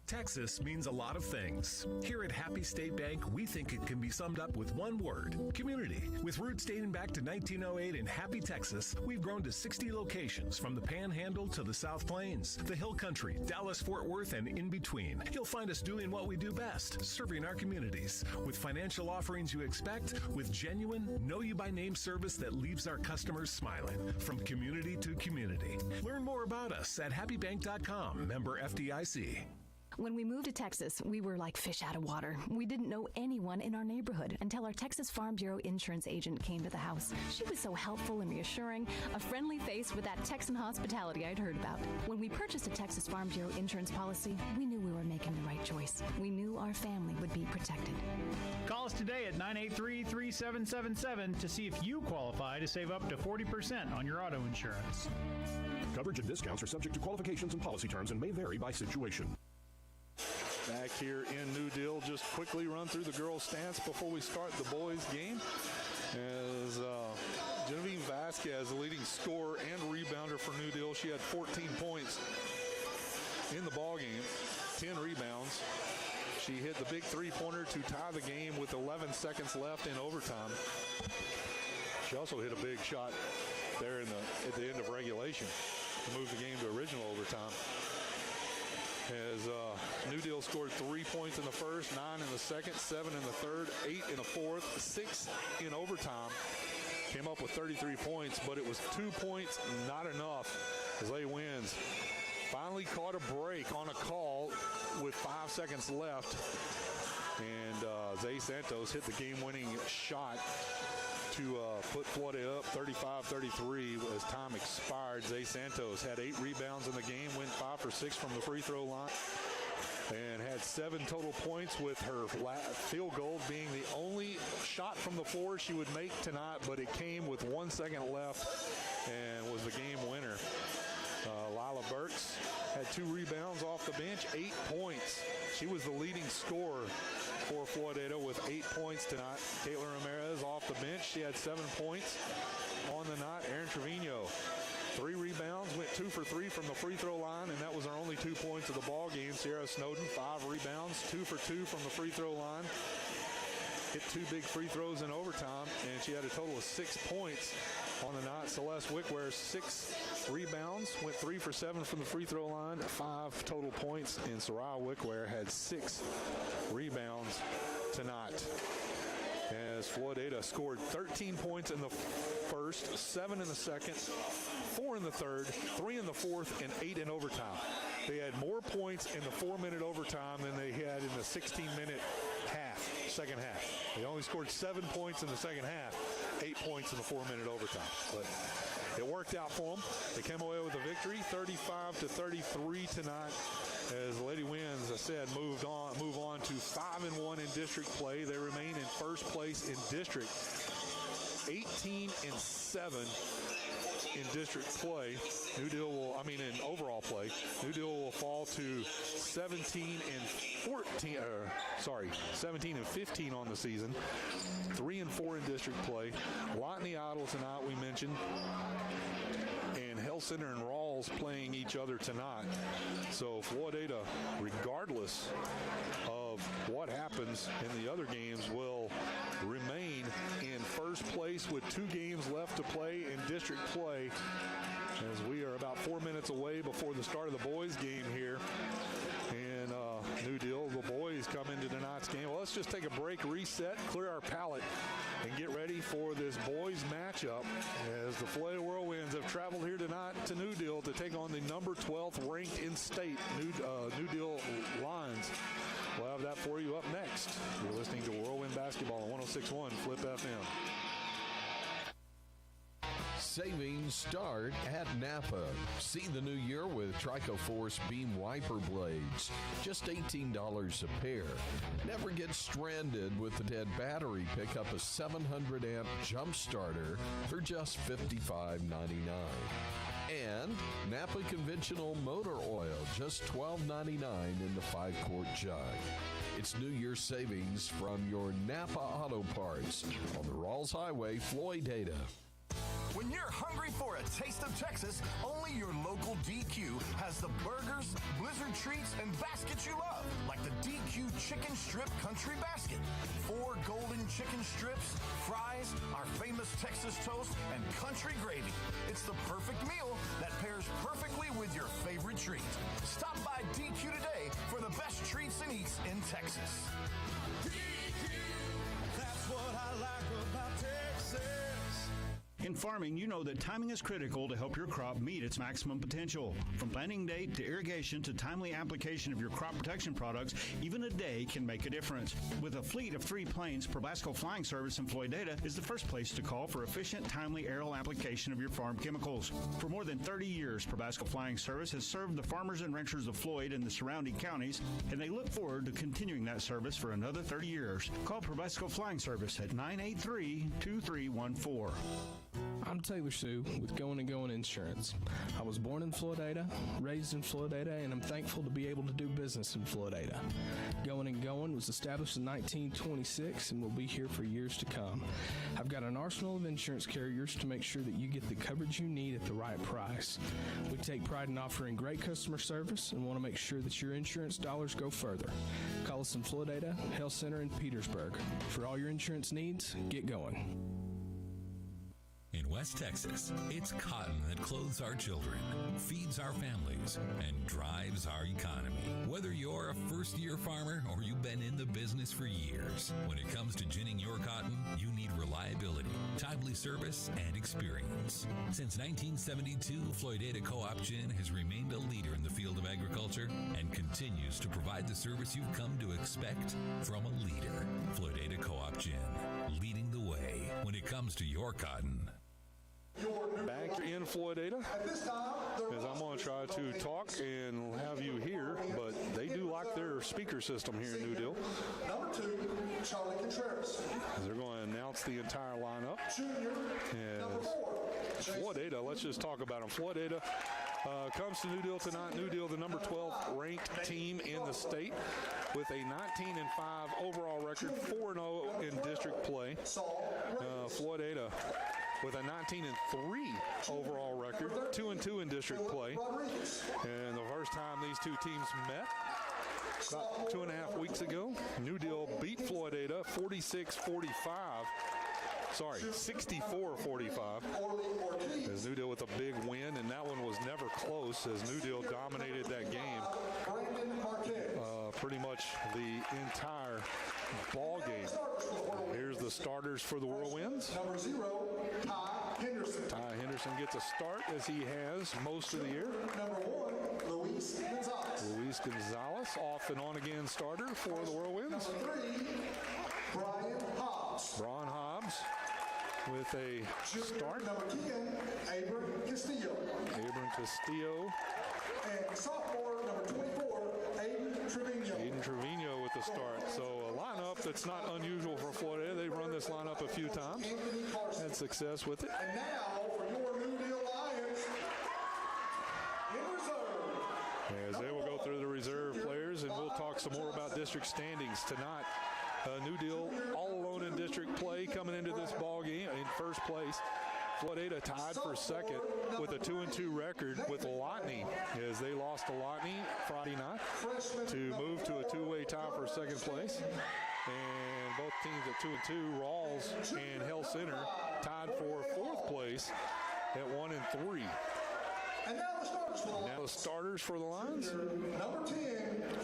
Texas means a lot of things. Here at Happy State Bank, we think it can be summed up with one word: community. With roots dating back to 1908 in Happy, Texas, we've grown to 60 locations from the Panhandle to the South Plains, the Hill Country, Dallas-Fort Worth, and in between. You'll find us doing what we do best, serving our communities. With financial offerings you expect, with genuine, know-you-by-name service that leaves our customers smiling. From community to community. Learn more about us at happybank.com, member FDIC. When we moved to Texas, we were like fish out of water. We didn't know anyone in our neighborhood until our Texas Farm Bureau insurance agent came to the house. She was so helpful and reassuring, a friendly face with that Texan hospitality I'd heard about. When we purchased a Texas Farm Bureau insurance policy, we knew we were making the right choice. We knew our family would be protected. Call us today at 983-3777 to see if you qualify to save up to 40% on your auto insurance. Coverage and discounts are subject to qualifications and policy terms and may vary by situation. Back here in New Deal, just quickly run through the girls' stats before we start the boys' game. As Genevieve Vasquez, the leading scorer and rebounder for New Deal, she had 14 points in the ball game, 10 rebounds. She hit the big three-pointer to tie the game with 11 seconds left in overtime. She also hit a big shot there at the end of regulation to move the game to original overtime. As New Deal scored 3 points in the first, 9 in the second, 7 in the third, 8 in the fourth, 6 in overtime. Came up with 33 points, but it was 2 points, not enough, as Lady Winds finally caught a break on a call with 5 seconds left. And Zay Santos hit the game-winning shot to put Floydada up 35-33 as time expired. Zay Santos had 8 rebounds in the game, went 5 for 6 from the free throw line, and had 7 total points, with her field goal being the only shot from the floor she would make tonight, but it came with 1 second left and was the game winner. Lila Burks had 2 rebounds off the bench, 8 points. She was the leading scorer for Floydada with 8 points tonight. Caitlin Ramirez off the bench. She had 7 points on the night. Erin Trevino, 3 rebounds, went 2 for 3 from the free throw line, and that was her only 2 points of the ball game. Sierra Snowden, 5 rebounds, 2 for 2 from the free throw line. Hit 2 big free throws in overtime, and she had a total of 6 points on the night. Celeste Wickware, 6 rebounds, went 3 for 7 from the free throw line, 5 total points, and Soraya Wickware had 6 rebounds tonight. As Floydada scored 13 points in the first, 7 in the second, 4 in the third, 3 in the fourth, and 8 in overtime. They had more points in the 4-minute overtime than they had in the 16-minute second half. They only scored 7 points in the second half, 8 points in the 4-minute overtime. But it worked out for them. They came away with a victory, 35-33 tonight, as Lady Winds, I said, move on to 5-1 in district play. They remain in first place in district, 18-7 in district play. In overall play, New Deal will fall to 17-15 on the season, 3-4 in district play. Lotney Idle tonight, we mentioned, and Hell Center and Rawls rivals playing each other tonight. So Floydada, regardless of what happens in the other games, will remain in first place with 2 games left to play in district play, as we are about 4 minutes away before the start of the boys game here in New Deal. The boys come into tonight's game. Well, let's just take a break, reset, clear our palate, and get ready for this boys matchup as the Floydada Whirlwinds have traveled here tonight to New Deal to take on the number 12th ranked in state New Deal Lions. We'll have that for you up next. You're listening to Whirlwind Basketball on 106.1 Flip FM. Savings start at Napa. See the new year with Tricoforce beam wiper blades. Just $18 a pair. Never get stranded with the dead battery. Pick up a 700 amp jump starter for just $55.99. And Napa conventional motor oil, just $12.99 in the 5-quart jug. It's New Year's savings from your Napa Auto Parts on the Rawls Highway, Floydada. When you're hungry for a taste of Texas, only your local DQ has the burgers, blizzard treats, and baskets you love, like the DQ Chicken Strip Country Basket. 4 golden chicken strips, fries, our famous Texas toast, and country gravy. It's the perfect meal that pairs perfectly with your favorite treat. Stop by DQ today for the best treats and eats in Texas. DQ, that's what I like about Texas. In farming, you know that timing is critical to help your crop meet its maximum potential. From planting date to irrigation to timely application of your crop protection products, even a day can make a difference. With a fleet of 3 planes, Probasco Flying Service in Floydada is the first place to call for efficient, timely aerial application of your farm chemicals. For more than 30 years, Probasco Flying Service has served the farmers and ranchers of Floyd and the surrounding counties, and they look forward to continuing that service for another 30 years. Call Probasco Flying Service at 983-2314. I'm Taylor Sue with Going and Going Insurance. I was born in Floydada, raised in Floydada, and I'm thankful to be able to do business in Floydada. Going and Going was established in 1926 and will be here for years to come. I've got an arsenal of insurance carriers to make sure that you get the coverage you need at the right price. We take pride in offering great customer service and want to make sure that your insurance dollars go further. Call us in Floydada, Health Center, and Petersburg. For all your insurance needs, get going. In West Texas, it's cotton that clothes our children, feeds our families, and drives our economy. Whether you're a first-year farmer or you've been in the business for years, when it comes to ginning your cotton, you need reliability, timely service, and experience. Since 1972, Floydada Co-op Gin has remained a leader in the field of agriculture and continues to provide the service you've come to expect from a leader. Floydada Co-op Gin, leading the way when it comes to your cotton. Back in Floydada, as I'm going to try to talk and have you hear, but they do like their speaker system here in New Deal. Number 2, Charlie Contreras. They're going to announce the entire lineup. Number 4, Floydada, let's just talk about them. Floydada comes to New Deal tonight. New Deal, the number 12th ranked team in the state with a 19-5 overall record, 4-0 in district play. Floydada with a 19-3 overall record, 2-2 in district play. And the first time these two teams met, about 2.5 weeks ago, New Deal beat Floydada 64-45. As New Deal with a big win, and that one was never close as New Deal dominated that game. Pretty much the entire ball game. Here's the starters for the Whirlwinds. Number 0, Ty Henderson. Ty Henderson gets a start as he has most of the year. Number 1, Luis Gonzalez. Luis Gonzalez, off and on again starter for the Whirlwinds. Number 3, Brian Hobbs. Brian Hobbs with a start. Number 10, Abram Castillo. Abram Castillo. And sophomore, number 24, Aiden Trevino. Aiden Trevino with the start. So a lineup that's not unusual for Floydada. They've run this lineup a few times. Had success with it. And now for your New Deal Lions, in reserve. As they will go through the reserve players, and we'll talk some more about district standings tonight. New Deal all alone in district play coming into this ball game in first place. Floydada tied for second with a 2-2 record with Lions as they lost to Lotney Friday night to move to a two-way tie for second place. And both teams at 2-2, Rawls and Hell Center, tied for fourth place at 1-3. And now the starters for the Lions. Now the starters for the Lions. Number 10,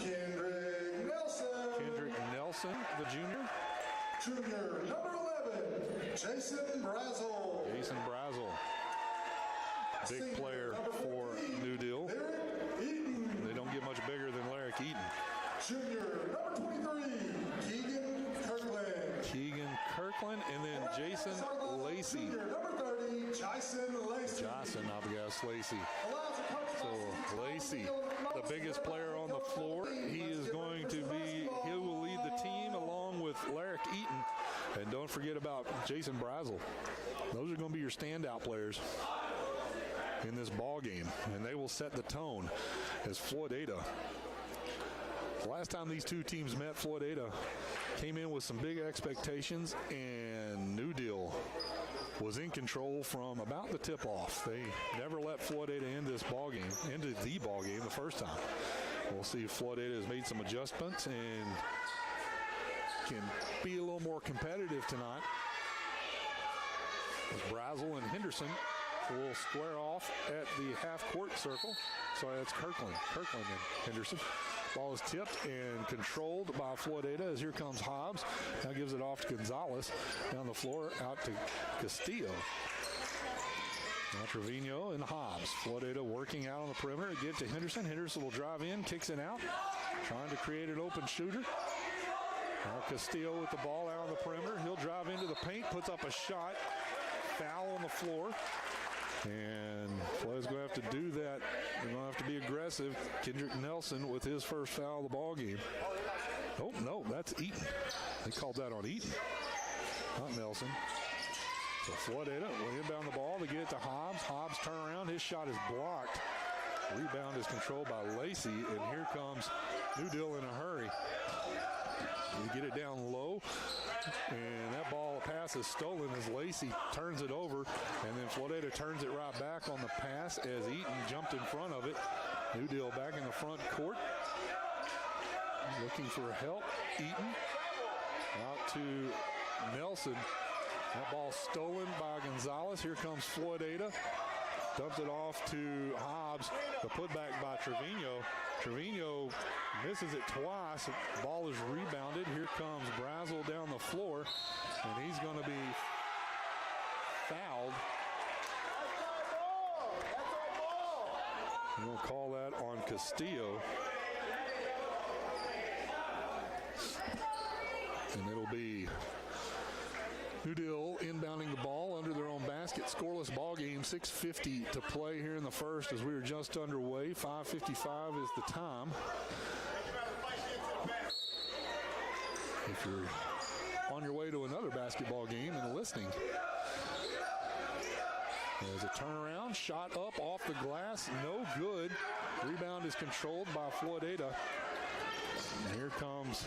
Kendrick Nelson. Kendrick Nelson, the junior. Junior, number 11, Jason Brazel. Jason Brazel. Big player for New Deal. They don't get much bigger than Larrick Eaton. Junior, number 23, Keegan Kirkland. Keegan Kirkland, and then Jason Lacey. Junior, number 30, Jason Lacey. Jason Abgas Lacey. So Lacey, the biggest player on the floor. He will lead the team along with Larrick Eaton. And don't forget about Jason Brazel. Those are going to be your standout players in this ball game, and they will set the tone as Floydada. The last time these two teams met, Floydada came in with some big expectations, and New Deal was in control from about the tip-off. They never let Floydada into the ball game the first time. We'll see if Floydada has made some adjustments and can be a little more competitive tonight. As Brazel and Henderson will square off at the half-court circle. Sorry, that's Kirkland and Henderson. Ball is tipped and controlled by Floydada as here comes Hobbs. Now gives it off to Gonzalez. Down the floor, out to Castillo. Now Trevino and Hobbs. Floydada working out on the perimeter. Get to Henderson. Henderson will drive in, kicks it out. Trying to create an open shooter. Now Castillo with the ball out on the perimeter. He'll drive into the paint, puts up a shot. Foul on the floor. And Floyd's going to have to do that. They're going to have to be aggressive. Kendrick Nelson with his first foul of the ball game. Oh, no, that's Eaton. They called that on Eaton, not Nelson. So Floydada will inbound the ball to get it to Hobbs. Hobbs turn around. His shot is blocked. Rebound is controlled by Lacey, and here comes New Deal in a hurry. They get it down low. And that ball pass is stolen as Lacey turns it over, and then Floydada turns it right back on the pass as Eaton jumped in front of it. New Deal back in the front court. Looking for help. Eaton out to Nelson. That ball stolen by Gonzalez. Here comes Floydada. Dumps it off to Hobbs. The putback by Trevino. Trevino misses it twice. The ball is rebounded. Here comes Brazel down the floor, and he's going to be fouled. We'll call that on Castillo. And it'll be New Deal inbounding the ball under their own basket. Scoreless ball game, 6:50 to play here in the first as we are just underway. 5:55 is the time. If you're on your way to another basketball game and listening. There's a turnaround, shot up off the glass, no good. Rebound is controlled by Floydada. And here comes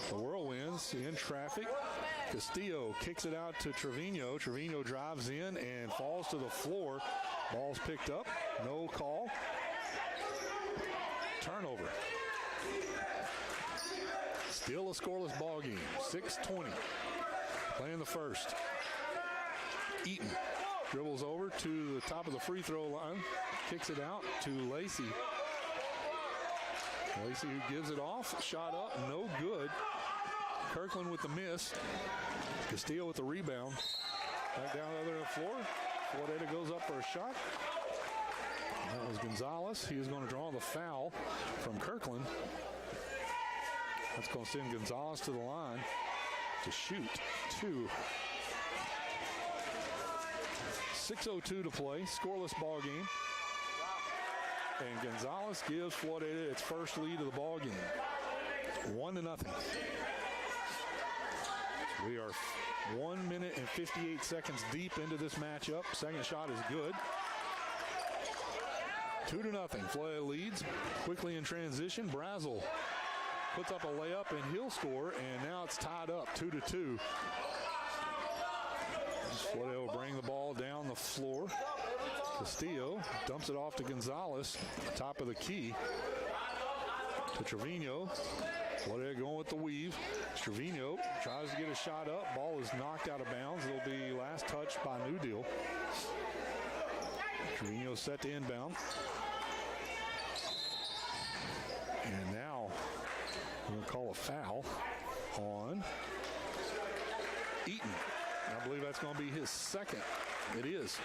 the Whirlwinds in traffic. Castillo kicks it out to Trevino. Trevino drives in and falls to the floor. Ball's picked up. No call. Turnover. Still a scoreless ball game. 6:20. Playing the first. Eaton dribbles over to the top of the free throw line. Kicks it out to Lacey. Lacey who gives it off. Shot up. No good. Kirkland with the miss. Castillo with the rebound. Back down the other floor. Floydada goes up for a shot. That was Gonzalez. He is going to draw the foul from Kirkland. That's going to send Gonzalez to the line to shoot two. 6:02 to play. Scoreless ball game. And Gonzalez gives Floydada its first lead of the ball game. 1-0. We are 1 minute and 58 seconds deep into this matchup. Second shot is good. 2-0. Floydada leads quickly in transition. Brazel puts up a layup and he'll score, and now it's tied up 2-2. Floydada will bring the ball down the floor. Castillo dumps it off to Gonzalez, top of the key. To Trevino. Floydada going with the weave. Trevino tries to get a shot up. Ball is knocked out of bounds. It'll be last touched by New Deal. Trevino set to inbound. And now we're going to call a foul on Eaton. I believe that's going to be his second. It is.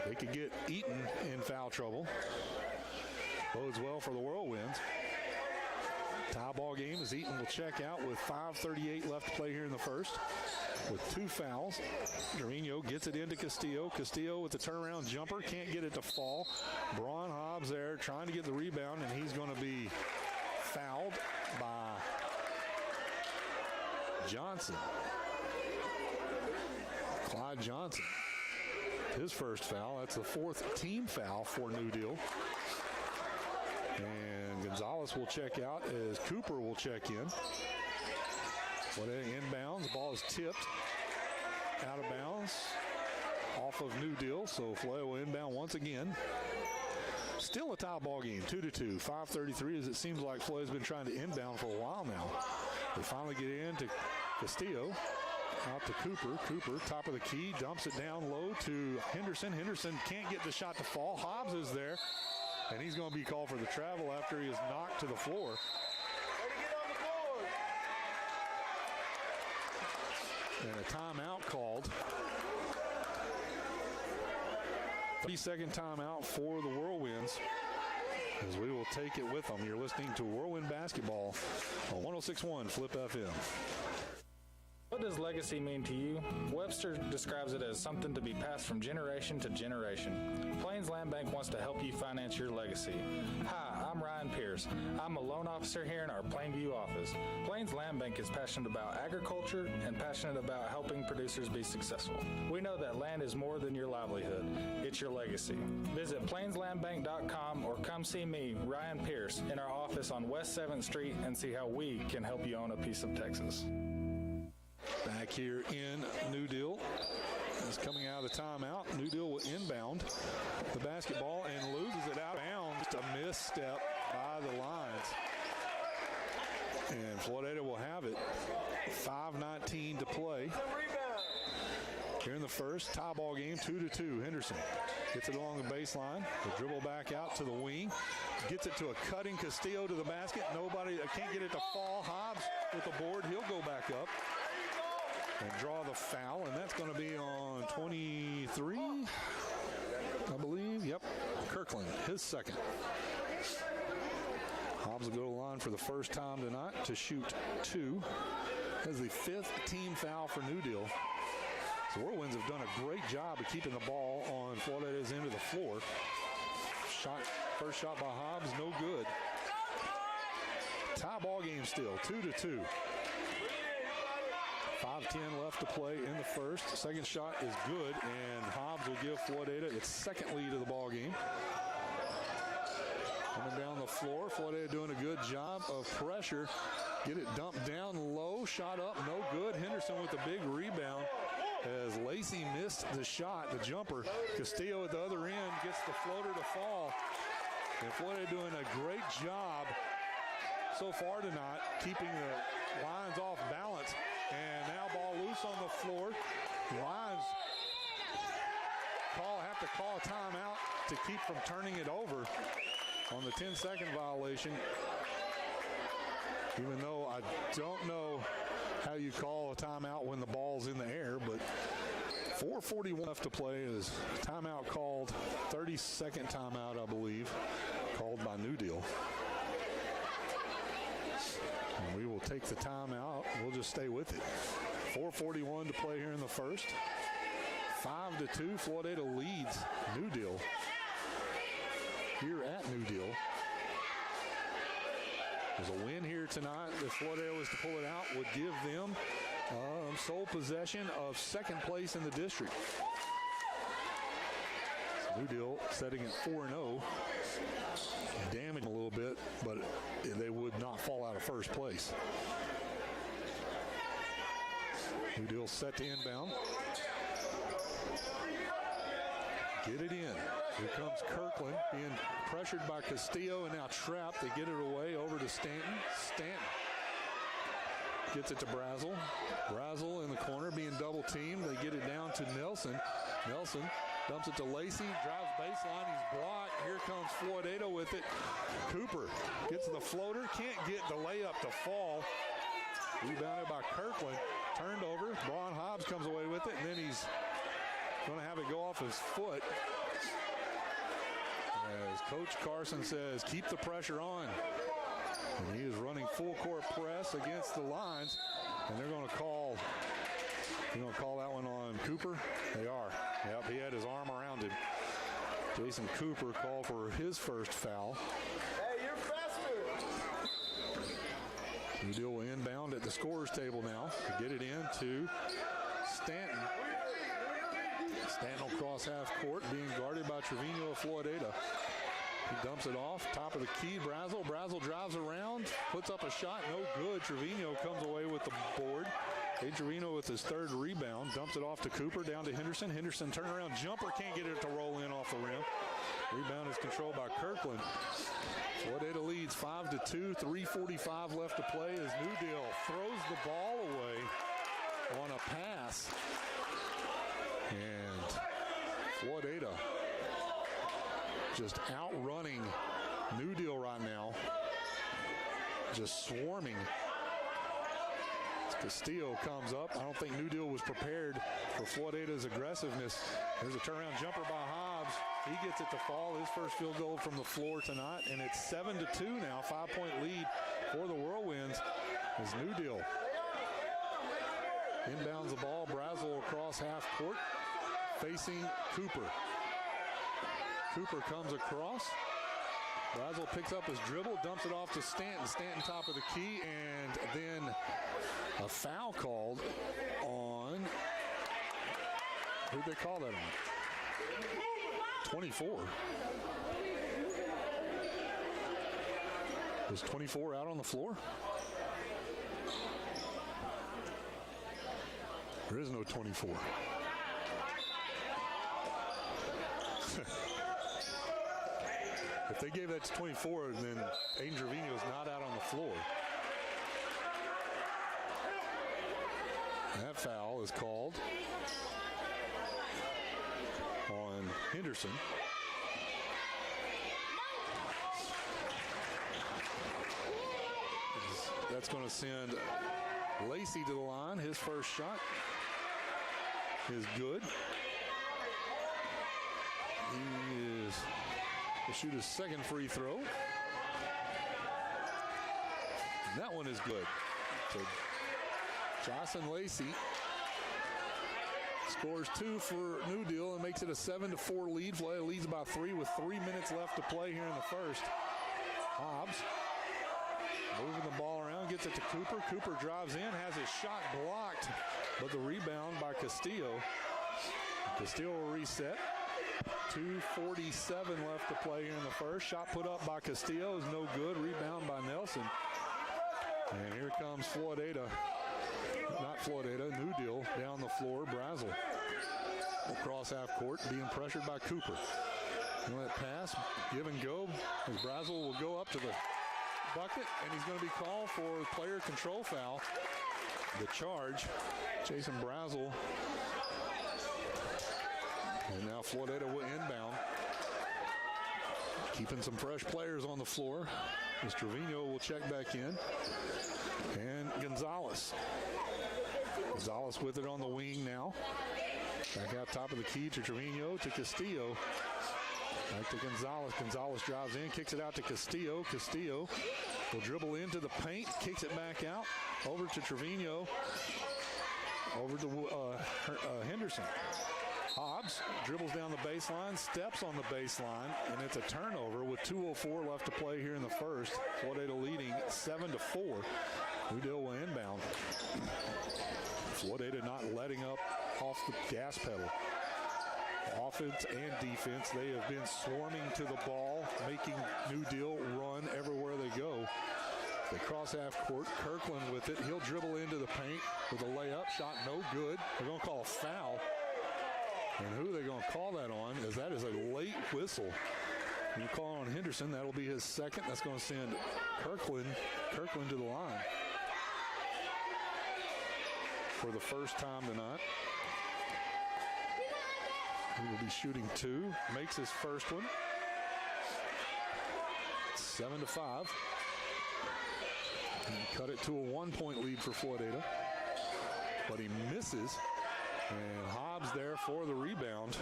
They could get Eaton in foul trouble. Bodes well for the Whirlwinds. Tie ball game as Eaton will check out with 5:38 left to play here in the first. With 2 fouls. Trevino gets it into Castillo. Castillo with the turnaround jumper. Can't get it to fall. Braun Hobbs there trying to get the rebound, and he's going to be fouled by Johnson. Clyde Johnson. His first foul. That's the 4th team foul for New Deal. And Gonzalez will check out as Cooper will check in. Floydada inbounds. The ball is tipped out of bounds off of New Deal. So Floydada will inbound once again. Still a tie ball game, 2-2. 5:33 as it seems like Floydada's been trying to inbound for a while now. They finally get in to Castillo. Out to Cooper. Cooper, top of the key, dumps it down low to Henderson. Henderson can't get the shot to fall. Hobbs is there. And he's going to be called for the travel after he is knocked to the floor. And a timeout called. 30-second timeout for the Whirlwinds. As we will take it with them. You're listening to Whirlwind Basketball on 106.1 Flip FM. What does legacy mean to you? Webster describes it as something to be passed from generation to generation. Plains Land Bank wants to help you finance your legacy. Hi, I'm Ryan Pierce. I'm a loan officer here in our Plainview office. Plains Land Bank is passionate about agriculture and passionate about helping producers be successful. We know that land is more than your livelihood. It's your legacy. Visit plainslandbank.com or come see me, Ryan Pierce, in our office on West 7th Street and see how we can help you own a piece of Texas. Back here in New Deal. Is coming out of the timeout. New Deal will inbound the basketball and loses it out of bounds. A misstep by the lines. And Floydada will have it. 5:19 to play. Here in the first, tie ball game, 2-2. Henderson gets it along the baseline. The dribble back out to the wing. Gets it to a cutting Castillo to the basket. Nobody can't get it to fall. Hobbs with the board. He'll go back up and draw the foul, and that's going to be on 23, I believe. Yep, Kirkland, his second. Hobbs will go to the line for the first time tonight to shoot 2. That's the 5th team foul for New Deal. The Whirlwinds have done a great job of keeping the ball on Floydada's end of the floor. First shot by Hobbs, no good. Tie ball game still, 2-2. 5:10 left to play in the first. Second shot is good, and Hobbs will give Floydada its second lead of the ball game. Coming down the floor, Floydada doing a good job of pressure. Get it dumped down low, shot up, no good. Henderson with a big rebound as Lacey missed the shot, the jumper. Castillo at the other end gets the floater to fall. And Floydada doing a great job so far tonight, keeping the lines off balance. And now ball loose on the floor. Lions have to call a timeout to keep from turning it over on the 10-second violation. Even though I don't know how you call a timeout when the ball's in the air, but 4:41 left to play is timeout called. 30-second timeout, I believe, called by New Deal. And we will take the timeout. We'll just stay with it. 4:41 to play here in the first. 5-2, Floydada leads New Deal here at New Deal. There's a win here tonight. If Floydada was to pull it out, would give them sole possession of second place in the district. New Deal setting at 4-0. Damaged a little bit, but they would not fall out of first place. New Deal set to inbound. get it in. Here comes Kirkland being pressured by Castillo and now trapped. They get it away over to Stanton. Stanton gets it to Brazel. Brazel in the corner being double teamed. They get it down to Nelson. Nelson dumps it to Lacey. Drives baseline. He's blocked. Here comes Floydada with it. Cooper gets the floater. Can't get the layup to fall. Rebounded by Kirkland. Turned over. Braun Hobbs comes away with it. And then he's going to have it go off his foot. As Coach Carson says, keep the pressure on. And he is running full court press against the lines. And they're going to call that one on Cooper. They are. Yep, he had his arm around him. Jason Cooper called for his first foul. Hey, you're faster. New Deal will inbound at the scorer's table now to get it in to Stanton. Stanton across half court, being guarded by Trevino of Floydada. He dumps it off, top of the key, Brazel. Brazel drives around, puts up a shot, no good. Trevino comes away with the board. Trevino with his third rebound, dumps it off to Cooper, down to Henderson. Henderson turnaround jumper, can't get it to roll in off the rim. Rebound is controlled by Kirkland. Floydada leads 5-2, 3:45 left to play as New Deal throws the ball away on a pass. And Floydada just outrunning New Deal right now. Just swarming. Castillo comes up. I don't think New Deal was prepared for Floydada's aggressiveness. There's a turnaround jumper by Hobbs. He gets it to fall. His first field goal from the floor tonight. And it's 7-2 now. 5-point lead for the Whirlwinds as New Deal inbounds the ball. Brazel across half court facing Cooper. Cooper comes across. Brazel picks up his dribble, dumps it off to Stanton. Stanton top of the key, and then a foul called on, who'd they call that on? 24. Was 24 out on the floor? There is no 24. If they gave that to 24, then Aiden Trevino is not out on the floor. That foul is called on Henderson. That's going to send Lacey to the line. His first shot is good. He is to shoot his second free throw. And that one is good. So Jocelyn Lacey scores 2 for New Deal and makes it a 7-4 lead. Floydada leads by 3 with 3 minutes left to play here in the first. Hobbs moving the ball around, gets it to Cooper. Cooper drives in, has his shot blocked, but the rebound by Castillo. Castillo will reset. 2:47 left to play here in the first. Shot put up by Castillo is no good. Rebound by Nelson. And here comes Floydada. Not Floydada, New Deal down the floor. Brazel across half court, being pressured by Cooper. Let pass, give and go. As Brazel will go up to the bucket, and he's going to be called for player control foul. The charge, Jason Brazel. And now Floydada will inbound. Keeping some fresh players on the floor. As Trevino will check back in. And Gonzalez. Gonzalez with it on the wing now. Back out top of the key to Trevino, to Castillo. Back to Gonzalez. Gonzalez drives in, kicks it out to Castillo. Castillo will dribble into the paint, kicks it back out. Over to Trevino. Over to Henderson. Hobbs dribbles down the baseline, steps on the baseline, and it's a turnover with 2:04 left to play here in the first. Floydada leading 7-4. New Deal will inbound. Floydada not letting up off the gas pedal. Offense and defense, they have been swarming to the ball, making New Deal run everywhere they go. They cross half court. Kirkland with it. He'll dribble into the paint with a layup. Shot no good. They're going to call a foul And who are they going to call that on? As that is a late whistle. You call on Henderson. That'll be his second. That's going to send Kirkland to the line for the first time tonight. He will be shooting 2. Makes his first one. 7-5. And cut it to a 1-point lead for Floydada. But he misses. And Hobbs there for the rebound.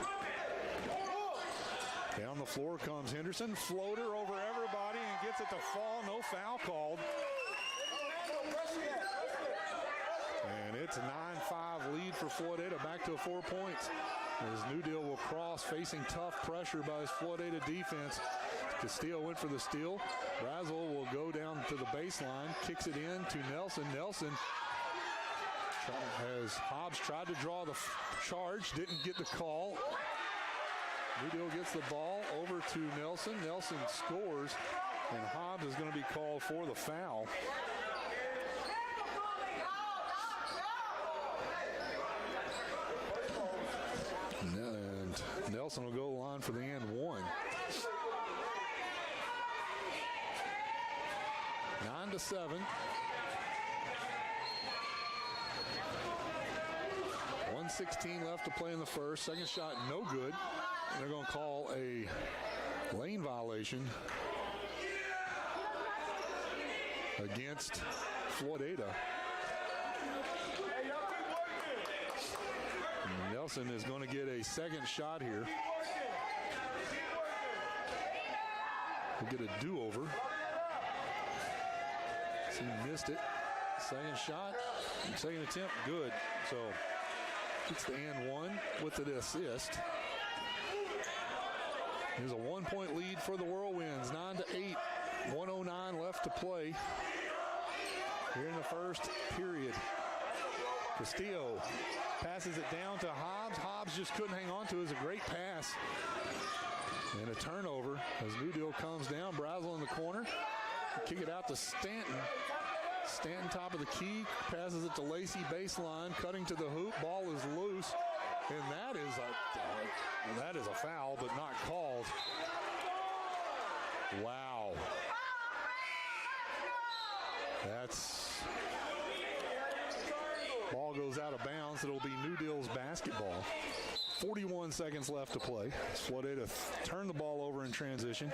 Down the floor comes Henderson. Floater over everybody and gets it to fall. No foul called. And it's a 9-5 lead for Floydada. Back to 4 points. As New Deal will cross, facing tough pressure by his Floydada defense. Castillo went for the steal. Brazel will go down to the baseline. Kicks it in to Nelson. Nelson as Hobbs tried to draw the charge. Didn't get the call. New Deal gets the ball over to Nelson. Nelson scores, and Hobbs is going to be called for the foul. And Nelson will go to the line for the and one. 9-7. .116 left to play in the first. Second shot, no good. They're going to call a lane violation against Floydada. Nelson is going to get a second shot here. He'll get a do-over. He missed it. Second shot, second attempt, good. So gets the and one with the assist. Here's a 1-point lead for the Whirlwinds, 9-8. 1:09 left to play here in the first period. Castillo passes it down to Hobbs. Hobbs just couldn't hang on to it. It was a great pass. And a turnover as New Deal comes down. Brazel in the corner. Kick it out to Stanton. Stanton top of the key. Passes it to Lacey baseline. Cutting to the hoop. Ball is loose. And that is a foul, but not called. Wow. Ball goes out of bounds. It'll be New Deal's basketball. 41 seconds left to play. Floydada turn the ball over in transition.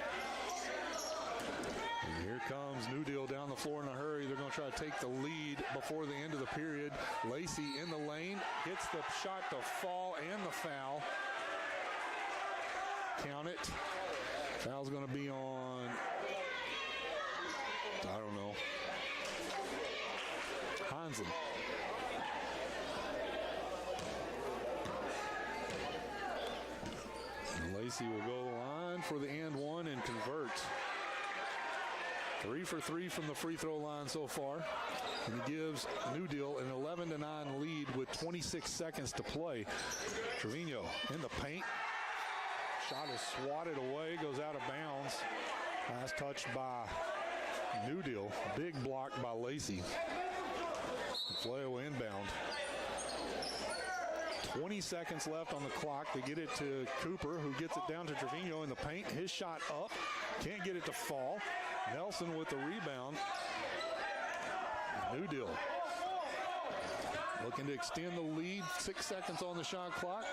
And here comes New Deal down the floor in a hurry. They're going to try to take the lead before the end of the period. Lacey in the lane. Gets the shot to fall and the foul. Count it. Foul's going to be on, I don't know, Hansen. Lacey will go to the line for the and one and converts. 3 for 3 from the free throw line so far. And he gives New Deal an 11-9 lead with 26 seconds to play. Trevino in the paint. Shot is swatted away, goes out of bounds. Last touched by New Deal. Big block by Lacey. Floydada inbound. 20 seconds left on the clock. They get it to Cooper, who gets it down to Trevino in the paint. His shot up. Can't get it to fall. Nelson with the rebound. New Deal looking to extend the lead. 6 seconds on the shot clock.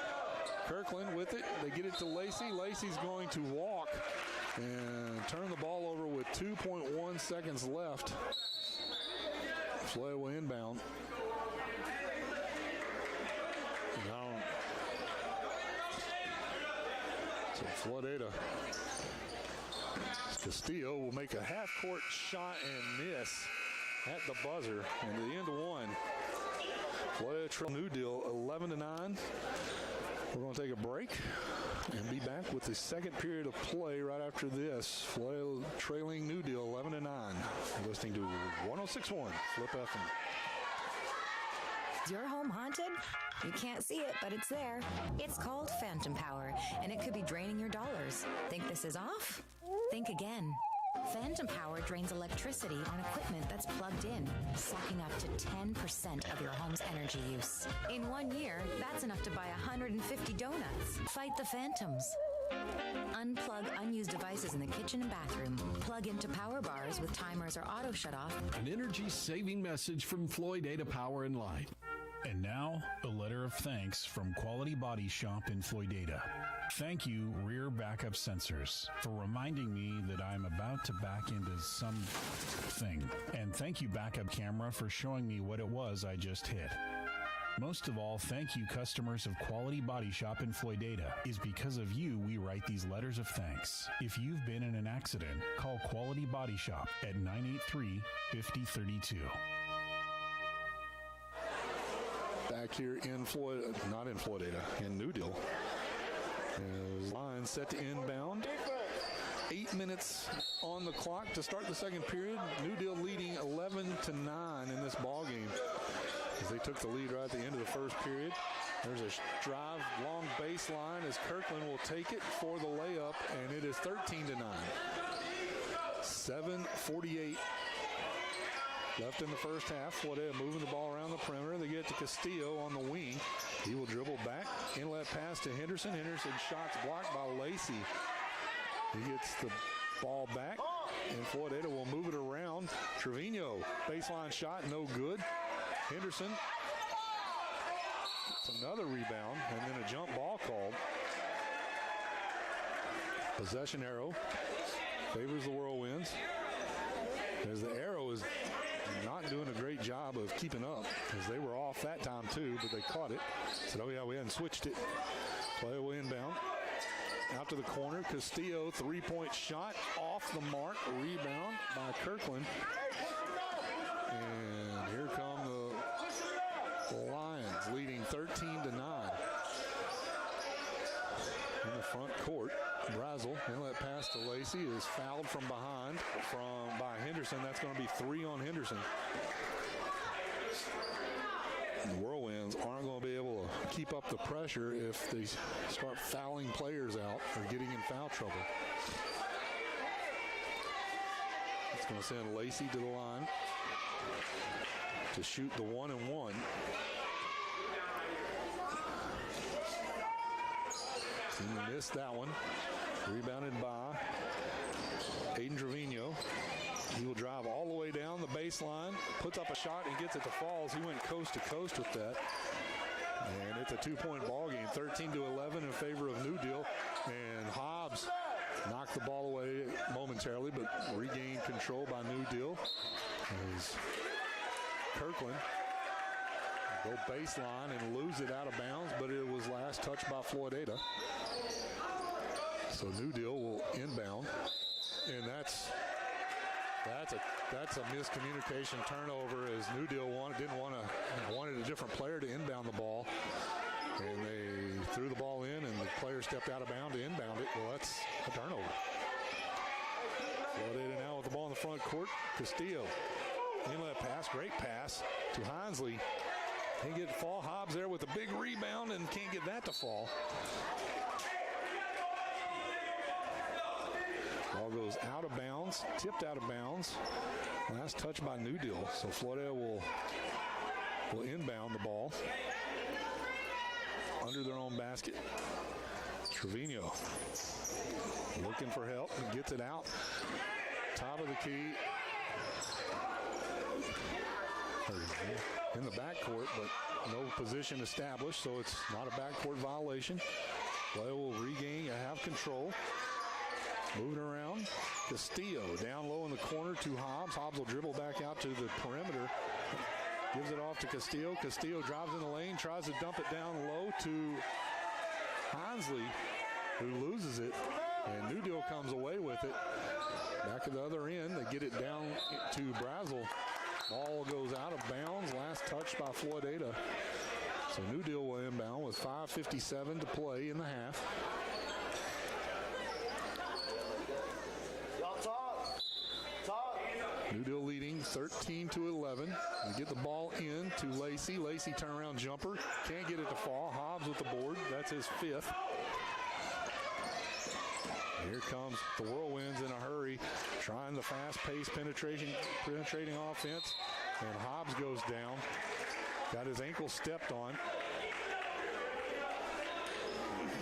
Kirkland with it. They get it to Lacey. Lacey's going to walk and turn the ball over with 2.1 seconds left. Floydada inbound. So Floydada. Castillo will make a half-court shot and miss at the buzzer. And the end of one. Floydada trail New Deal 11-9. We're going to take a break and be back with the second period of play right after this. Floydada trailing New Deal 11-9. You're listening to 106.1 Flip FM. Is your home haunted? You can't see it, but it's there. It's called phantom power, and it could be draining your dollars. Think this is off? Think again. Phantom Power drains electricity on equipment that's plugged in, sucking up to 10% of your home's energy use. In 1 year, that's enough to buy 150 donuts. Fight the phantoms. Unplug unused devices in the kitchen and bathroom. Plug into power bars with timers or auto shut-off. An energy-saving message from Floydada Power and Light. And now, a letter of thanks from Quality Body Shop in Floydada. Thank you, Rear Backup Sensors, for reminding me that I'm about to back into something. And thank you, Backup Camera, for showing me what it was I just hit. Most of all, thank you, customers of Quality Body Shop in Floydada. It's because of you we write these letters of thanks. If you've been in an accident, call Quality Body Shop at 983-5032. Back here in Floydada, in New Deal. Line set to inbound. 8 minutes on the clock to start the second period. New Deal leading 11-9 in this ball game, as they took the lead right at the end of the first period. There's a drive long baseline as Kirkland will take it for the layup, and it is 13-9. 7:48 left in the first half. Floydada moving the ball around the perimeter. They get it to Castillo on the wing. He will dribble back. Inlet pass to Henderson. Henderson shots blocked by Lacey. He gets the ball back, and Floydada will move it around. Trevino, baseline shot, no good. Henderson, it's another rebound, and then a jump ball called. Possession arrow favors the Whirlwinds, as the arrow is not doing a great job of keeping up, as they were off that time too, but they caught it. Said, oh yeah, we hadn't switched it. Play will inbound. Out to the corner, Castillo, three-point shot off the mark. Rebound by Kirkland. And here come the Lions, leading 13-9. In the front court, Brazel, inlet pass to Lacey, is fouled from behind by Henderson. That's going to be 3 on Henderson. The Whirlwinds aren't going to be able to keep up the pressure if they start fouling players out or getting in foul trouble. It's going to send Lacey to the line to shoot the 1-and-1. He missed that one. Rebounded by Aiden Trevino. He will drive all the way down the baseline, puts up a shot, and gets it to Falls. He went coast to coast with that. And it's a 2-point ball game, 13-11 in favor of New Deal. And Hobbs knocked the ball away momentarily, but regained control by New Deal. As Kirkland go baseline and lose it out of bounds, but it was last touched by Floydada. So New Deal will inbound, and that's a miscommunication turnover, as New Deal wanted a different player to inbound the ball, and they threw the ball in, and the player stepped out of bounds to inbound it. Well, that's a turnover. Floydada now with the ball in the front court. Castillo, inlet pass, great pass to Hinesley. Can't get fall. Hobbs there with a big rebound and can't get that to fall. Ball goes out of bounds, tipped out of bounds. Last touch by New Deal. So Floydada will inbound the ball under their own basket. Trevino looking for help and gets it out. Top of the key. In the backcourt, but no position established, so it's not a backcourt violation. Floydada will regain, have control. Moving around, Castillo down low in the corner to Hobbs. Hobbs will dribble back out to the perimeter. Gives it off to Castillo. Castillo drives in the lane, tries to dump it down low to Hinesley, who loses it. And New Deal comes away with it. Back at the other end, they get it down to Brazel. Ball goes out of bounds. Last touch by Floydada. So New Deal will inbound with 5:57 to play in the half. New Deal leading 13-11. We get the ball in to Lacey. Lacey turnaround jumper. Can't get it to fall. Hobbs with the board. That's his 5th. Here comes the Whirlwinds in a hurry. trying the fast-paced penetrating offense, and Hobbs goes down. Got his ankle stepped on.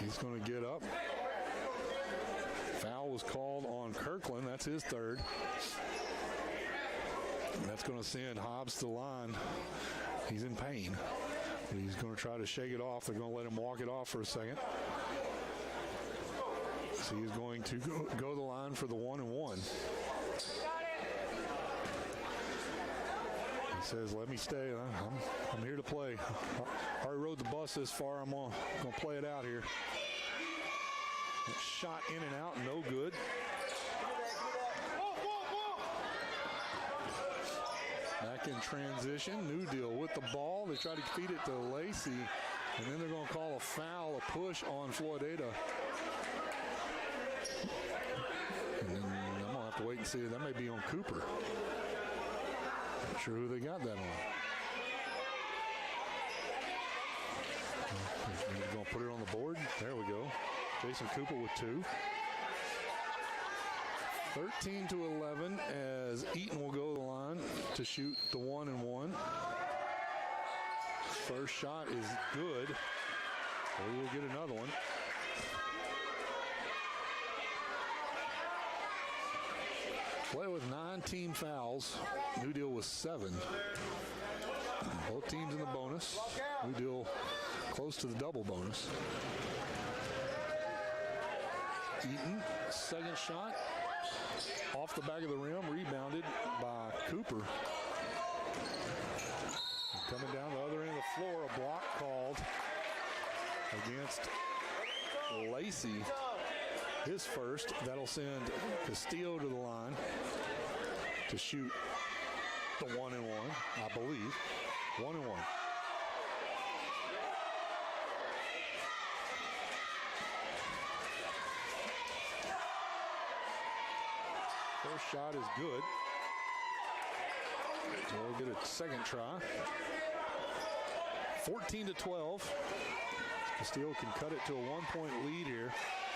He's going to get up. Foul was called on Kirkland. That's his third. And that's going to send Hobbs to the line. He's in pain. But he's going to try to shake it off. They're going to let him walk it off for a second. So he's going to go the line for the 1-and-1. He says, let me stay. I'm here to play. I already rode the bus this far. I'm going to play it out here. Shot in and out, no good. Back in transition, New Deal with the ball. They try to feed it to Lacey, and then they're going to call a foul, a push on Floydada. And then I'm going to have to wait and see. That may be on Cooper. Not sure who they got that on. He's going to put it on the board. There we go. Jason Cooper with 2. 13-11 as Eaton will go to the line to shoot the 1-and-1. First shot is good. We will get another one. Play with 9 team fouls. New Deal with 7. Both teams in the bonus. New Deal close to the double bonus. Eaton, second shot, off the back of the rim, rebounded by Cooper. Coming down the other end of the floor, a block called against Lacey. His first, that'll send Castillo to the line to shoot the 1-and-1, I believe. 1-and-1. First shot is good. So we'll get a second try. 14-12. Castillo can cut it to a 1-point lead here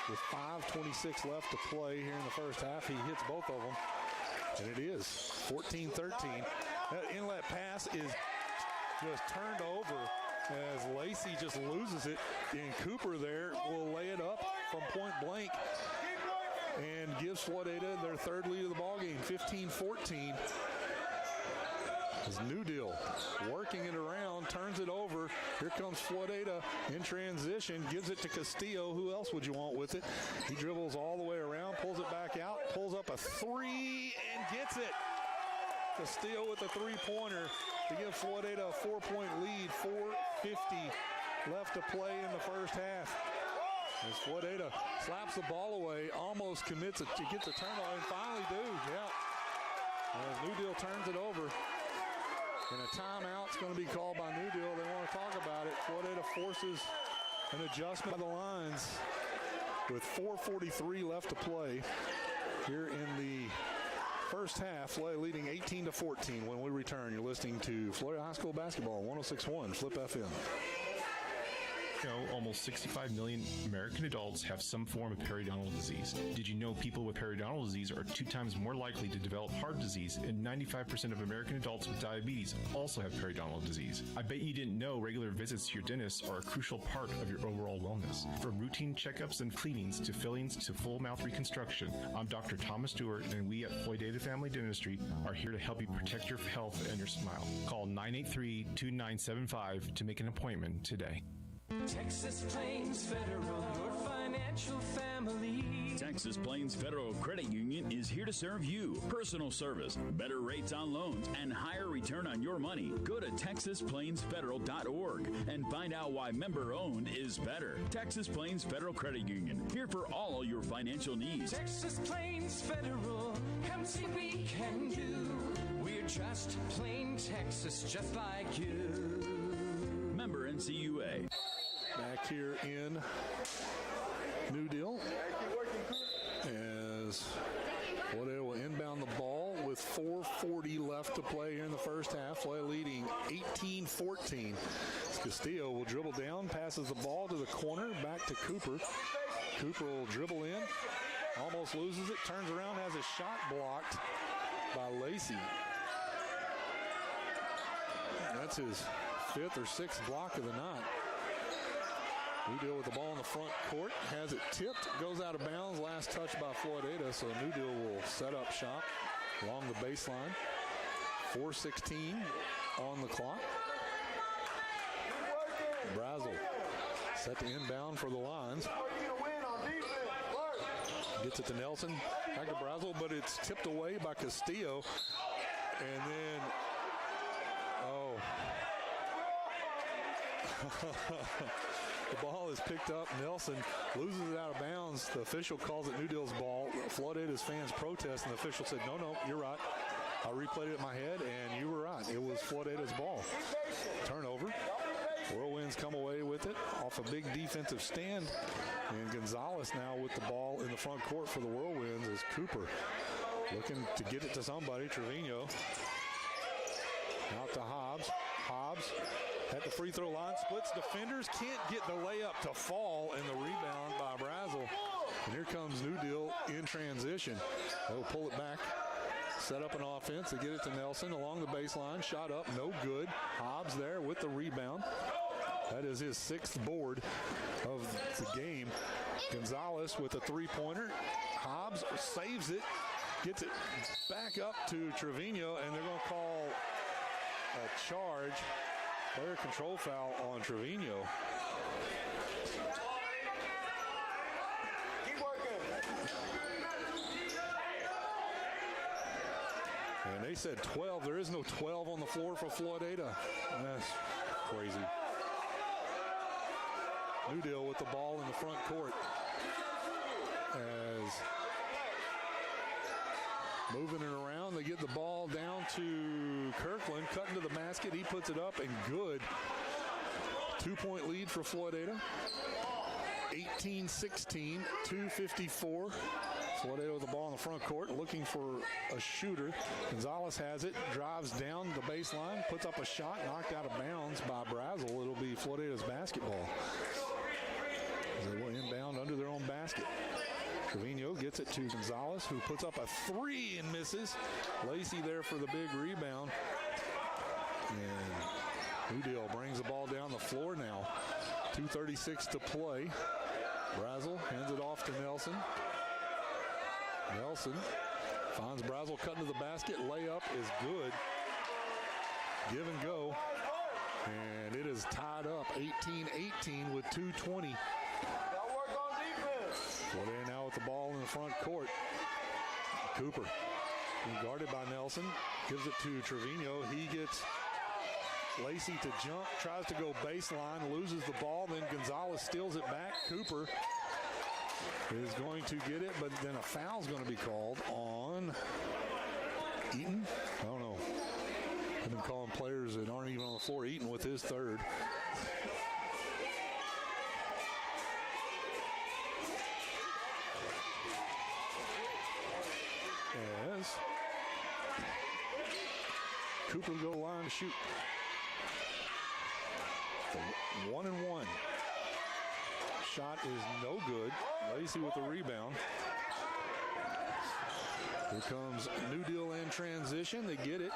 with 5:26 left to play here in the first half. He hits both of them, and it is 14-13. That inlet pass is just turned over as Lacey just loses it, and Cooper there will lay it up from point blank and gives Floydada their third lead of the ballgame, 15-14. As New Deal working it around, turns it over. Here comes Floydada in transition, gives it to Castillo. Who else would you want with it? He dribbles all the way around, pulls it back out, pulls up a 3, and gets it. Castillo with a three-pointer to give Floydada a 4-point lead, 4:50 left to play in the first half. As Floydada slaps the ball away, almost commits it, gets a turnover, and finally do, yeah. As New Deal turns it over, and a timeout's going to be called by New Deal. They want to talk about it. Floydada forces an adjustment of the lines with 4:43 left to play here in the first half. Floydada leading 18-14. When we return, you're listening to Florida High School Basketball, 106.1 Flip FM. Almost 65 million American adults have some form of periodontal disease. Did you know people with periodontal disease are 2 times more likely to develop heart disease, and 95% of American adults with diabetes also have periodontal disease? I bet you didn't know regular visits to your dentist are a crucial part of your overall wellness. From routine checkups and cleanings to fillings to full mouth reconstruction, I'm Dr. Thomas Stewart, and we at Floydada Family Dentistry are here to help you protect your health and your smile. Call 983-2975 to make an appointment today. Texas Plains Federal, your financial family. Texas Plains Federal Credit Union is here to serve you. Personal service, better rates on loans, and higher return on your money. Go to TexasPlainsFederal.org and find out why member-owned is better. Texas Plains Federal Credit Union, here for all your financial needs. Texas Plains Federal, come see what we can do. We're just plain Texas, just like you. Member NCUA. Back here in New Deal as Floydada will inbound the ball with 4:40 left to play here in the first half. Floydada leading 18-14. Castillo will dribble down, passes the ball to the corner, back to Cooper. Cooper will dribble in, almost loses it, turns around, has a shot blocked by Lacey. That's his 5th or 6th block of the night. New Deal with the ball in the front court, has it tipped, goes out of bounds, last touch by Floydada, so New Deal will set up shop along the baseline. 4:16 on the clock. Brazel set to inbound for the Lions. Gets it to Nelson, back to Brazel, but it's tipped away by Castillo. And then, the ball is picked up. Nelson loses it out of bounds. The official calls it New Deal's ball. Floydada's fans protest, and the official said, no, you're right. I replayed it in my head, and you were right. It was Floydada's ball. Turnover. Whirlwinds come away with it off a big defensive stand. And Gonzalez now with the ball in the front court for the Whirlwinds is Cooper looking to get it to somebody. Trevino out to Hobbs. Hobbs at the free throw line, splits defenders, can't get the layup to fall, and the rebound by Brazel. And here comes New Deal in transition. They'll pull it back, set up an offense. They get it to Nelson along the baseline, shot up, no good. Hobbs there with the rebound. That is his 6th board of the game. Gonzalez with a three-pointer. Hobbs saves it, gets it back up to Trevino, and they're going to call a charge. Player control foul on Trevino. Keep working. And they said 12. There is no 12 on the floor for Floydada. That's crazy. New Deal with the ball in the front court. As moving it around, they get the ball down to Kirkland, cutting to the basket. He puts it up and good. 2-point lead for Floydada. 18-16, 2:54. Floydada with the ball in the front court, looking for a shooter. Gonzalez has it, drives down the baseline, puts up a shot, knocked out of bounds by Brazel. It'll be Floydada's basketball. They will inbound under their own basket. Trevino gets it to Gonzalez, who puts up a 3 and misses. Lacey there for the big rebound. And New Deal brings the ball down the floor now. 2:36 to play. Brazel hands it off to Nelson. Nelson finds Brazel cutting to the basket. Layup is good. Give and go. And it is tied up 18-18 with 2:20. Floydada now with the ball in the front court. Cooper, guarded by Nelson, gives it to Trevino. He gets Lacey to jump, tries to go baseline, loses the ball, then Gonzalez steals it back. Cooper is going to get it, but then a foul's going to be called on Eaton. I don't know. I've been calling players that aren't even on the floor. Eaton with his 3rd. As Cooper will go to the line to shoot. 1-1. Shot is no good. Lacey with the rebound. Here comes New Deal in transition. They get it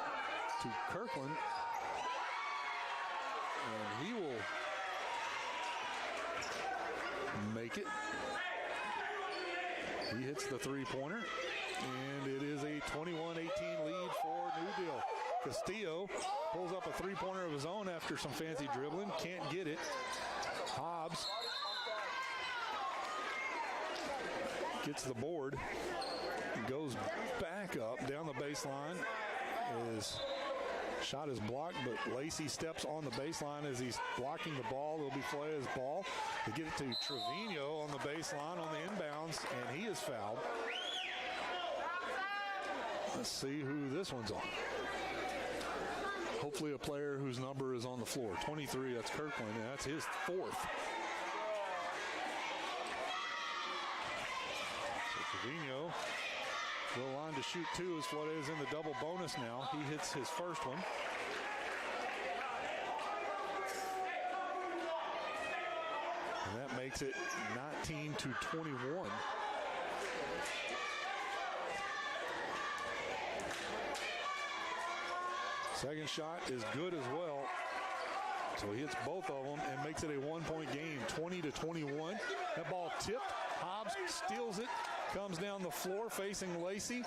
to Kirkland. And he will make it. He hits the three-pointer. And it is a 21-18 lead for New Deal. Castillo pulls up a three-pointer of his own after some fancy dribbling. Can't get it. Hobbs gets the board. Goes back up down the baseline. His shot is blocked, but Lacey steps on the baseline as he's blocking the ball. It'll be Floydada's ball. They get it to Trevino on the baseline on the inbounds, and he is fouled. Let's see who this one's on. Hopefully a player whose number is on the floor. 23, that's Kirkland, and that's his 4th. So Trevino will line to shoot 2 as Floydada's in the double bonus now. He hits his first one. And that makes it 19-21. Second shot is good as well. So he hits both of them and makes it a 1-point game, 20-21. That ball tipped. Hobbs steals it, comes down the floor facing Lacey.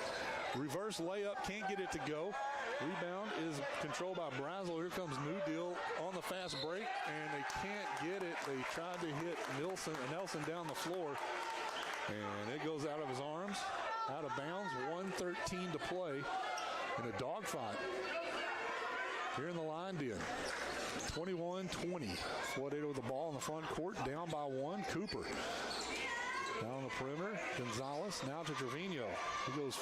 Reverse layup, can't get it to go. Rebound is controlled by Brazel. Here comes New Deal on the fast break, and they can't get it. They tried to hit Nelson down the floor, and it goes out of his arms, out of bounds. 1:13 to play in a dogfight here in the line deal. 21-20. Floydada with the ball in the front court, down by 1. Cooper down on the perimeter. Gonzalez now to Trevino. He goes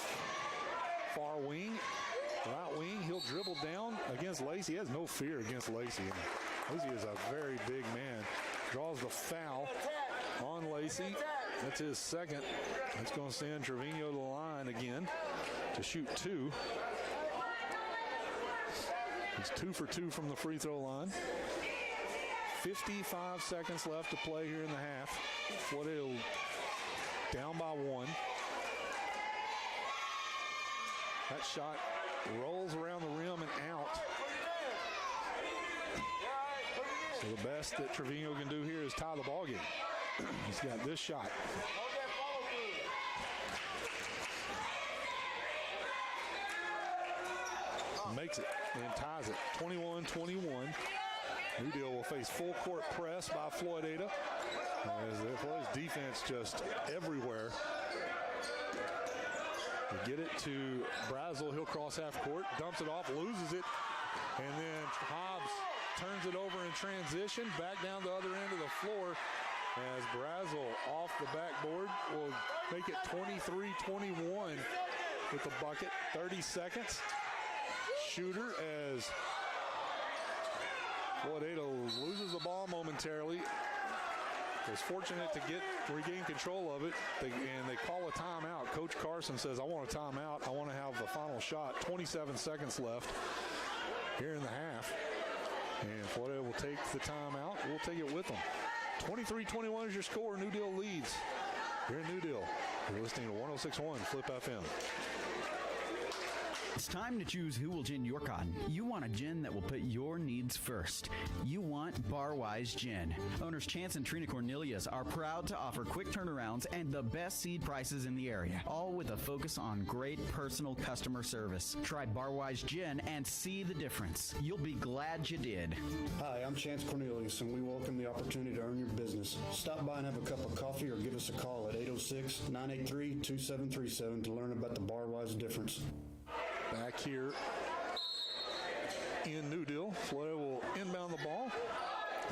far wing, right wing. He'll dribble down against Lacey. He has no fear against Lacey. Lacey is a very big man. Draws the foul on Lacey. That's his second. That's going to send Trevino to the line again to shoot 2. He's 2 for 2 from the free throw line. 55 seconds left to play here in the half. Floydada down by 1. That shot rolls around the rim and out. So the best that Trevino can do here is tie the ball game. He's got this shot. Makes it and ties it. 21-21. New Deal will face full court press by Floydada. As Floydada's defense just everywhere. They get it to Brazel. He'll cross half court, dumps it off, loses it, and then Hobbs turns it over in transition, back down the other end of the floor as Brazel off the backboard will make it 23-21 with the bucket. 30 seconds. Shooter as Floydada loses the ball momentarily. Was fortunate to regain control of it, and they call a timeout. Coach Carson says, I want a timeout. I want to have the final shot. 27 seconds left here in the half. And Floydada will take the timeout. We'll take it with them. 23-21 is your score. New Deal leads here in New Deal. You're listening to 106.1 Flip FM. It's time to choose who will gin your cotton. You want a gin that will put your needs first. You want Barwise Gin. Owners Chance and Trina Cornelius are proud to offer quick turnarounds and the best seed prices in the area, all with a focus on great personal customer service. Try Barwise Gin and see the difference. You'll be glad you did. Hi, I'm Chance Cornelius, and we welcome the opportunity to earn your business. Stop by and have a cup of coffee or give us a call at 806-983-2737 to learn about the Barwise difference. Back here in New Deal, Floydada will inbound the ball.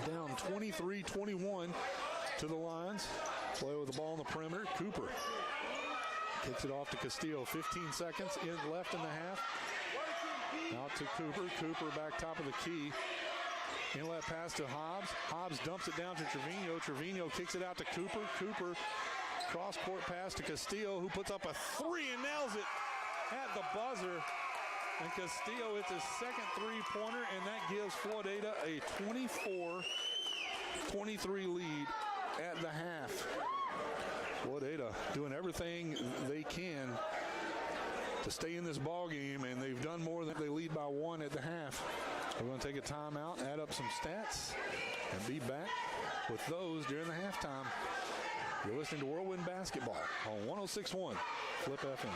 Down 23-21 to the lines. Floydada with the ball on the perimeter. Cooper kicks it off to Castillo. 15 seconds left in the half. Out to Cooper. Cooper back top of the key. Inlet pass to Hobbs. Hobbs dumps it down to Trevino. Trevino kicks it out to Cooper. Cooper cross-court pass to Castillo, who puts up a 3 and nails it at the buzzer. And Castillo hits his second three-pointer, and that gives Floydada a 24-23 lead at the half. Floydada doing everything they can to stay in this ball game, and they've done more than they lead by 1 at the half. We're going to take a timeout, add up some stats, and be back with those during the halftime. You're listening to Whirlwind Basketball on 106.1 Flip FM.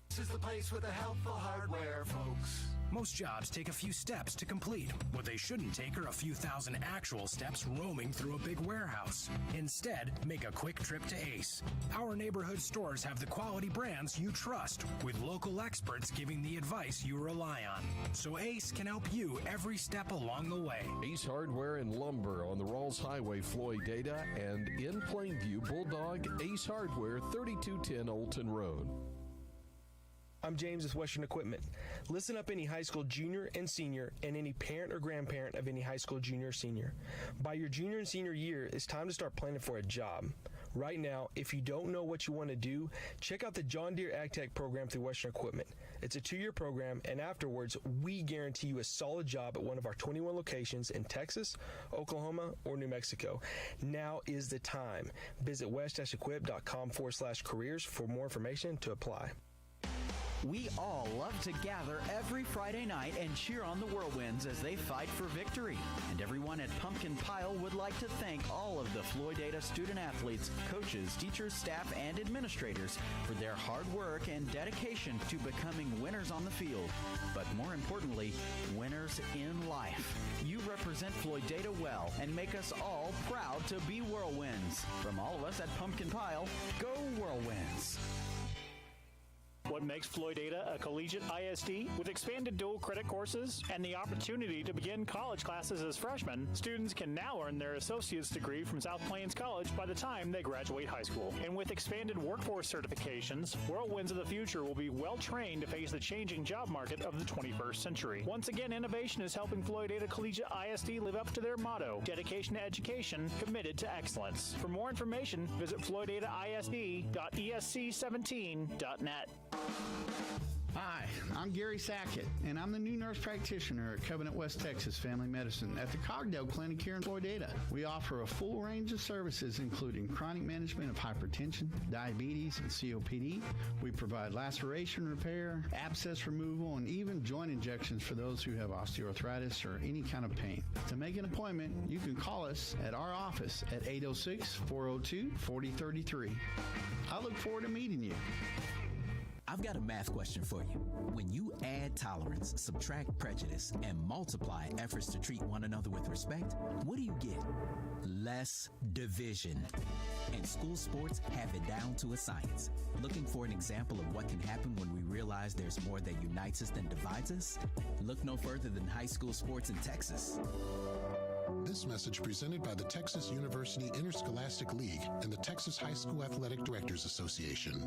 This is the place with the helpful hardware, folks. Most jobs take a few steps to complete. What they shouldn't take are a few thousand actual steps roaming through a big warehouse. Instead, make a quick trip to Ace. Our neighborhood stores have the quality brands you trust, with local experts giving the advice you rely on. So Ace can help you every step along the way. Ace Hardware and Lumber on the Rawls Highway, Floydada, and in Plainview, Bulldog Ace Hardware, 3210 Olton Road. I'm James with Western Equipment. Listen up, any high school junior and senior, and any parent or grandparent of any high school junior or senior. By your junior and senior year, it's time to start planning for a job. Right now, if you don't know what you want to do, check out the John Deere Ag Tech program through Western Equipment. It's a 2-year program, and afterwards, we guarantee you a solid job at one of our 21 locations in Texas, Oklahoma, or New Mexico. Now is the time. Visit west-equip.com/careers for more information to apply. We all love to gather every Friday night and cheer on the Whirlwinds as they fight for victory. And everyone at Pumpkin Pile would like to thank all of the Floydada student athletes, coaches, teachers, staff, and administrators for their hard work and dedication to becoming winners on the field. But more importantly, winners in life. You represent Floydada well and make us all proud to be Whirlwinds. From all of us at Pumpkin Pile, go Whirlwinds! What makes Floydada a collegiate ISD? With expanded dual credit courses and the opportunity to begin college classes as freshmen, students can now earn their associate's degree from South Plains College by the time they graduate high school. And with expanded workforce certifications, Whirlwinds of the future will be well trained to face the changing job market of the 21st century. Once again, innovation is helping Floydada Collegiate ISD live up to their motto, dedication to education, committed to excellence. For more information, visit floydadaisd.esc17.net. Hi, I'm Gary Sackett, and I'm the new nurse practitioner at Covenant West Texas Family Medicine at the Cogdale Clinic here in Floydada. We offer a full range of services including chronic management of hypertension, diabetes, and COPD. We provide laceration repair, abscess removal, and even joint injections for those who have osteoarthritis or any kind of pain. To make an appointment, you can call us at our office at 806-402-4033. I look forward to meeting you. I've got a math question for you. When you add tolerance, subtract prejudice, and multiply efforts to treat one another with respect, what do you get? Less division. And school sports have it down to a science. Looking for an example of what can happen when we realize there's more that unites us than divides us? Look no further than high school sports in Texas. This message presented by the Texas University Interscholastic League and the Texas High School Athletic Directors Association.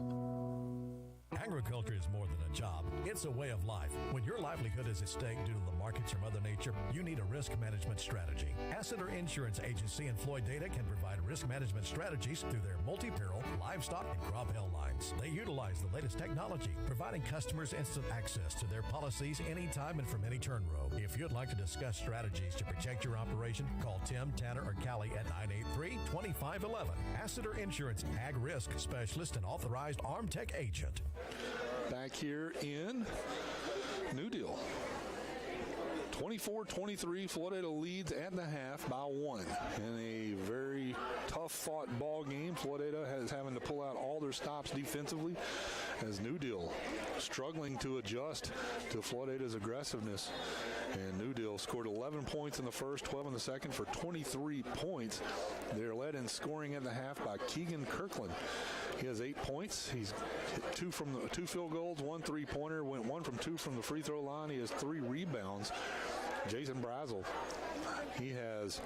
Agriculture is more than a job. It's a way of life. When your livelihood is at stake due to the markets or Mother Nature, you need a risk management strategy. Hassiter Insurance Agency in Floydada can provide risk management strategies through their multi-peril, livestock, and crop hail lines. They utilize the latest technology, providing customers instant access to their policies anytime and from any turn row. If you'd like to discuss strategies to protect your operation, call Tim, Tanner, or Callie at 983-2511. Hassiter Insurance, Ag Risk Specialist and Authorized ArmTech Agent. Back here in New Deal. 24-23, Floydada leads at the half by 1 in a very tough-fought ball game. Floydada is having to pull out all their stops defensively as New Deal struggling to adjust to Floydada's aggressiveness. And New Deal scored 11 points in the first, 12 in the second for 23 points. They're led in scoring at the half by Keegan Kirkland. He has 8 points. He's hit 2 field goals, 1 3-pointer, went 1 from 2 from the free throw line. He has 3 rebounds. Jason Brazel, he has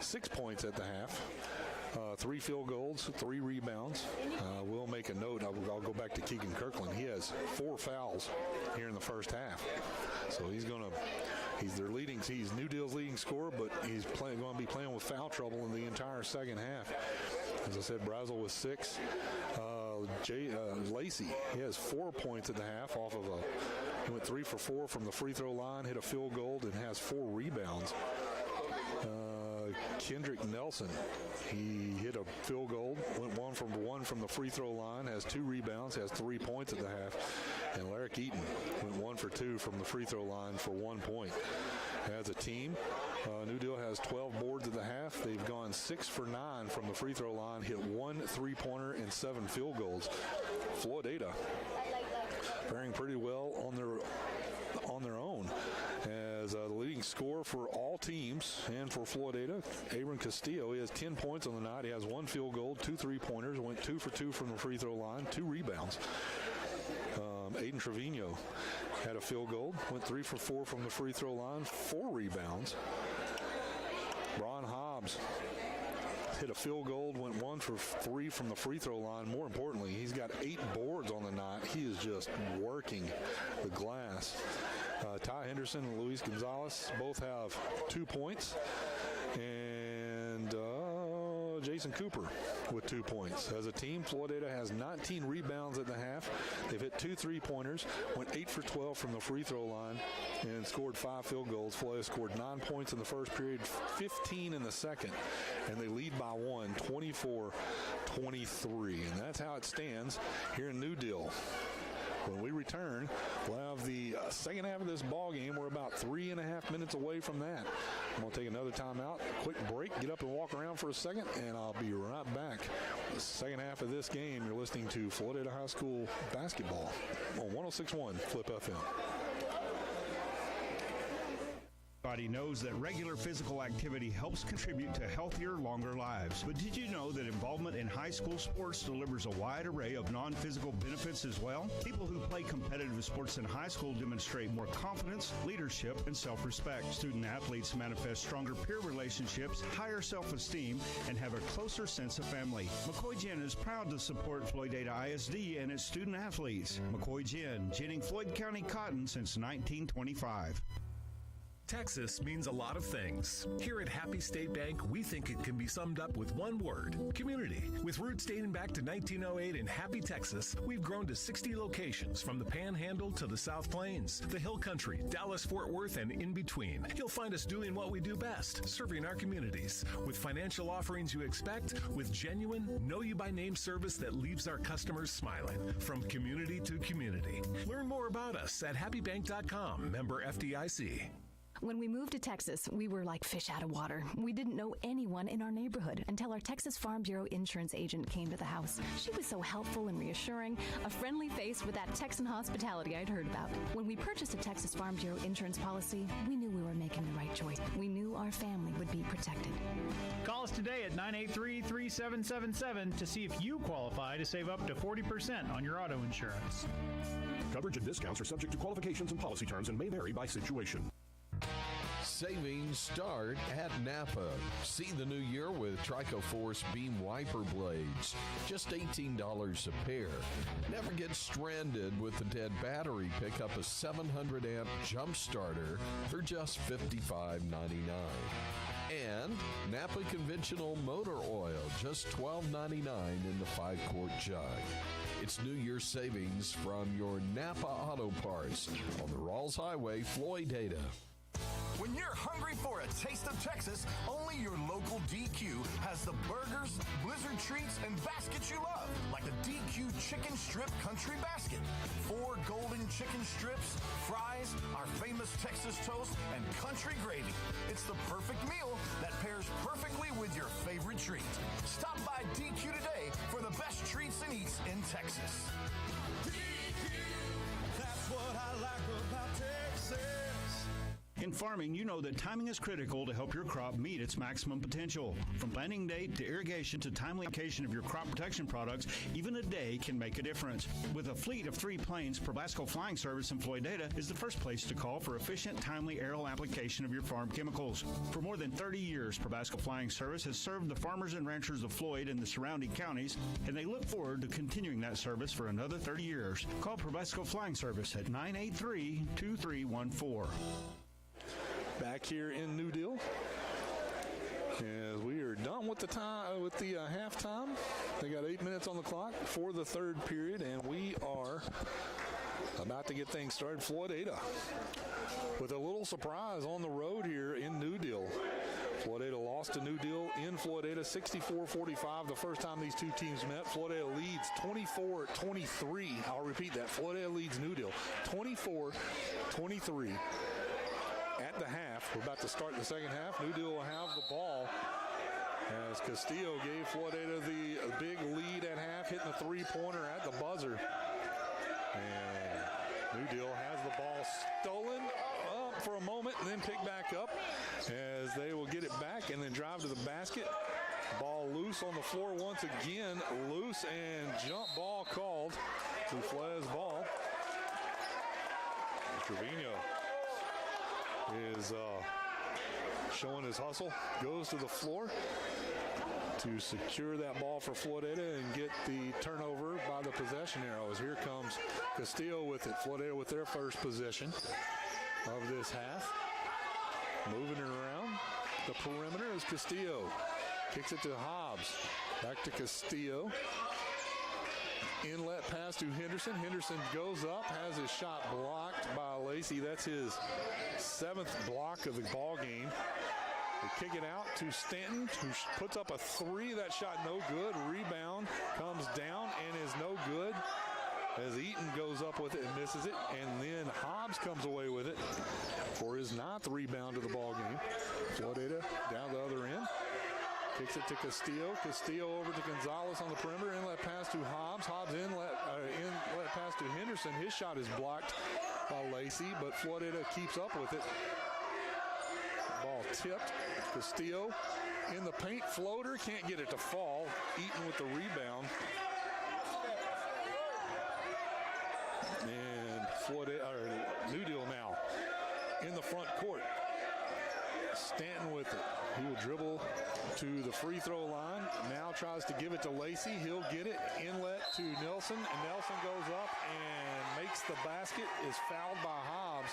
6 points at the half. 3 field goals, 3 rebounds. We'll make a note. I'll go back to Keegan Kirkland. He has 4 fouls here in the first half. So he's New Deal's leading scorer, but he's going to be playing with foul trouble in the entire second half. As I said, Brazel with 6. Lacey, he has 4 points at the half off of he went 3 for 4 from the free throw line, hit a field goal, and has 4 rebounds. Kendrick Nelson, he hit a field goal, went 1 from the free throw line, has 2 rebounds, has 3 points at the half. And Larrick Eaton went 1 for 2 from the free throw line for 1 point. As a team, New Deal has 12 boards at the half. They've gone 6 for 9 from the free throw line, hit 1 3-pointer and 7 field goals. Floydada faring pretty well on their own. As the leading scorer for all teams and for Floydada, Abram Castillo, he has 10 points on the night. He has 1 field goal, 2 3-pointers, went 2 for 2 from the free throw line, 2 rebounds. Aiden Trevino had a field goal, went 3 for 4 from the free throw line, 4 rebounds. Bron Hobbs hit a field goal, went 1 for 3 from the free throw line. More importantly, he's got 8 boards on the night. He is just working the glass. Ty Henderson and Luis Gonzalez both have 2 points. And Jason Cooper with 2 points. As a team, Floydada has 19 rebounds at the half. They've hit 2 3-pointers, went 8 for 12 from the free throw line, and scored 5 field goals. Floydada scored 9 points in the first period, 15 in the second, and they lead by 1, 24-23. And that's how it stands here in New Deal. When we return, we'll have the second half of this ball game. We're about 3.5 minutes away from that. I'm going to take another timeout, quick break, get up and walk around for a second, and I'll be right back. The second half of this game, you're listening to Floydada High School basketball on 106.1 Flip FM. Everybody knows that regular physical activity helps contribute to healthier, longer lives. But did you know that involvement in high school sports delivers a wide array of non-physical benefits as well? People who play competitive sports in high school demonstrate more confidence, leadership, and self-respect. Student athletes manifest stronger peer relationships, higher self-esteem, and have a closer sense of family. McCoy Gin is proud to support Floydada ISD and its student athletes. McCoy Gin, ginning Floyd County cotton since 1925. Texas means a lot of things. Here at Happy State Bank, we think it can be summed up with one word: community. With roots dating back to 1908 in Happy, Texas, we've grown to 60 locations from the Panhandle to the South Plains, the Hill Country, Dallas-Fort Worth, and in between. You'll find us doing what we do best, serving our communities. With financial offerings you expect, with genuine, know-you-by-name service that leaves our customers smiling. From community to community. Learn more about us at happybank.com, member FDIC. When we moved to Texas, we were like fish out of water. We didn't know anyone in our neighborhood until our Texas Farm Bureau insurance agent came to the house. She was so helpful and reassuring, a friendly face with that Texan hospitality I'd heard about. When we purchased a Texas Farm Bureau insurance policy, we knew we were making the right choice. We knew our family would be protected. Call us today at 983-3777 to see if you qualify to save up to 40% on your auto insurance. Coverage and discounts are subject to qualifications and policy terms and may vary by situation. Savings start at Napa. See the new year with Trico Force beam wiper blades. Just $18 a pair. Never get stranded with the dead battery. Pick up a 700-amp jump starter for just $55.99. And Napa conventional motor oil, just $12.99 in the 5-quart jug. It's New Year's savings from your Napa Auto Parts on the Rawls Highway, Floydada. When you're hungry for a taste of Texas, only your local DQ has the burgers, blizzard treats, and baskets you love, like the DQ Chicken Strip Country Basket. 4 golden chicken strips, fries, our famous Texas toast, and country gravy. It's the perfect meal that pairs perfectly with your favorite treat. Stop by DQ today for the best treats and eats in Texas. DQ, that's what I like about Texas. In farming, you know that timing is critical to help your crop meet its maximum potential. From planting date to irrigation to timely application of your crop protection products, even a day can make a difference. With a fleet of 3 planes, Probasco Flying Service in Floydada is the first place to call for efficient, timely aerial application of your farm chemicals. For more than 30 years, Probasco Flying Service has served the farmers and ranchers of Floyd and the surrounding counties, and they look forward to continuing that service for another 30 years. Call Probasco Flying Service at 983-2314. Back here in New Deal, as we are done with the halftime. They got 8 minutes on the clock for the third period, and we are about to get things started. Floydada with a little surprise on the road here in New Deal. Floydada lost to New Deal in Floydada 64-45 the first time these two teams met. Floydada leads 24-23. I'll repeat that. Floydada leads New Deal 24-23. At the half, we're about to start the second half. New Deal will have the ball as Castillo gave Floydada the big lead at half, hitting the 3-pointer at the buzzer. And New Deal has the ball stolen up for a moment and then picked back up as they will get it back and then drive to the basket. Ball loose on the floor once again. Loose and jump ball called to Flez ball. Trevino is showing his hustle, goes to the floor to secure that ball for Floydada and get the turnover by the possession arrows. Here comes Castillo with it. Floydada with their first possession of this half. Moving it around the perimeter is Castillo. Kicks it to Hobbs. Back to Castillo. Inlet pass to Henderson. Henderson goes up, has his shot blocked by Lacey. That's his 7th block of the ball game. They kick it out to Stanton, who puts up a 3. That shot no good. Rebound comes down and is no good. as Eaton goes up with it and misses it, and then Hobbs comes away with it for his 9th rebound of the ball game. Floydada down the other end. Kicks it to Castillo. Castillo over to Gonzalez on the perimeter. Inlet pass to Hobbs. Hobbs inlet pass to Henderson. His shot is blocked by Lacey, but Floydada keeps up with it. Ball tipped. Castillo in the paint. Floater. Can't get it to fall. Eaton with the rebound. And New Deal now in the front court. Stanton with it. He will dribble to the free throw line. Now tries to give it to Lacey. He'll get it. Inlet to Nelson. And Nelson goes up and makes the basket. Is fouled by Hobbs.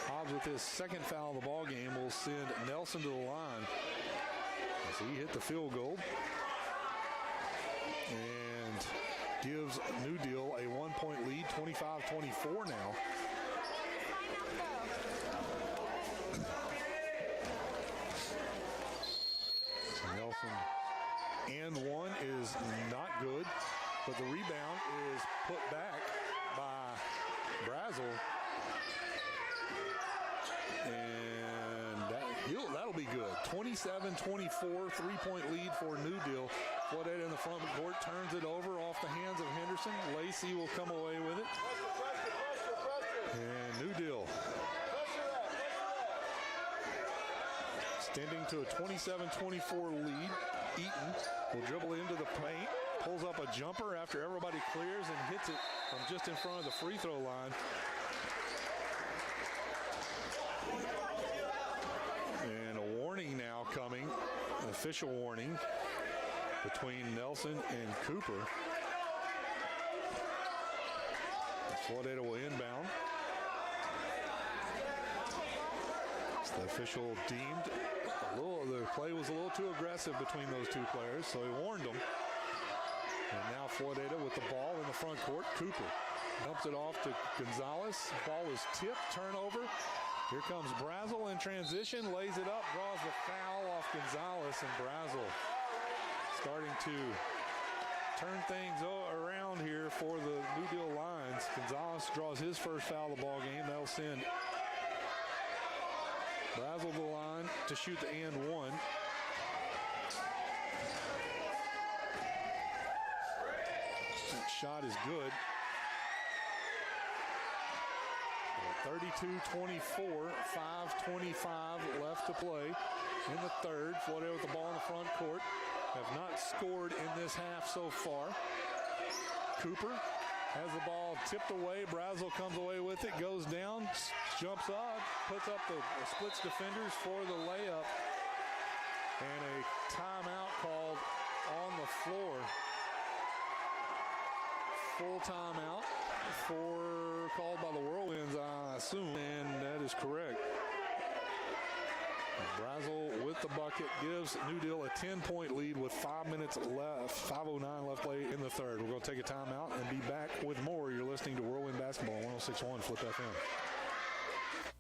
Hobbs with his 2nd foul of the ball game will send Nelson to the line as he hit the field goal. And gives New Deal a 1-point lead, 25-24 now. Nelson and one is not good, but the rebound is put back by Brazel. And that'll be good. 27-24, 3-point lead for New Deal. Floydada in the front court turns it over off the hands of Henderson. Lacey will come away with it. And New Deal extending to a 27-24 lead. Eaton will dribble into the paint, pulls up a jumper after everybody clears and hits it from just in front of the free throw line. And a warning now coming, an official warning between Nelson and Cooper. Floydada will inbound. The official deemed the play was a little too aggressive between those two players, so he warned them. And now Floydada with the ball in the front court. Cooper dumps it off to Gonzalez. Ball is tipped, turnover. Here comes Brazel in transition, lays it up, draws the foul off Gonzalez, and Brazel starting to turn things around here for the New Deal Lions. Gonzalez draws his first foul of the ball game. That'll send Brazel the line to shoot the and one. That shot is good. 32-24, 5:25 left to play in the third. Floydada with the ball in the front court. Have not scored in this half so far. Cooper has the ball tipped away. Brazel comes away with it, goes down, jumps up, puts up the splits defenders for the layup. And a timeout called on the floor. Full timeout called by the Whirlwinds, I assume, and that is correct. Brazel with the bucket gives New Deal a 10-point lead with 5 minutes left, 5:09 left play in the third. We're going to take a timeout and be back with more. You're listening to Whirlwind Basketball, 106.1 Flip FM.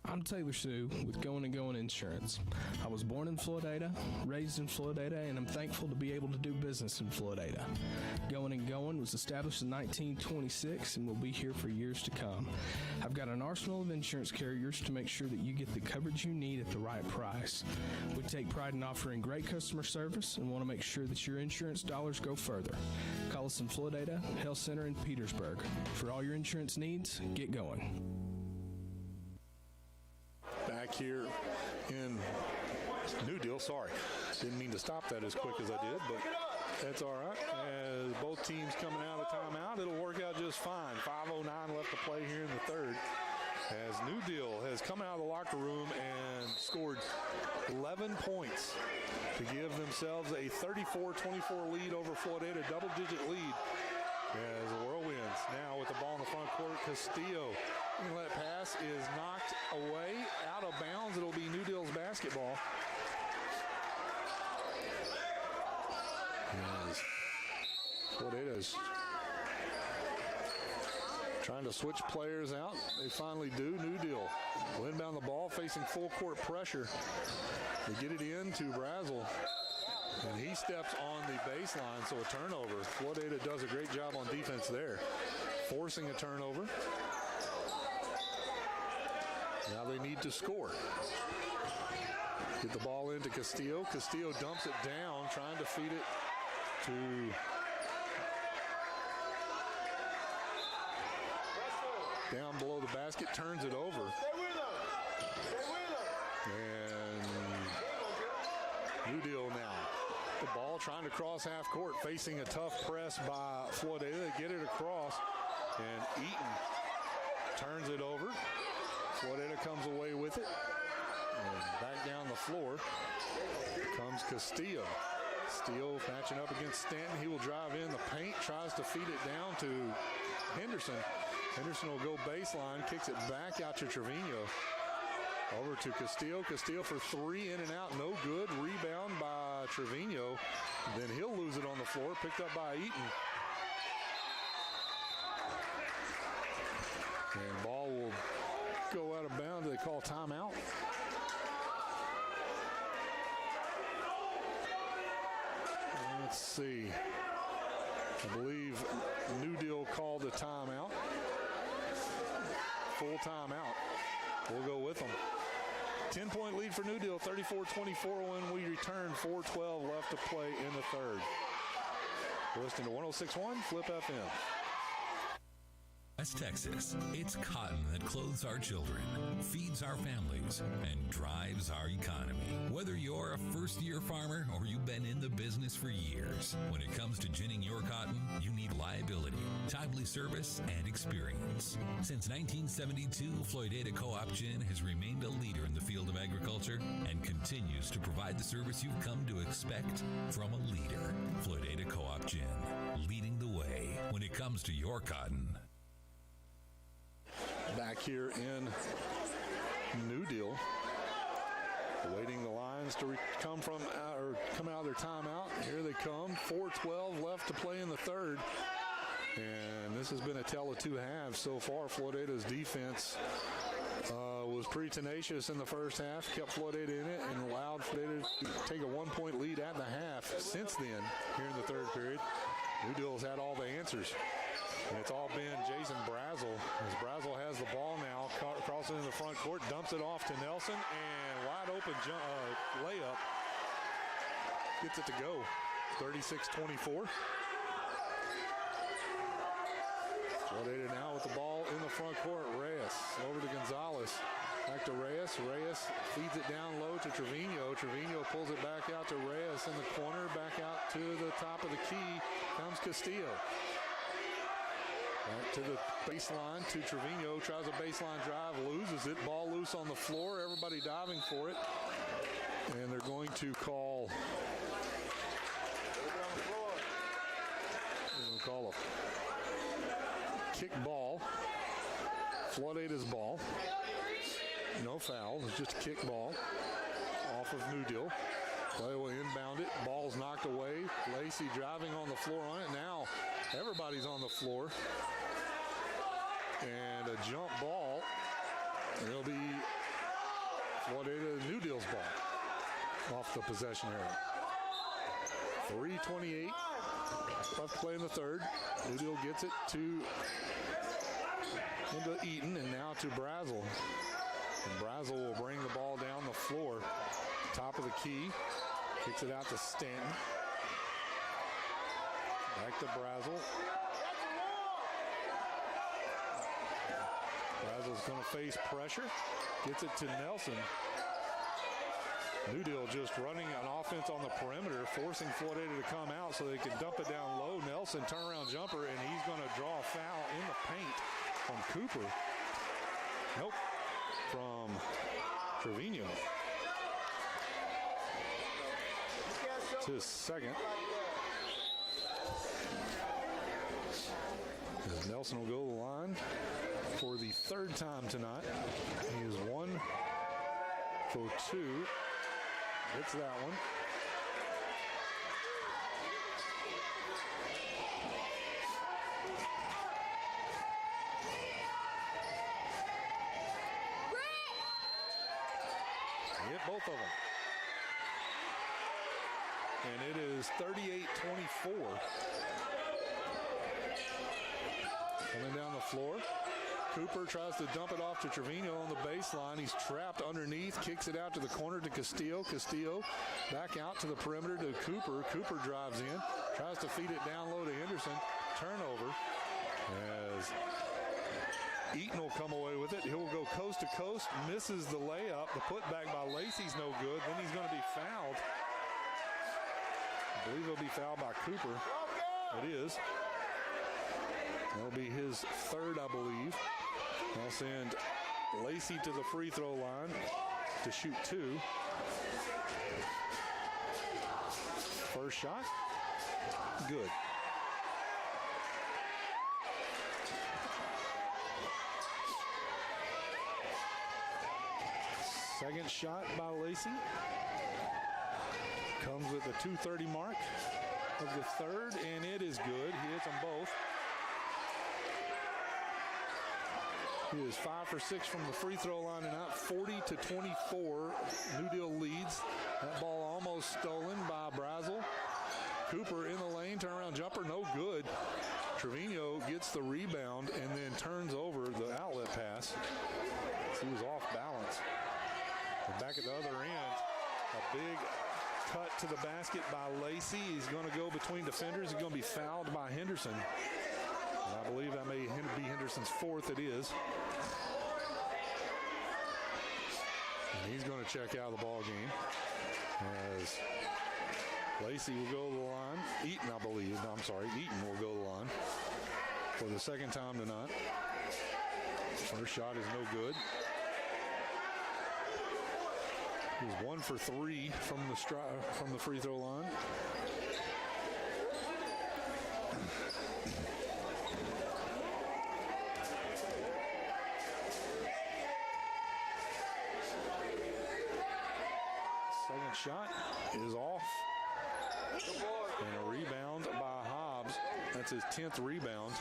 I'm Taylor Sue with Going and Going Insurance. I was born in Floydada, raised in Floydada, and I'm thankful to be able to do business in Floydada. Going and Going was established in 1926 and will be here for years to come. I've got an arsenal of insurance carriers to make sure that you get the coverage you need at the right price. We take pride in offering great customer service and want to make sure that your insurance dollars go further. Call us in Floydada, Health Center in Petersburg. For all your insurance needs, get going. Back here in New Deal. Sorry, didn't mean to stop that as quick as I did, but that's all right. As both teams coming out of timeout, it'll work out just fine. 5:09 left to play here in the third. As New Deal has come out of the locker room and scored 11 points to give themselves a 34-24 lead over Floydada, double-digit lead. As the Whirlwinds now with the ball in the front court. Castillo. That pass is knocked away, out of bounds. It'll be New Deal's basketball. Floydada's trying to switch players out. They finally do. New Deal will inbound the ball, facing full court pressure. They get it in to Brazel. And he steps on the baseline, so a turnover. Floydada does a great job on defense there. forcing a turnover. Now they need to score. Get the ball into Castillo. Castillo dumps it down, trying to feed it to down below the basket, turns it over. And New Deal now. The ball trying to cross half court, facing a tough press by Floydada. They get it across, and Eaton turns it over. Floydada comes away with it. And back down the floor comes Castillo. Castillo matching up against Stanton. He will drive in the paint, tries to feed it down to Henderson. Henderson will go baseline, kicks it back out to Trevino. Over to Castillo. Castillo for three, in and out, no good. Rebound by Trevino. Then he'll lose it on the floor, picked up by Eaton. And ball will go out of bounds. They call timeout. Let's see. I believe New Deal called a timeout. Full timeout. We'll go with them. 10-point lead for New Deal, 34-24 when we return. 4:12 left to play in the third. Listening to 106.1 Flip FM. West Texas, it's cotton that clothes our children, feeds our families, and drives our economy. Whether you're a first-year farmer or you've been in the business for years, when it comes to ginning your cotton, you need liability, timely service, and experience. Since 1972, Floydada Co-op Gin has remained a leader in the field of agriculture and continues to provide the service you've come to expect from a leader. Floydada Co-op Gin, leading the way when it comes to your cotton. Back here in New Deal, awaiting the Lions to come out of their timeout. Here they come. 4:12 left to play in the third, and this has been a tale of two halves so far. Floydada's defense was pretty tenacious in the first half, kept Floydada in it, and allowed Floydada to take a 1-point lead at the half. Since then, here in the third period, New Deal has had all the answers. And it's all been Jason Brazel, as Brazel has the ball now, crossing in the front court, dumps it off to Nelson, and wide open layup. Gets it to go, 36-24. Floydada now with the ball in the front court. Reyes over to Gonzalez. Back to Reyes. Reyes feeds it down low to Trevino. Trevino pulls it back out to Reyes in the corner. Back out to the top of the key comes Castillo. Back to the baseline to Trevino. Tries a baseline drive, loses it. Ball loose on the floor. Everybody diving for it. And they're going to call... a kick ball. Floydada's ball. No foul. It's just a kick ball off of New Deal. Play will inbound it. Ball's knocked away. Lacey driving on the floor on it. Now everybody's on the floor. And a jump ball. It'll be Floydada New Deal's ball off the possession area. 3:28 left play in the third. New Deal gets it into Eaton and now to Brazel. And Brazel will bring the ball down the floor. Top of the key. Kicks it out to Stanton. Back to Brazel. Brazel's going to face pressure. Gets it to Nelson. New Deal just running an offense on the perimeter, forcing Floydada to come out so they can dump it down low. Nelson, turnaround jumper, and he's going to draw a foul in the paint from Cooper. Nope, from Trevino. It's his second. As Nelson will go to the line for the third time tonight. He is 1 for 2. Hits that one. Hit both of them. And it is 38-24. Coming down the floor. Cooper tries to dump it off to Trevino on the baseline. He's trapped underneath, kicks it out to the corner to Castillo. Castillo back out to the perimeter to Cooper. Cooper drives in, tries to feed it down low to Henderson. Turnover as Eaton will come away with it. He'll go coast to coast, misses the layup. The putback by Lacey's no good. Then he's going to be fouled. I believe he'll be fouled by Cooper. It is. That'll be his third, I believe. I'll send Lacey to the free throw line to shoot 2. First shot, good. Second shot by Lacey comes with the 2:30 mark of the third, and it is good. He hits them both. He is 5 for 6 from the free throw line and out. 40-24. New Deal leads. That ball almost stolen by Brazel. Cooper in the lane, turnaround jumper, no good. Trevino gets the rebound and then turns over the outlet pass. He was off balance. And back at the other end, a big cut to the basket by Lacey. He's going to go between defenders. He's going to be fouled by Henderson. And I believe that may be Henderson's fourth. It is. And he's going to check out of the ball game as Lacey will go to the line. Eaton, I believe. No, I'm sorry. Eaton will go to the line for the second time tonight. First shot is no good. He's 1 for 3 from the free throw line. Second shot is off. And a rebound by Hobbs. That's his 10th rebound.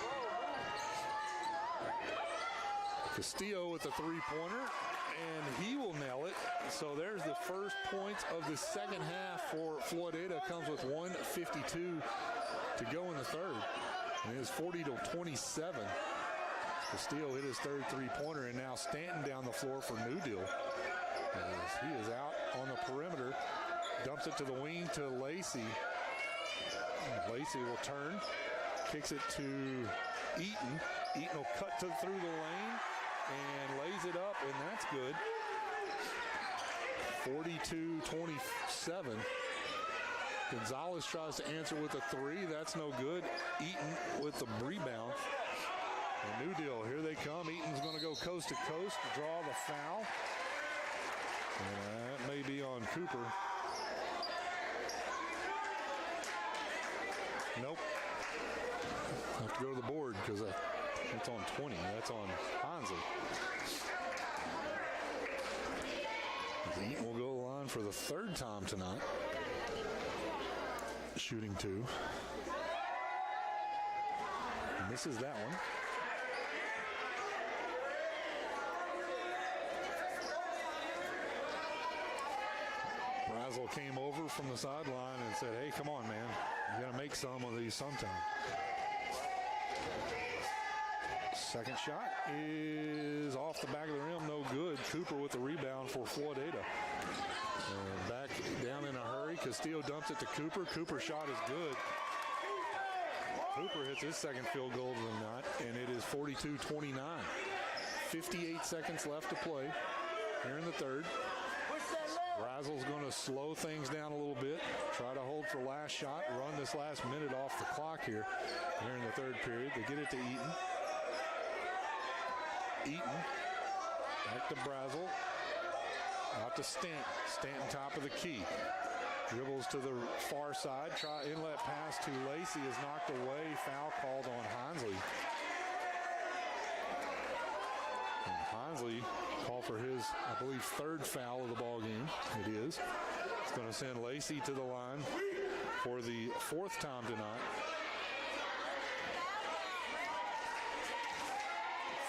Castillo with the three-pointer, and he will nail it. So there's the first points of the second half for Floydada. Comes with 1:52 to go in the third. And it is 40-27. Castillo hit his third three-pointer, and now Stanton down the floor for New Deal. As he is out on the perimeter. Dumps it to the wing to Lacey. Lacey will turn. Kicks it to Eaton. Eaton will cut through the lane and lays it up, and that's good. 42-27. Gonzalez tries to answer with a three. That's no good. Eaton with the rebound. A New Deal, here they come. Eaton's going to go coast to coast to draw the foul. And that may be on Cooper. Nope. Have to go to the board because it's on 20. That's on Hansley. Eaton will go to the line for the third time tonight. Shooting 2. And misses that one. Brazel came over from the sideline and said, hey, come on, man. You got to make some of these sometime. Second shot is off the back of the rim, no good. Cooper with the rebound for Floydada. And back down in a hurry. Castillo dumps it to Cooper. Cooper's shot is good. Cooper hits his second field goal of the night, and it is 42-29. 58 seconds left to play here in the third. Brazel's going to slow things down a little bit, try to hold for last shot, run this last minute off the clock here in the third period. They get it to Eaton. Eaton, back to Brazel, out to Stanton. Stanton top of the key. Dribbles to the far side, inlet pass to Lacey is knocked away, foul called on Hansley. And Hansley called for his, I believe, third foul of the ball game. It is. It's going to send Lacey to the line for the fourth time tonight.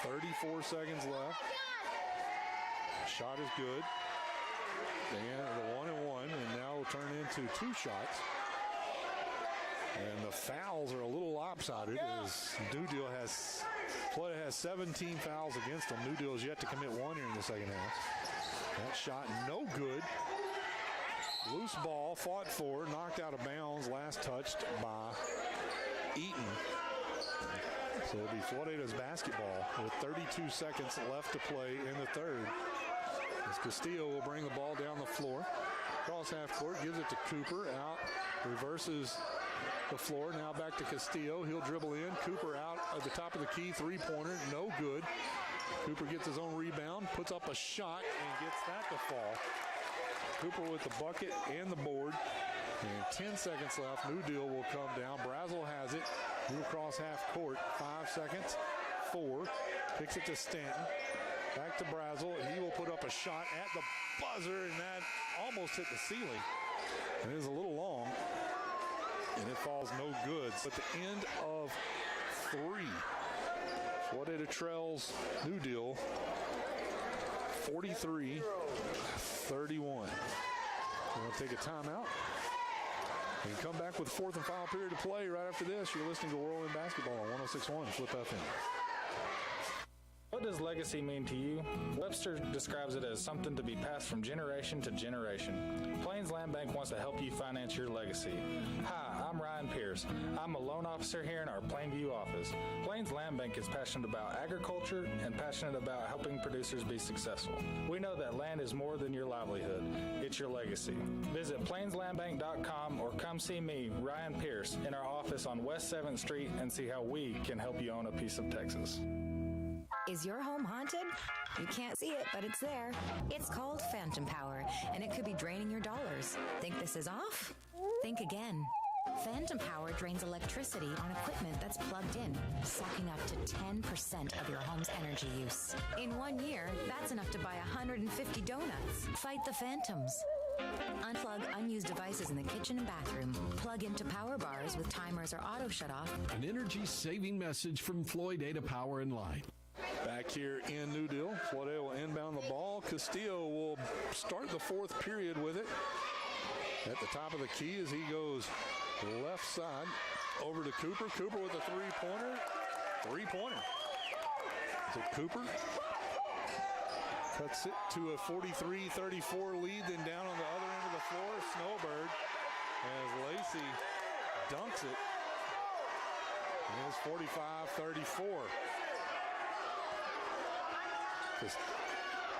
34 seconds left. Shot is good. And the 1-and-1, and now will turn into 2 shots. And the fouls are a little lopsided as Floydada has 17 fouls against them. New Deal has yet to commit one here in the second half. That shot no good. Loose ball, fought for, knocked out of bounds, last touched by Eaton. So it'll be Floydada's basketball with 32 seconds left to play in the third. As Castillo will bring the ball down the floor. Cross half court, gives it to Cooper, out, reverses the floor, now back to Castillo. He'll dribble in, Cooper out at the top of the key, three-pointer, no good. Cooper gets his own rebound, puts up a shot, and gets that to fall. Cooper with the bucket and the board. And 10 seconds left. New Deal will come down. Brazel has it. He'll cross half court. 5 seconds. 4. Kicks it to Stanton. Back to Brazel. He will put up a shot at the buzzer, and that almost hit the ceiling. It is a little long, and it falls no good. At the end of 3. Floydada trails New Deal 43-31. We'll take a timeout and come back with the fourth and final period to play right after this. You're listening to Whirlwind Basketball on 106.1 Flip FM. What does legacy mean to you? Webster describes it as something to be passed from generation to generation. Plains Land Bank wants to help you finance your legacy. Hi, I'm Ryan Pierce. I'm a loan officer here in our Plainview office. Plains Land Bank is passionate about agriculture and passionate about helping producers be successful. We know that land is more than your livelihood. It's your legacy. Visit plainslandbank.com or come see me, Ryan Pierce, in our office on West 7th Street and see how we can help you own a piece of Texas. Is your home haunted? You can't see it, but it's there. It's called Phantom Power, and it could be draining your dollars. Think this is off? Think again. Phantom Power drains electricity on equipment that's plugged in, sucking up to 10% of your home's energy use. In 1 year, that's enough to buy 150 donuts. Fight the phantoms. Unplug unused devices in the kitchen and bathroom. Plug into power bars with timers or auto shut-off. An energy-saving message from Floydada Power and Light. Back here in New Deal, Floydada will inbound the ball. Castillo will start the fourth period with it. At the top of the key as he goes left side over to Cooper. Cooper with a three-pointer. Is it Cooper? Cuts it to a 43-34 lead. Then down on the other end of the floor, Snowbird as Lacey dunks it. It is 45-34.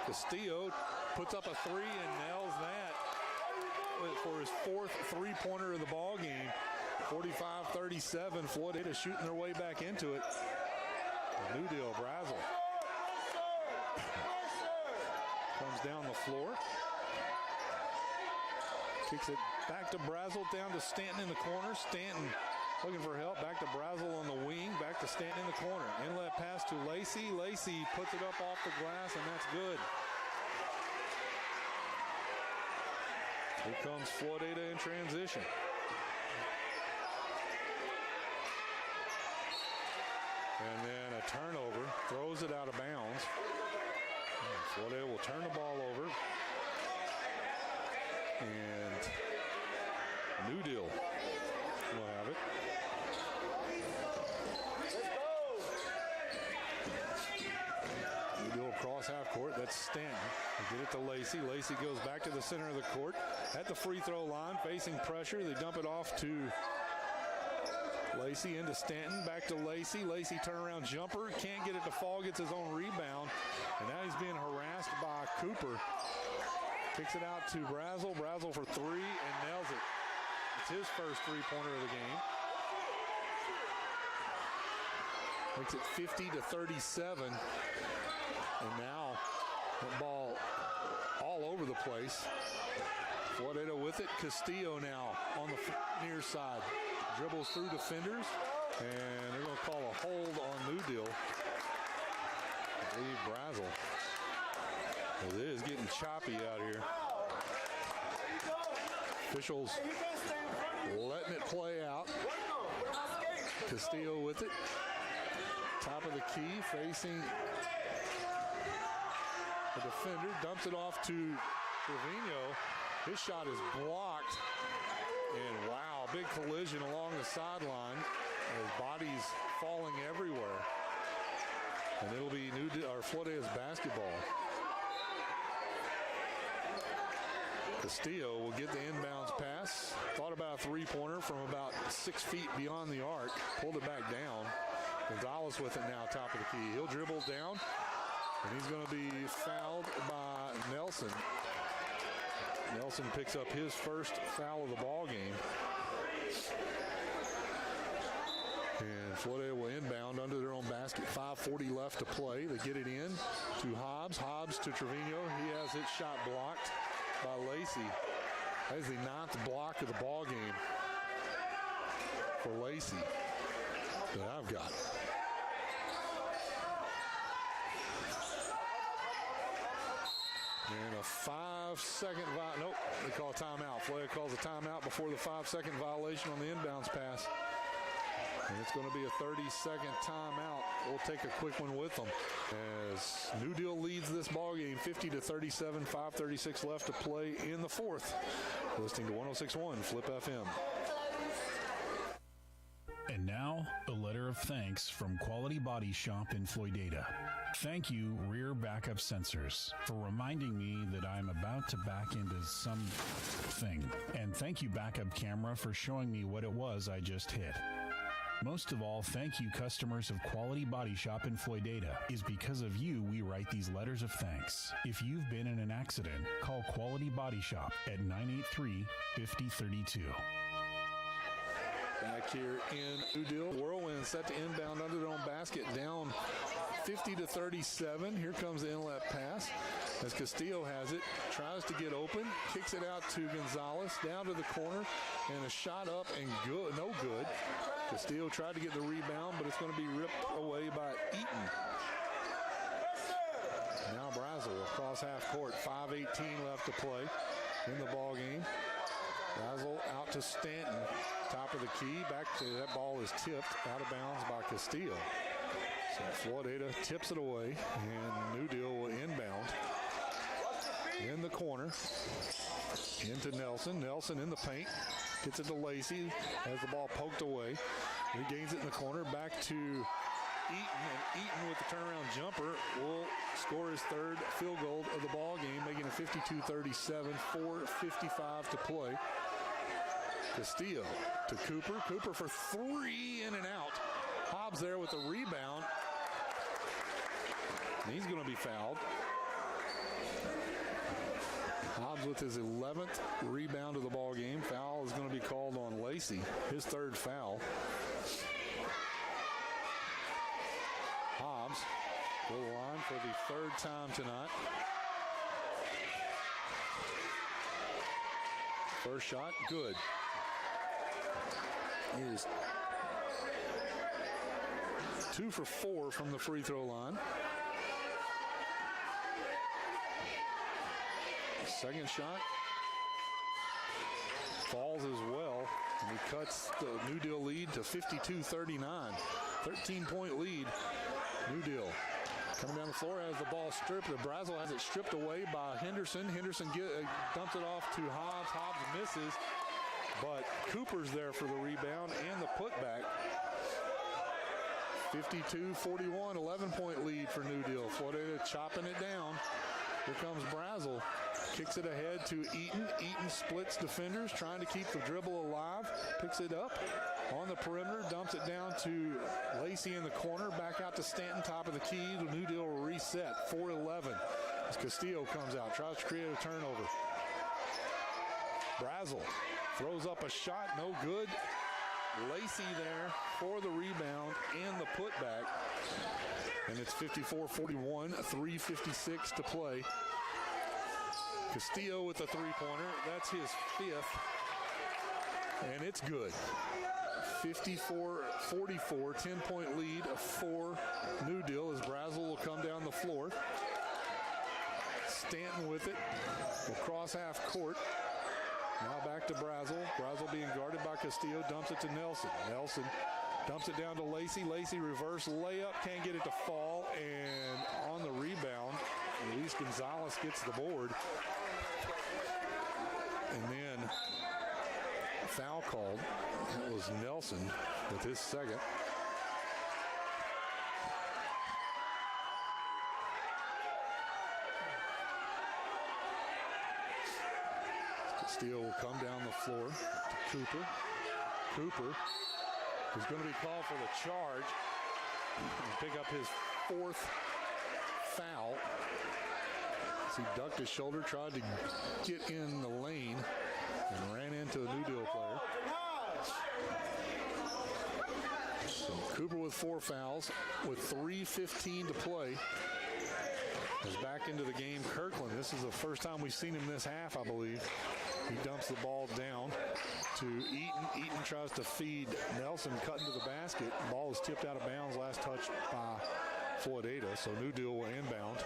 Castillo puts up a three and nails that for his fourth three-pointer of the ball game. 45-37. Floydada shooting their way back into it. The New Deal, Brazel comes down the floor. Kicks it back to Brazel, down to Stanton in the corner. Stanton looking for help. Back to Brazel on the wing. Back to Stanton in the corner. Inlet pass to Lacey. Lacey puts it up off the glass, and that's good. Here comes Floydada in transition. And then a turnover. Throws it out of bounds. Floydada will turn the ball over. And New Deal will have it. New Deal across half court. That's Stanton. They get it to Lacey. Lacey goes back to the center of the court. At the free throw line, facing pressure. They dump it off to Lacey into Stanton. Back to Lacey. Lacey turnaround jumper. Can't get it to fall. Gets his own rebound. And now he's being harassed by Cooper. Kicks it out to Brazel. Brazel for three and nails it. It's his first three-pointer of the game. Makes it 50-37. And now that ball all over the place. Floydada with it. Castillo now on the near side. Dribbles through defenders. And they're going to call a hold on New Deal. I believe Brazel. It is getting choppy out here. Officials letting it play out. Castillo with it. Top of the key, facing the defender. Dumps it off to Trevino. His shot is blocked. And wow, big collision along the sideline. As bodies falling everywhere. And it'll be Floydada's basketball. Castillo will get the inbounds pass. Thought about a three-pointer from about 6 feet beyond the arc. Pulled it back down. Gonzalez with it now, top of the key. He'll dribble down, and he's going to be fouled by Nelson. Nelson picks up his first foul of the ball game. And Floydada will inbound under their own basket. 5:40 left to play. They get it in to Hobbs. Hobbs to Trevino. He has his shot blocked by Lacey. That is the 9th block of the ball game for Lacey that I've got. And a 5-second nope, they call a timeout. Floydada calls a timeout before the 5-second violation on the inbounds pass. And it's going to be a 30-second timeout. We'll take a quick one with them. As New Deal leads this ball game 50-37, 5:36 left to play in the fourth. Listening to 106.1 Flip FM. And now, a letter of thanks from Quality Body Shop in Floydada. Thank you, Rear Backup Sensors, for reminding me that I'm about to back into something. And thank you, Backup Camera, for showing me what it was I just hit. Most of all, thank you, customers of Quality Body Shop in Floydada. It's because of you we write these letters of thanks. If you've been in an accident, call Quality Body Shop at 983-5032. Back here in New Deal, Whirlwinds set to inbound under their own basket, down 50-37. Here comes the inlet pass as Castillo has it, tries to get open, kicks it out to Gonzalez, down to the corner, and a shot up and good, no good. Castillo tried to get the rebound, but it's going to be ripped away by Eaton. Now Brazel across half court, 5:18 left to play in the ball game. Brazel out to Stanton, top of the key, back to that ball is tipped out of bounds by Castillo. So Floydada tips it away, and New Deal will inbound in the corner into Nelson. Nelson in the paint, gets it to Lacey, has the ball poked away. Regains it in the corner, back to Eaton, and Eaton with the turnaround jumper will score his third field goal of the ball game, making it 52-37, 4:55 to play. Castillo to Cooper. Cooper for three, in and out. Hobbs there with the rebound. And he's going to be fouled. Hobbs with his 11th rebound of the ball game. Foul is going to be called on Lacey, his third foul. Hobbs to the line for the third time tonight. First shot, good. He is 2 for 4 from the free throw line. Second shot falls as well, and he cuts the New Deal lead to 52-39. 13-point lead, New Deal. Coming down the floor, has the ball stripped. Brazel has it stripped away by Henderson. Henderson dumps it off to Hobbs. Hobbs misses, but Cooper's there for the rebound and the putback. 52-41, 11-point lead for New Deal. Floydada chopping it down. Here comes Brazel. Kicks it ahead to Eaton. Eaton splits defenders, trying to keep the dribble alive. Picks it up on the perimeter, dumps it down to Lacey in the corner. Back out to Stanton, top of the key. The New Deal will reset, 4-11. As Castillo comes out, tries to create a turnover. Brazel throws up a shot, no good. Lacey there for the rebound and the putback. And it's 54-41, 3:56 to play. Castillo with the three-pointer. That's his 5th. And it's good. 54-44, 10-point lead for New Deal as Brazel will come down the floor. Stanton with it. Will cross half court. Now back to Brazel. Brazel being guarded by Castillo. Dumps it to Nelson. Nelson dumps it down to Lacey. Lacey reverse layup. Can't get it to fall. And on the rebound, Luis Gonzalez gets the board. And then foul called. It was Nelson with his second. Castillo will come down the floor to Cooper. Cooper is going to be called for the charge and pick up his fourth foul. As he ducked his shoulder, tried to get in the lane, and ran into a New Deal player. So Cooper with 4 fouls with 3:15 to play is back into the game. Kirkland, this is the first time we've seen him this half, I believe. He dumps the ball down to Eaton. Eaton tries to feed Nelson, cutting to the basket. Ball is tipped out of bounds, last touch by Floydada, so New Deal will inbound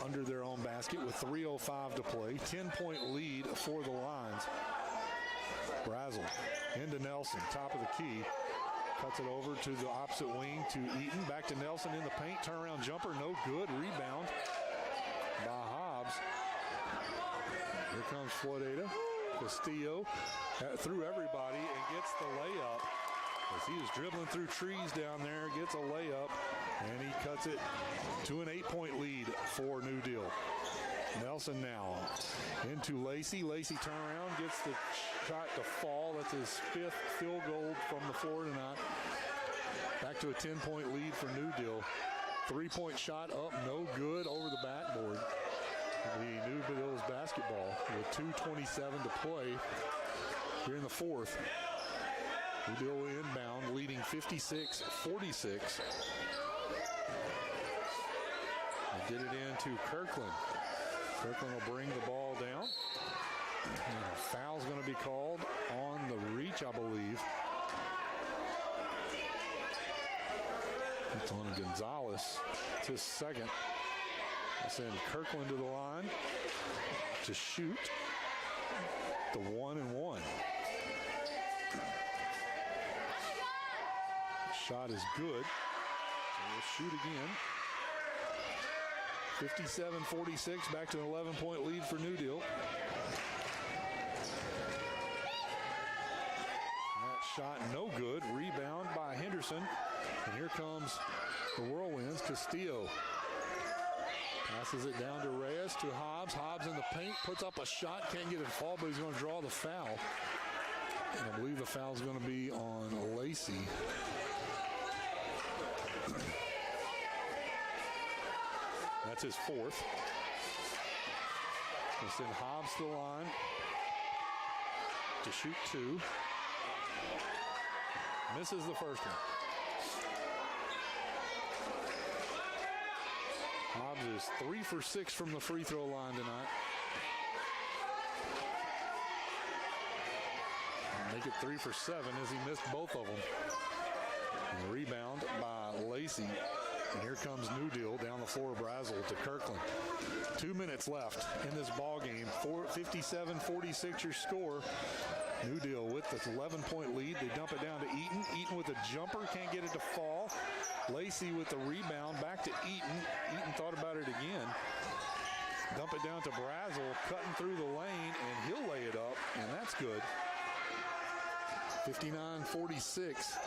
under their own basket with 3:05 to play. 10-point lead for the Lions. Brazel into Nelson, top of the key. Cuts it over to the opposite wing to Eaton. Back to Nelson in the paint. Turnaround jumper, no good. Rebound by Hobbs. Here comes Floydada. Castillo through everybody and gets the layup. As he is dribbling through trees down there, gets a layup, and he cuts it to an 8-point lead for New Deal. Nelson now into Lacey. Lacey turnaround, gets the shot to fall. That's his 5th field goal from the floor tonight. Back to a 10-point lead for New Deal. 3-point shot up, no good, over the backboard. The New Deal's basketball with 2:27 to play here in the 4th. New Deal inbound, leading 56-46. They get it into Kirkland. Kirkland will bring the ball down. And a foul's going to be called on the reach, I believe. It's on Gonzalez. It's his second. They send Kirkland to the line to shoot the 1-and-1. Shot is good. So we'll shoot again. 57-46, back to an 11-point lead for New Deal. That shot no good. Rebound by Henderson. And here comes the Whirlwinds. Castillo passes it down to Reyes, to Hobbs. Hobbs in the paint, puts up a shot, can't get it fall, but he's going to draw the foul. And I believe the foul is going to be on Lacey. That's his 4th. We'll send Hobbs to the line to shoot 2. Misses the first one. Hobbs is 3 for 6 from the free throw line tonight. Make it 3 for 7 as he missed both of them. And the rebound by Lacey. And here comes New Deal down the floor. Brazel to Kirkland. 2 minutes left in this ball game. 57-46 your score. New Deal with this 11-point lead. They dump it down to Eaton. Eaton with a jumper, can't get it to fall. Lacey with the rebound, back to Eaton. Eaton thought about it again. Dump it down to Brazel, cutting through the lane, and he'll lay it up, and that's good. 59-46.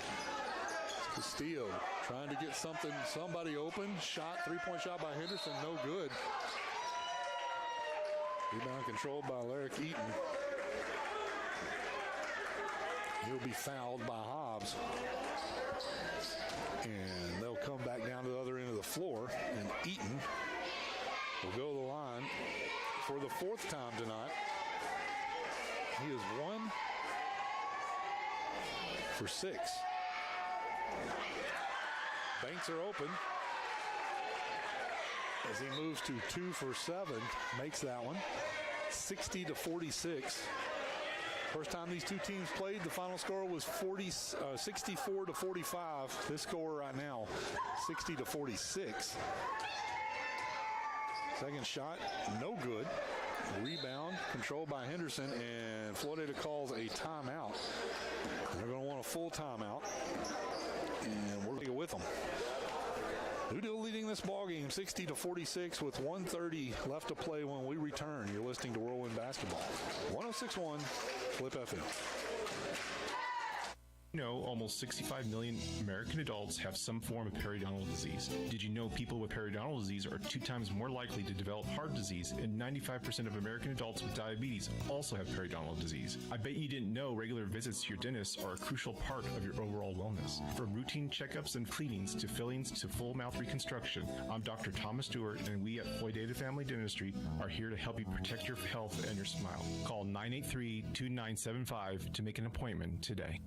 Castillo trying to get somebody open. Shot, 3-point shot by Henderson, no good. Rebound controlled by Larrick Eaton. He'll be fouled by Hobbs. And they'll come back down to the other end of the floor. And Eaton will go to the line for the 4th time tonight. He is 1 for 6. Banks are open as he moves to 2 for 7. Makes that one. 60-46. First time these two teams played, the final score was 64-45. This score right now, 60-46. Second shot, no good. Rebound controlled by Henderson, and Floydada calls a timeout. They're going to want a full timeout, and we're going to go with them. New Deal leading this ballgame 60-46 with 1:30 left to play when we return. You're listening to Whirlwind Basketball. 106.1 Flip FM. You know, almost 65 million American adults have some form of periodontal disease. Did you know people with periodontal disease are 2 times more likely to develop heart disease, and 95% of American adults with diabetes also have periodontal disease? I bet you didn't know regular visits to your dentist are a crucial part of your overall wellness. From routine checkups and cleanings to fillings to full mouth reconstruction, I'm Dr. Thomas Stewart, and we at Floydada Family Dentistry are here to help you protect your health and your smile. Call 983-2975 to make an appointment today.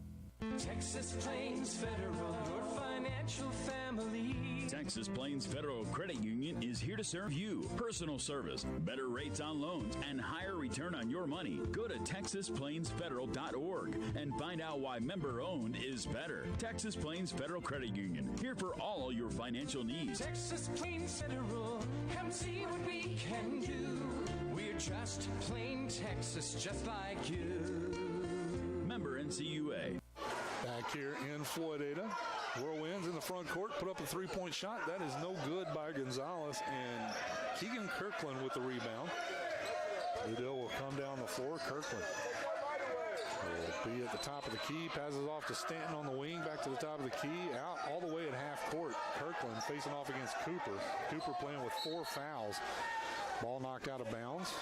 Texas Plains Federal, your financial family. Texas Plains Federal Credit Union is here to serve you. Personal service, better rates on loans, and higher return on your money. Go to TexasPlainsFederal.org and find out why member-owned is better. Texas Plains Federal Credit Union, here for all your financial needs. Texas Plains Federal, come see what we can do. We're just plain Texas, just like you. Member NCUA. Back here in Floydada, Whirlwinds in the front court put up a three-point shot. That is no good by Gonzalez, and Keegan Kirkland with the rebound. New Deal will come down the floor. Kirkland will be at the top of the key, passes off to Stanton on the wing, back to the top of the key, out all the way at half court. Kirkland facing off against Cooper. Cooper playing with 4 fouls. Ball knocked out of bounds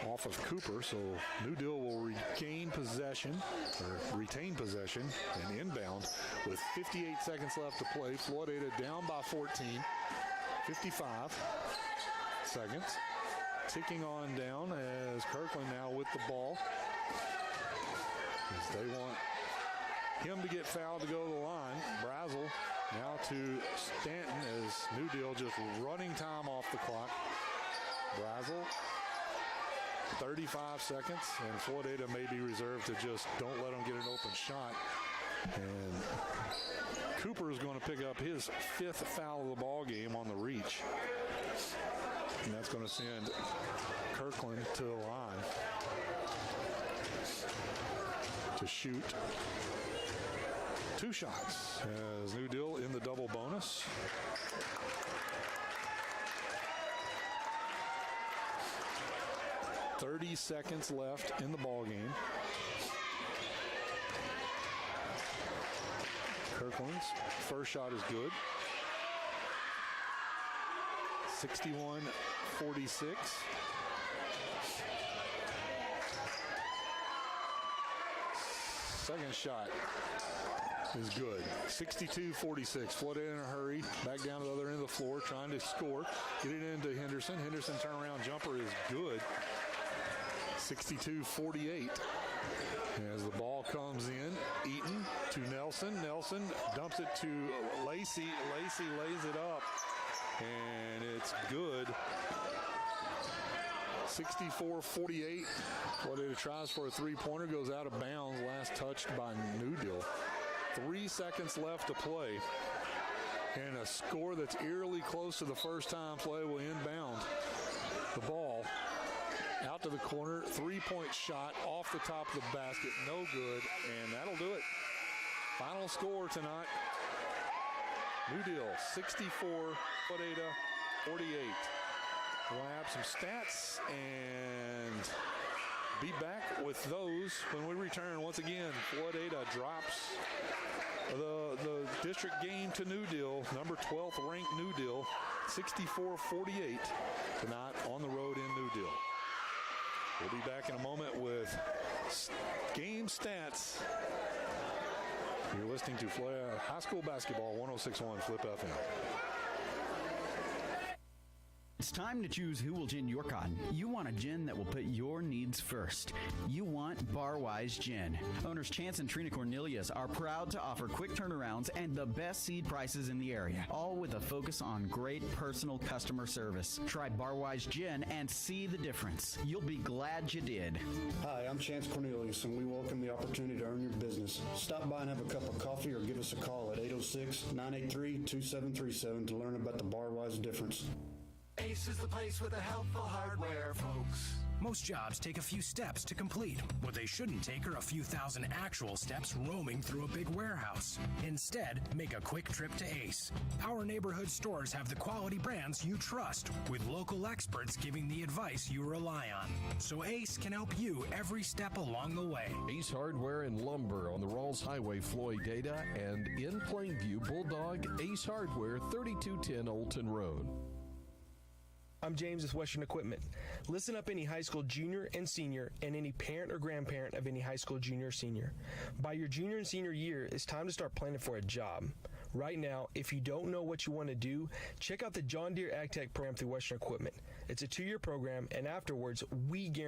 off of Cooper, so New Deal will retain possession and inbound with 58 seconds left to play. Floydada down by 14, 55 seconds. Ticking on down as Kirkland now with the ball, as they want him to get fouled to go to the line. Brazel now to Stanton as New Deal just running time off the clock. Brazel, 35 seconds, and Floydada may be reserved to just don't let them get an open shot. And Cooper is going to pick up his 5th foul of the ball game on the reach. And that's going to send Kirkland to the line to shoot 2 shots as New Deal in the double bonus. .30 seconds left in the ball game. Kirkland's first shot is good. 61-46. Second shot is good. 62-46. Floydada in a hurry. Back down to the other end of the floor, trying to score. Get it into Henderson. Henderson turnaround jumper is good. 62-48. As the ball comes in, Eaton to Nelson. Nelson dumps it to Lacey. Lacey lays it up, and it's good. 64-48. Floydada tries for a three-pointer, goes out of bounds. Last touched by New Deal. 3 seconds left to play. And a score that's eerily close to the first time play will inbound the ball out to the corner. 3-point shot off the top of the basket. No good. And that'll do it. Final score tonight. New Deal 64, Floydada 48. We'll have some stats and be back with those when we return. Once again, Floydada drops the district game to New Deal, number 12th ranked New Deal, 64-48 tonight on the road in New Deal. We'll be back in a moment with game stats. You're listening to Floydada High School Basketball 106.1 Flip FM. It's time to choose who will gin your cotton. You want a gin that will put your needs first. You want Barwise Gin. Owners Chance and Trina Cornelius are proud to offer quick turnarounds and the best seed prices in the area, all with a focus on great personal customer service. Try Barwise Gin and see the difference. You'll be glad you did. Hi, I'm Chance Cornelius, and we welcome the opportunity to earn your business. Stop by and have a cup of coffee or give us a call at 806-983-2737 to learn about the Barwise difference. Ace is the place with the helpful hardware, folks. Most jobs take a few steps to complete. What they shouldn't take are a few thousand actual steps roaming through a big warehouse. Instead, make a quick trip to Ace. Our neighborhood stores have the quality brands you trust, with local experts giving the advice you rely on. So Ace can help you every step along the way. Ace Hardware and Lumber on the Rawls Highway, Floydada, and in Plainview, Bulldog, Ace Hardware, 3210 Olton Road. I'm James with Western Equipment. Listen up, any high school junior and senior, and any parent or grandparent of any high school junior or senior. By your junior and senior year, it's time to start planning for a job. Right now, if you don't know what you want to do, check out the John Deere AgTech program through Western Equipment. It's a 2-year program, and afterwards, we guarantee